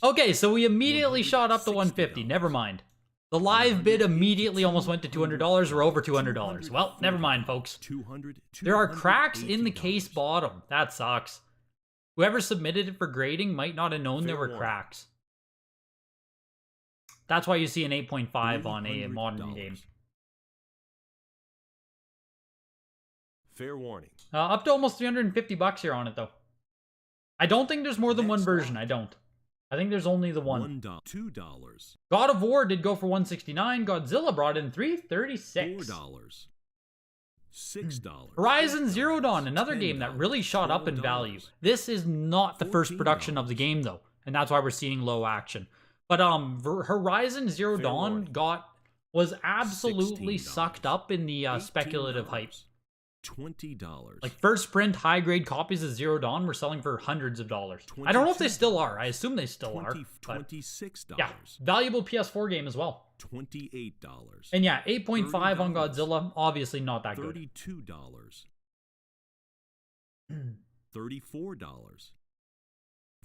Okay, so we immediately shot up to $150. Never mind. The live bid immediately almost went to $200 or over $200. Well, never mind, folks. There are cracks in the case bottom. That sucks. Whoever submitted it for grading might not have known there were cracks. That's why you see an 8.5 on a modern game.
Fair warning.
Up to almost $350 here on it, though. I don't think there's more than one version. I don't. I think there's only the one.
$2.
God of War did go for $169. Godzilla brought in $336.
$4. $6.
Horizon Zero Dawn, another game that really shot up in value. This is not the first production of the game, though, and that's why we're seeing low action. But Horizon Zero Dawn was absolutely sucked up in the speculative hype.
$20.
Like, first print high grade copies of Zero Dawn were selling for hundreds of dollars. I don't know if they still are. I assume they still are. But
$26.
yeah, valuable PS4 game as well.
$28.
And yeah, 8.5 on Godzilla, obviously not that good.
$32. $34.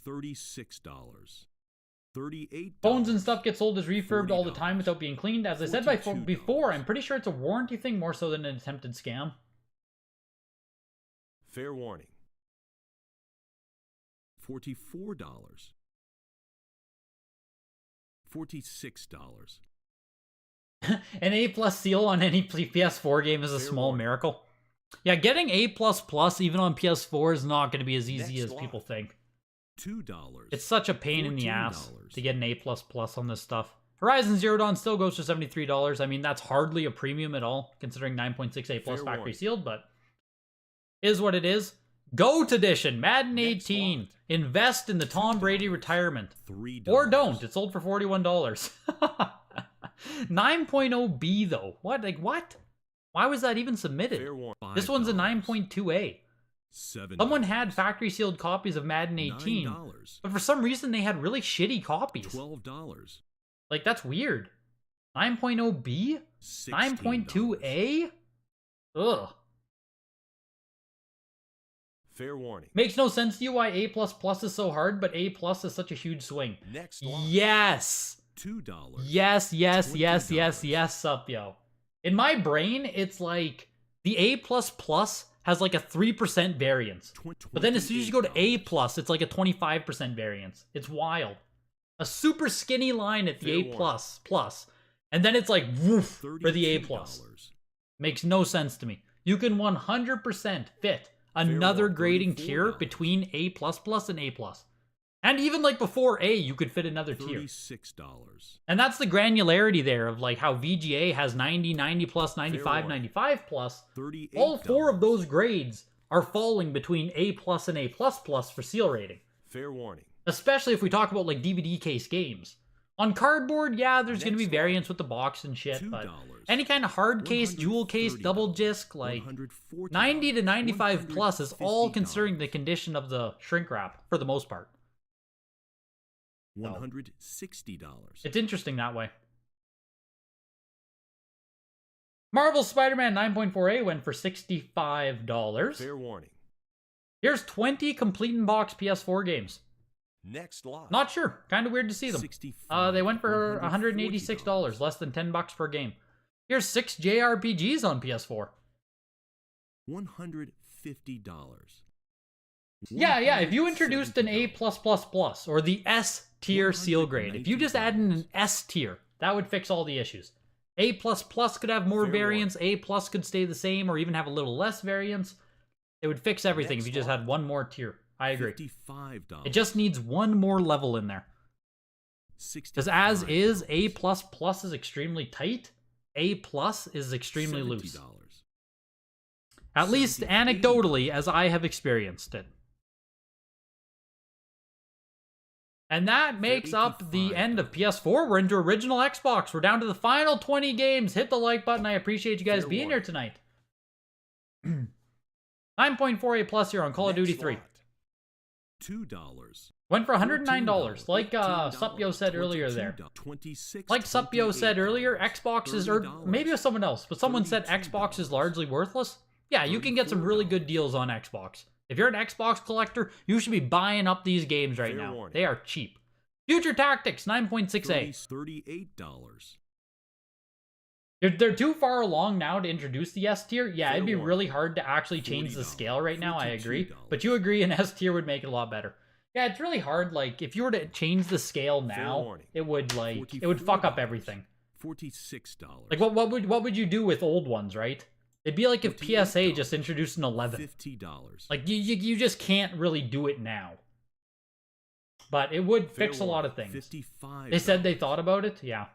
$36. $38.
Phones and stuff get sold as refurbed all the time without being cleaned. As I said before, I'm pretty sure it's a warranty thing more so than an attempted scam.
Fair warning. $44. $46.
An A+ seal on any PS4 game is a small miracle. Yeah, getting A++ even on PS4 is not going to be as easy as people think.
$2.
It's such a pain in the ass to get an A++ on this stuff. Horizon Zero Dawn still goes for $73. I mean, that's hardly a premium at all, considering 9.6 A+ factory sealed, but is what it is. GOAT Edition, Madden 18. Invest in the Tom Brady retirement.
$3.
Or don't. It sold for $41. 9.0B though. What? Like, what? Why was that even submitted? This one's a 9.2A. Someone had factory sealed copies of Madden 18, but for some reason they had really shitty copies.
$12.
Like, that's weird. 9.0B? 9.2A? Ugh.
Fair warning.
Makes no sense to you why A++ is so hard, but A+ is such a huge swing.
Next lot.
Yes!
$2.
Yes, Sup, yo. In my brain, it's like the A++ has like a 3% variance. But then as soon as you go to A+, it's like a 25% variance. It's wild. A super skinny line at the A++. And then it's like, woof, for the A+. Makes no sense to me. You can 100% fit another grading tier between A++ and A+. And even like before A, you could fit another tier.
$36.
And that's the granularity there of like how VGA has 90, 90 plus, 95, 95 plus. All 4 of those grades are falling between A+ and A++ for seal rating.
Fair warning.
Especially if we talk about like DVD case games. On cardboard, yeah, there's going to be variance with the box and shit, but any kind of hard case, jewel case, double disc, like 90 to 95 plus is all considering the condition of the shrink wrap for the most part.
$160.
It's interesting that way. Marvel Spider-Man 9.4A went for $65.
Fair warning.
Here's 20 complete in box PS4 games.
Next lot.
Not sure. Kind of weird to see them. They went for $186, less than $10 per game. Here's 6 JRPGs on PS4.
$150.
Yeah. If you introduced an A+++ or the S tier seal grade, if you just added an S tier, that would fix all the issues. A++ could have more variance. A+ could stay the same or even have a little less variance. It would fix everything if you just had one more tier. I agree.
$55.
It just needs one more level in there. Because as is, A++ is extremely tight. A+ is extremely loose. At least anecdotally, as I have experienced it. And that makes up the end of PS4. We're into original Xbox. We're down to the final 20 games. Hit the like button. I appreciate you guys being here tonight. 9.48 plus here on Call of Duty 3.
$2.
Went for $109. Like Supyo said earlier there. Like Supyo said earlier, Xbox is, or maybe it was someone else, but someone said Xbox is largely worthless. Yeah, you can get some really good deals on Xbox. If you're an Xbox collector, you should be buying up these games right now. They are cheap. Future Tactics, 9.6A.
$38.
They're too far along now to introduce the S tier. Yeah, it'd be really hard to actually change the scale right now, I agree. But you agree an S tier would make it a lot better. Yeah, it's really hard. Like, if you were to change the scale now, it would fuck up everything.
$46.
Like, what would you do with old ones, right? It'd be like if PSA just introduced an 11.
$50.
Like, you just can't really do it now. But it would fix a lot of things.
$55.
They said they thought about it? Yeah.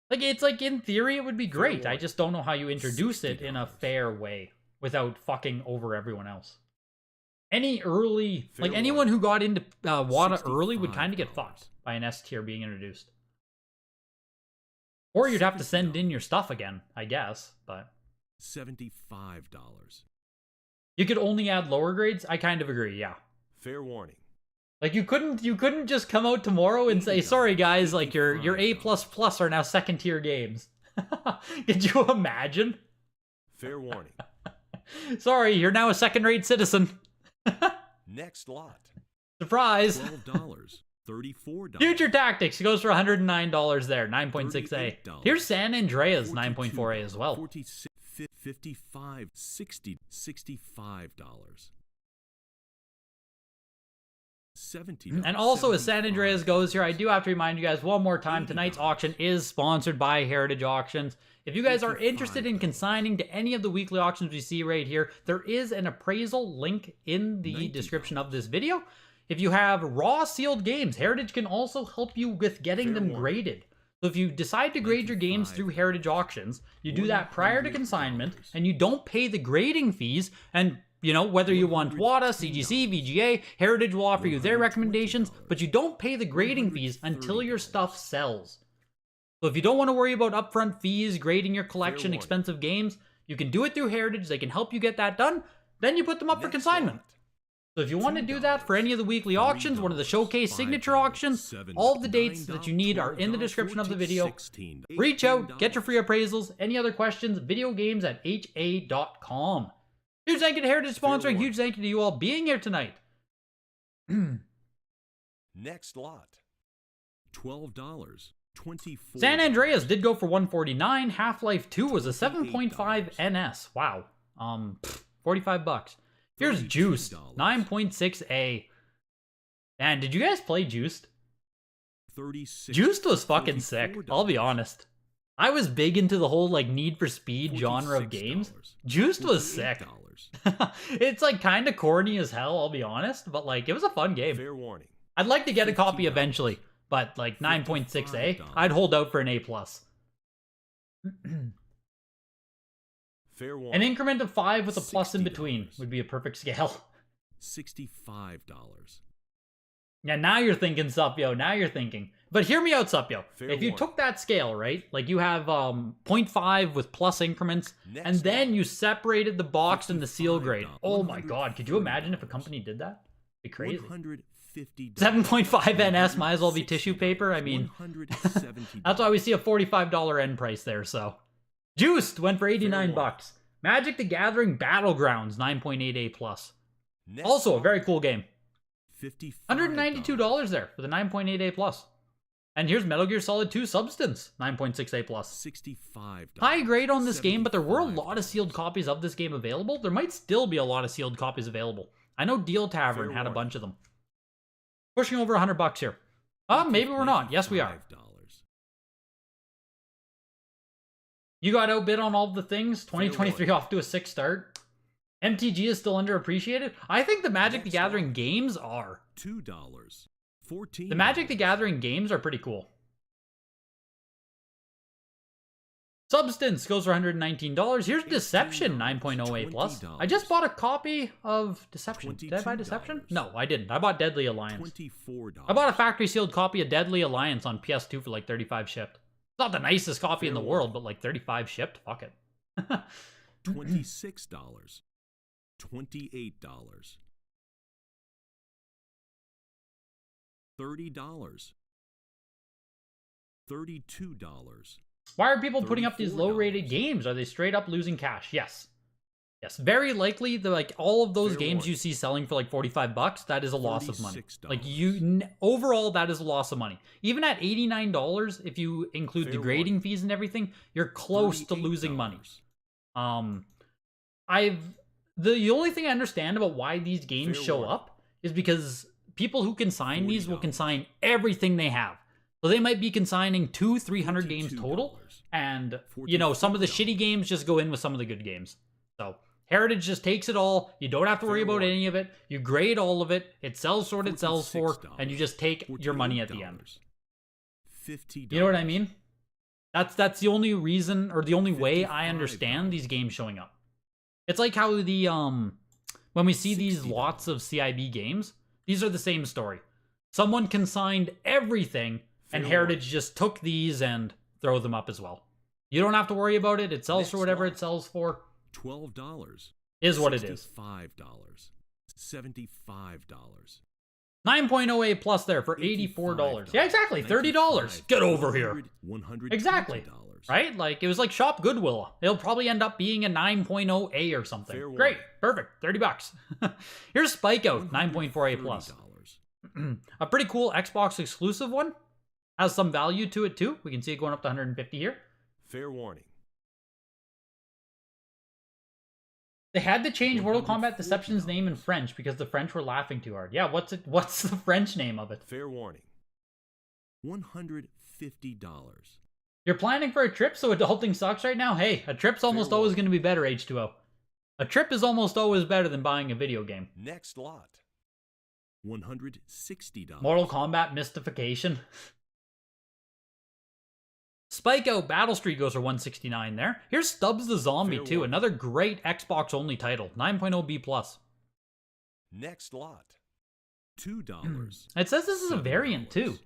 Like, it's like, in theory, it would be great. I just don't know how you introduce it in a fair way without fucking over everyone else. Any early, like, anyone who got into WATA early would kind of get fucked by an S tier being introduced. Or you'd have to send in your stuff again, I guess, but...
$75.
You could only add lower grades? I kind of agree, yeah.
Fair warning.
Like, you couldn't just come out tomorrow and say, sorry guys, like, your A++ are now second tier games. Could you imagine?
Fair warning.
Sorry, you're now a second-rate citizen.
Next lot.
Surprise.
$12. $34.
Future Tactics goes for $109 there, 9.6A. Here's San Andreas, 9.4A as well.
$46, $55, $60, $65. $70.
And also, as San Andreas goes here, I do have to remind you guys one more time, tonight's auction is sponsored by Heritage Auctions. If you guys are interested in consigning to any of the weekly auctions we see right here, there is an appraisal link in the description of this video. If you have raw sealed games, Heritage can also help you with getting them graded. So if you decide to grade your games through Heritage Auctions, you do that prior to consignment, and you don't pay the grading fees, and you know, whether you want WATA, CGC, VGA, Heritage will offer you their recommendations, but you don't pay the grading fees until your stuff sells. So if you don't want to worry about upfront fees, grading your collection, expensive games, you can do it through Heritage. They can help you get that done. Then you put them up for consignment. So if you want to do that for any of the weekly auctions, one of the showcase signature auctions, all of the dates that you need are in the description of the video. Reach out, get your free appraisals. Any other questions, videogames@ha.com. Huge thank you to Heritage sponsoring. Huge thank you to you all being here tonight.
Next lot. $12. $24.
San Andreas did go for $149. Half-Life 2 was a 7.5 NS. Wow. $45. Here's Juiced, 9.6A. Man, did you guys play Juiced? Juiced was fucking sick, I'll be honest. I was big into the whole like Need for Speed genre of games. Juiced was sick. It's like kind of corny as hell, I'll be honest, but like it was a fun game.
Fair warning.
I'd like to get a copy eventually, but like 9.6A, I'd hold out for an A+.
Fair warning.
An increment of 5 with a plus in between would be a perfect scale.
$65.
Yeah, now you're thinking, Supyo. Now you're thinking. But hear me out, Supyo. If you took that scale, right? Like you have 0.5 with plus increments, and then you separated the box and the seal grade. Oh my god, could you imagine if a company did that? It'd be crazy. 7.5 NS might as well be tissue paper. I mean, that's why we see a $45 end price there, so. Juiced went for $89. Magic the Gathering Battlegrounds, 9.8A+. Also a very cool game. $192 there for the 9.8A+. And here's Metal Gear Solid 2 Substance, 9.6A+.
$65.
High grade on this game, but there were a lot of sealed copies of this game available. There might still be a lot of sealed copies available. I know Deal Tavern had a bunch of them. Pushing over $100 here. Maybe we're not. Yes, we are. You got outbid on all the things. 2023 off to a 6 start. MTG is still underappreciated. I think the Magic the Gathering games are.
$2. $14.
The Magic the Gathering games are pretty cool. Substance goes for $119. Here's Deception, 9.0A+. I just bought a copy of Deception. Did I buy Deception? No, I didn't. I bought Deadly Alliance.
$24.
I bought a factory sealed copy of Deadly Alliance on PS2 for like 35 shipped. It's not the nicest copy in the world, but like 35 shipped. Fuck it.
$26. $28. $30. $32.
Why are people putting up these low-rated games? Are they straight up losing cash? Yes. Yes, very likely, like all of those games you see selling for like $45, that is a loss of money. Like overall, that is a loss of money. Even at $89, if you include the grading fees and everything, you're close to losing money. The only thing I understand about why these games show up is because people who consign these will consign everything they have. So they might be consigning 200-300 games total, and you know, some of the shitty games just go in with some of the good games. So Heritage just takes it all. You don't have to worry about any of it. You grade all of it. It sells for what it sells for, and you just take your money at the end. You know what I mean? That's the only reason, or the only way I understand these games showing up. It's like how the when we see these lots of CIB games, these are the same story. Someone consigned everything, and Heritage just took these and throw them up as well. You don't have to worry about it. It sells for whatever it sells for.
$12.
Is what it is.
$5. $75.
9.0A+ there for $84. Yeah, exactly. $30. Get over here. Exactly. Right? Like, it was like Shop Goodwill. It'll probably end up being a 9.0A or something. Great. Perfect. $30. Here's Spike Out, 9.4A+. A pretty cool Xbox exclusive one. Has some value to it too. We can see it going up to 150 here.
Fair warning.
They had to change Mortal Kombat Deception's name in French because the French were laughing too hard. Yeah, what's the French name of it?
Fair warning. $150.
You're planning for a trip, so adulting sucks right now? Hey, a trip's almost always going to be better, H2O. A trip is almost always better than buying a video game.
Next lot. $160.
Mortal Kombat Mystification. Spike Out Battle Street goes for $169 there. Here's Stubbs the Zombie too, another great Xbox only title, 9.0B+.
Next lot. $2.
It says this is a variant too.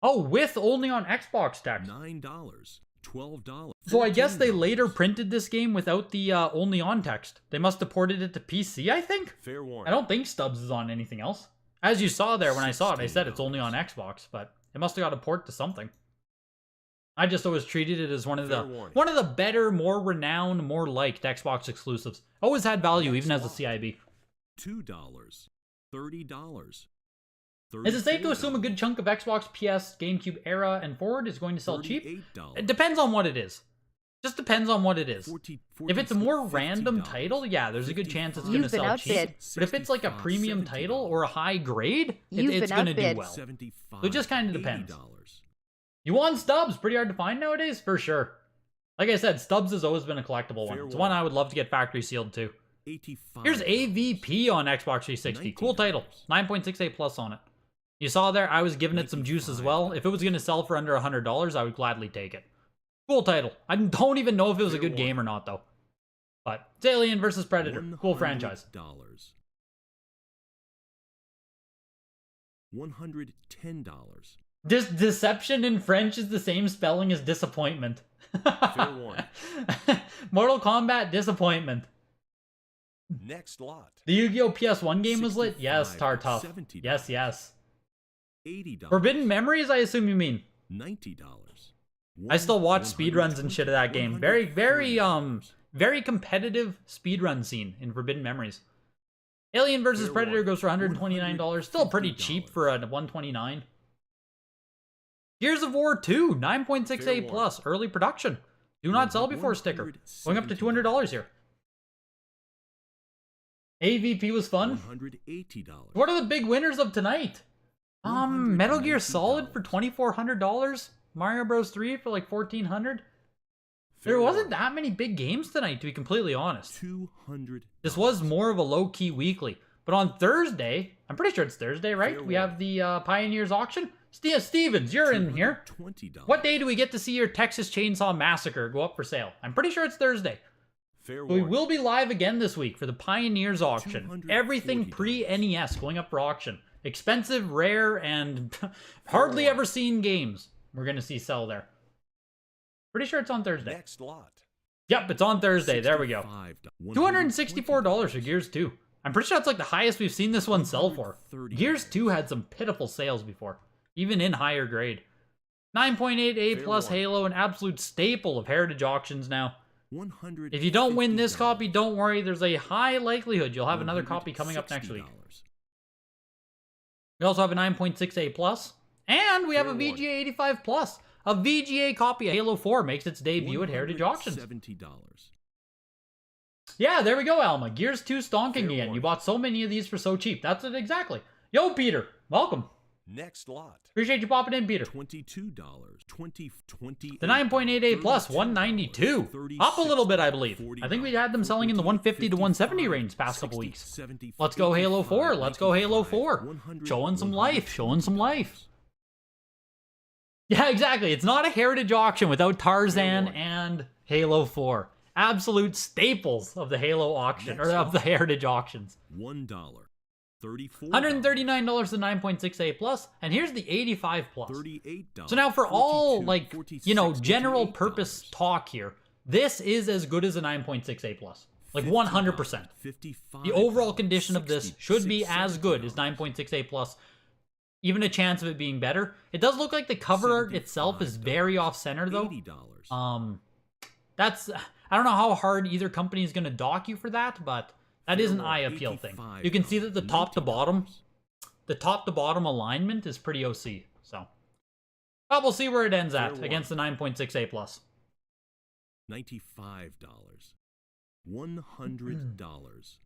Oh, with only on Xbox text.
$9. $12.
So I guess they later printed this game without the only on text. They must have ported it to PC, I think.
Fair warning.
I don't think Stubbs is on anything else. As you saw there when I saw it, I said it's only on Xbox, but it must have got a port to something. I just always treated it as one of the better, more renowned, more liked Xbox exclusives. Always had value, even as a CIB.
$2. $30.
Is it safe to assume a good chunk of Xbox, PS, GameCube era and forward is going to sell cheap? It depends on what it is. Just depends on what it is.
40,
If it's a more
$50,
random title, yeah, there's a good chance it's going to
You've been
sell cheap.
outbid.
But if it's like a premium title or a high grade, it's going to do well. So it just kind of depends. You want stubs? Pretty hard to find nowadays? For sure. Like I said, stubs has always been a collectible one. It's one I would love to get factory sealed too. Here's AVP on Xbox 360. Cool title. 9.68 plus on it. You saw there, I was giving it some juice as well. If it was going to sell for under $100, I would gladly take it. Cool title. I don't even know if it was a good game or not, though. But it's Alien vs. Predator. Cool franchise.
$110.
Deception in French is the same spelling as disappointment.
Fair warning.
Mortal Kombat Disappointment.
Next lot.
The Yu-Gi-Oh! PS1 game was lit? Yes, Tartuff. Yes, yes.
$80.
Forbidden Memories, I assume you mean.
$90.
I still watch speedruns and shit of that game. Very competitive speedrun scene in Forbidden Memories. Alien vs. Predator goes for $129. Still pretty cheap for a $129. Gears of War 2, 9.68 plus, early production. Do not sell before sticker. Going up to $200 here. AVP was fun.
$180.
What are the big winners of tonight? Metal Gear Solid for $2,400. Mario Bros. 3 for like $1,400. There wasn't that many big games tonight, to be completely honest.
$200.
This was more of a low-key weekly. But on Thursday, I'm pretty sure it's Thursday, right? We have the Pioneers auction. Stevens, you're in here.
$20.
What day do we get to see your Texas Chainsaw Massacre go up for sale? I'm pretty sure it's Thursday.
Fair
We will be live again this week for the Pioneers auction. Everything pre-NES going up for auction. Expensive, rare, and hardly ever seen games we're going to see sell there. Pretty sure it's on Thursday.
Next lot.
Yep, it's on Thursday. There we go. $264 for Gears 2. I'm pretty sure that's like the highest we've seen this one sell for. Gears 2 had some pitiful sales before, even in higher grade. 9.88 plus Halo, an absolute staple of Heritage auctions now. If you don't win this copy, don't worry. There's a high likelihood you'll have another copy coming up next week. We also have a 9.68 plus, and we have a VGA 85 plus. A VGA copy of Halo 4 makes its debut at Heritage Auctions. Yeah, there we go, Alma. Gears 2 stonking again. You bought so many of these for so cheap. That's it exactly. Yo, Peter. Welcome.
Next lot.
Appreciate you popping in, Peter.
$22. 20.
The 9.88 plus, 192. Up a little bit, I believe. I think we had them selling in the 150 to 170 range past couple weeks. Let's go Halo 4. Let's go Halo 4. Showing some life. Showing some life. Yeah, exactly. It's not a Heritage auction without Tarzan and Halo 4. Absolute staples of the Halo auction, or of the Heritage auctions.
$1. $34.
$139 the 9.68 plus, and here's the 85 plus.
$38.
So now for all, like, you know, general purpose talk here, this is as good as a 9.68 plus. Like 100%. The overall condition of this should be as good as 9.68 plus. Even a chance of it being better. It does look like the cover art itself is very off-center, though. That's... I don't know how hard either company is going to dock you for that, but that is an eye appeal thing. You can see that the top to bottom alignment is pretty OC. So, but we'll see where it ends at against the 9.68 plus.
$95. $100.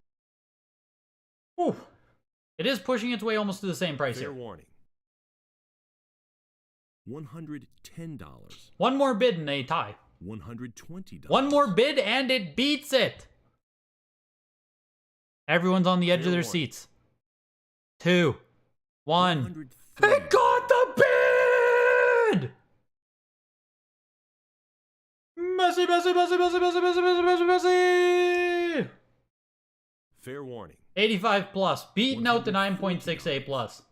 Whew. It is pushing its way almost to the same price
Fair
here.
warning. $110.
One more bid and a tie.
$120.
One more bid and it beats it. Everyone's on the edge of their seats. 2, 1. It got the bid! Messy, messy, messy, messy, messy, messy, messy, messy, messy!
Fair warning.
85 plus. Beating out the 9.68 plus.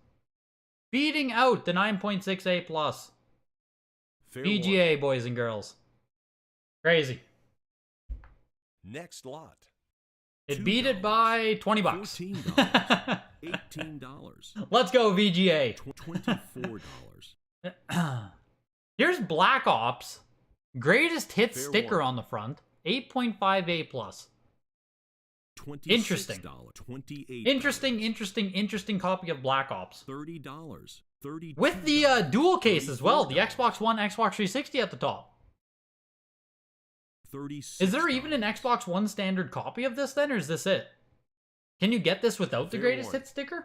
Beating out the 9.68 plus. VGA, boys and girls. Crazy.
Next lot.
It beat it by 20 bucks.
$14. $18.
Let's go, VGA.
$24.
Here's Black Ops. Greatest hit sticker on the front. 8.58 plus. Interesting. Interesting copy of Black Ops.
$30. $32.
With the dual case as well. The Xbox One, Xbox 360 at the top.
$36.
Is there even an Xbox One standard copy of this then, or is this it? Can you get this without the
Fair
greatest
warning.
hit sticker?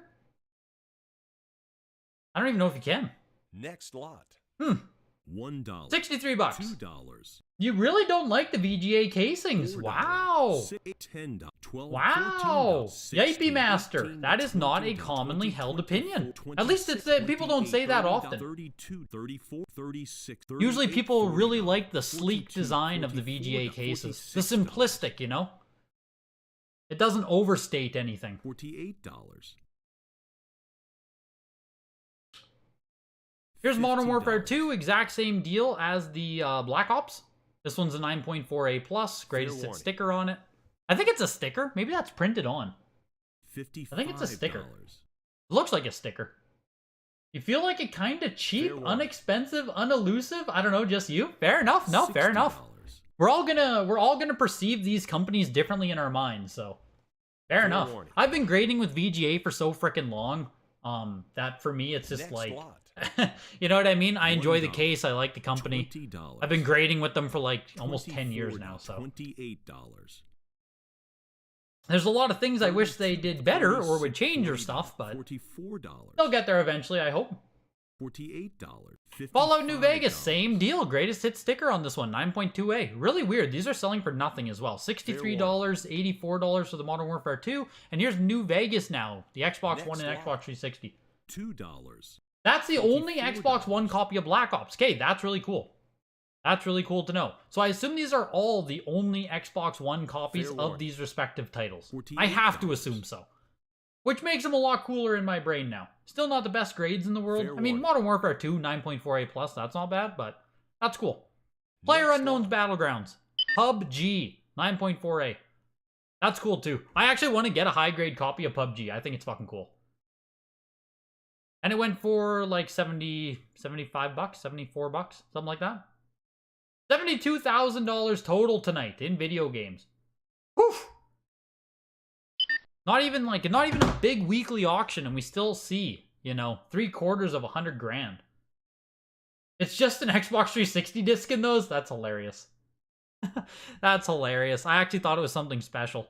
I don't even know if you can.
Next lot.
$63.
$1.
You really don't like the VGA casings.
$4,
Wow.
$10, $12,
Wow.
$14,
Yipey Master.
18,
That is not a
20,
commonly held
24,
opinion.
26,
At least it's people don't say that
28,
often.
32, 34, 36,
Usually
38,
people really
40,
like the sleek
42,
design of the
44,
VGA cases. The
$46,
simplistic, you know? It doesn't overstate anything.
$48.
Here's Modern Warfare
$50.
2, exact same deal as the Black Ops. This one's a 9.4A+, greatest hit
warning.
sticker on it. I think it's a sticker. Maybe that's printed on.
$55.
I think it's a sticker. It looks like a sticker. You feel like it kind of cheap,
Fair warning.
unexpensive, unelusive? I don't know, just you? Fair enough. No, fair enough.
$60.
We're all gonna perceive these companies differently in our minds, so fair enough.
warning.
I've been grading with VGA for so freaking long, that for me it's just
Next
like,
lot.
you know what I mean? I enjoy the
$1,
case. I like the company.
$20.
I've been grading with them for like almost 10 years now, so
$28.
there's a lot of things I wish they did better or would change or stuff, but
$44.
they'll get there eventually, I hope.
$48.
Fallout New Vegas,
$55.
same deal. Greatest hit sticker on this one, 9.2A. Really weird. These are selling for nothing as well. $63, $84 for the Modern Warfare 2. And here's New Vegas now, the Xbox One and
Next
Xbox
lot.
360.
$2.
That's the only
$24.
Xbox One copy of Black Ops. Okay, that's really cool. That's really cool to know. So I assume these are all the only Xbox One copies
Fair
of
warning.
these respective titles.
$48.
I have to assume so. Which makes them a lot cooler in my brain now. Still not the best grades in the world.
Fair
I mean,
warning.
Modern Warfare 2, 9.4A+, that's not bad, but that's cool. Player
Next
Unknown's
lot.
Battlegrounds. PUBG, 9.4A. That's cool too. I actually want to get a high grade copy of PUBG. I think it's fucking cool. And it went for like 70, 75 bucks, 74 bucks, something like that. $72,000 total tonight in video games. Whew. Not even a big weekly auction, and we still see, you know, 3/4 of $100,000. It's just an Xbox 360 disc in those? That's hilarious. That's hilarious. I actually thought it was something special.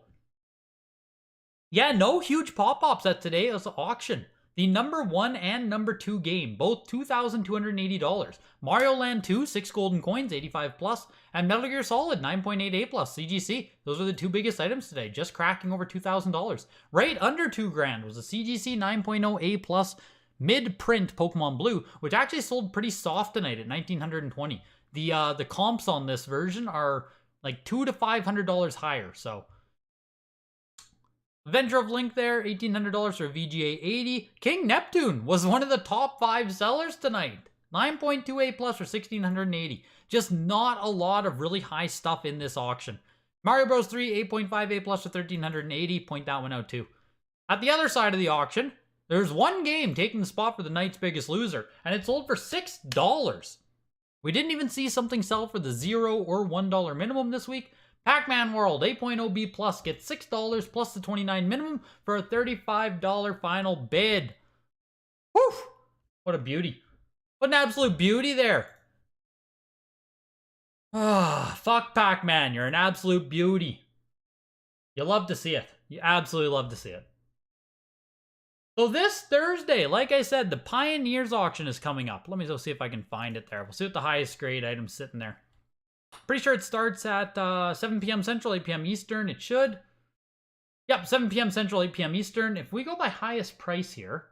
Yeah, no huge pop-ups at today's auction. The number 1 and number 2 game, both $2,280. Mario Land 2, 6 golden coins, 85+, and Metal Gear Solid, 9.8A+, CGC. Those are the two biggest items today, just cracking over $2,000. Right under $2,000 was a CGC 9.0A+ mid-print Pokemon Blue, which actually sold pretty soft tonight at $1,920. The comps on this version are like $200 to $500 higher, so... Avenger of Link there, $1,800 for VGA 80. King Neptune was one of the top 5 sellers tonight. 9.2A+ for $1,680. Just not a lot of really high stuff in this auction. Mario Bros. 3, 8.5A+ for $1,380. Point that one out too. At the other side of the auction, there's one game taking the spot for the night's biggest loser, and it sold for $6. We didn't even see something sell for the $0 or $1 minimum this week. Pac-Man World 8.0B Plus gets $6 plus the $29 minimum for a $35 final bid. Whew! What a beauty. What an absolute beauty there. Ah, fuck Pac-Man. You're an absolute beauty. You love to see it. You absolutely love to see it. So this Thursday, like I said, the Pioneers auction is coming up. Let me go see if I can find it there. We'll see what the highest grade item's sitting there. Pretty sure it starts at 7 p.m. Central, 8 p.m. Eastern. It should. Yep, 7 p.m. Central, 8 p.m. Eastern. If we go by highest price here,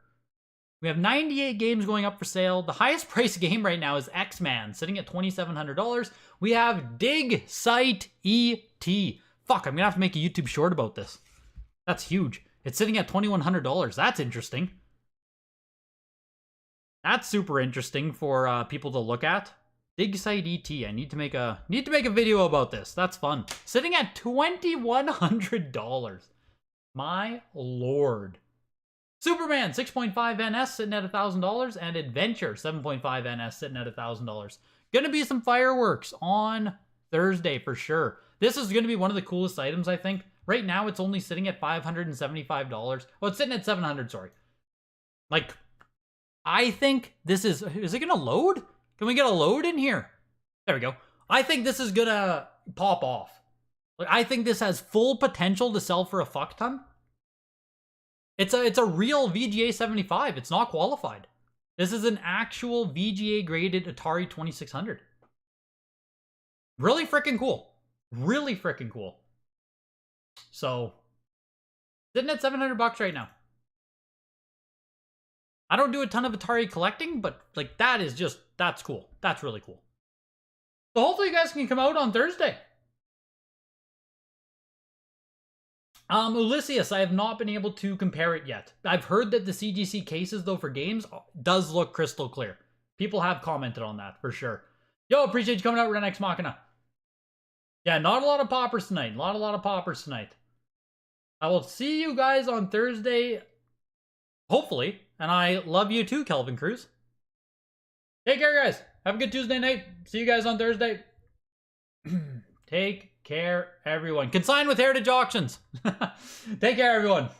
we have 98 games going up for sale. The highest price game right now is X-Man, sitting at $2,700. We have Dig Site ET. Fuck, I'm going to have to make a YouTube short about this. That's huge. It's sitting at $2,100. That's interesting. That's super interesting for people to look at. Dig Site ET. I need to make a video about this. That's fun. Sitting at $2,100. My lord. Superman 6.5 NS sitting at $1,000, and Adventure 7.5 NS sitting at $1,000. Gonna be some fireworks on Thursday for sure. This is gonna be one of the coolest items, I think. Right now it's only sitting at $575. Well, it's sitting at $700, sorry. Like, I think this is it gonna load? Can we get a load in here? There we go. I think this is gonna pop off. Like, I think this has full potential to sell for a fuck ton. It's a real VGA 75. It's not qualified. This is an actual VGA graded Atari 2600. Really freaking cool. Really freaking cool. So, sitting at $700 right now. I don't do a ton of Atari collecting, but like that's cool. That's really cool. So hopefully you guys can come out on Thursday. Ulysses, I have not been able to compare it yet. I've heard that the CGC cases, though, for games does look crystal clear. People have commented on that, for sure. Yo, appreciate you coming out, Ren X Machina. Yeah, not a lot of poppers tonight. A lot of poppers tonight. I will see you guys on Thursday, hopefully. And I love you too, Kelvin Cruz. Take care, guys. Have a good Tuesday night. See you guys on Thursday. Take care, everyone. Consign with Heritage Auctions. Take care, everyone.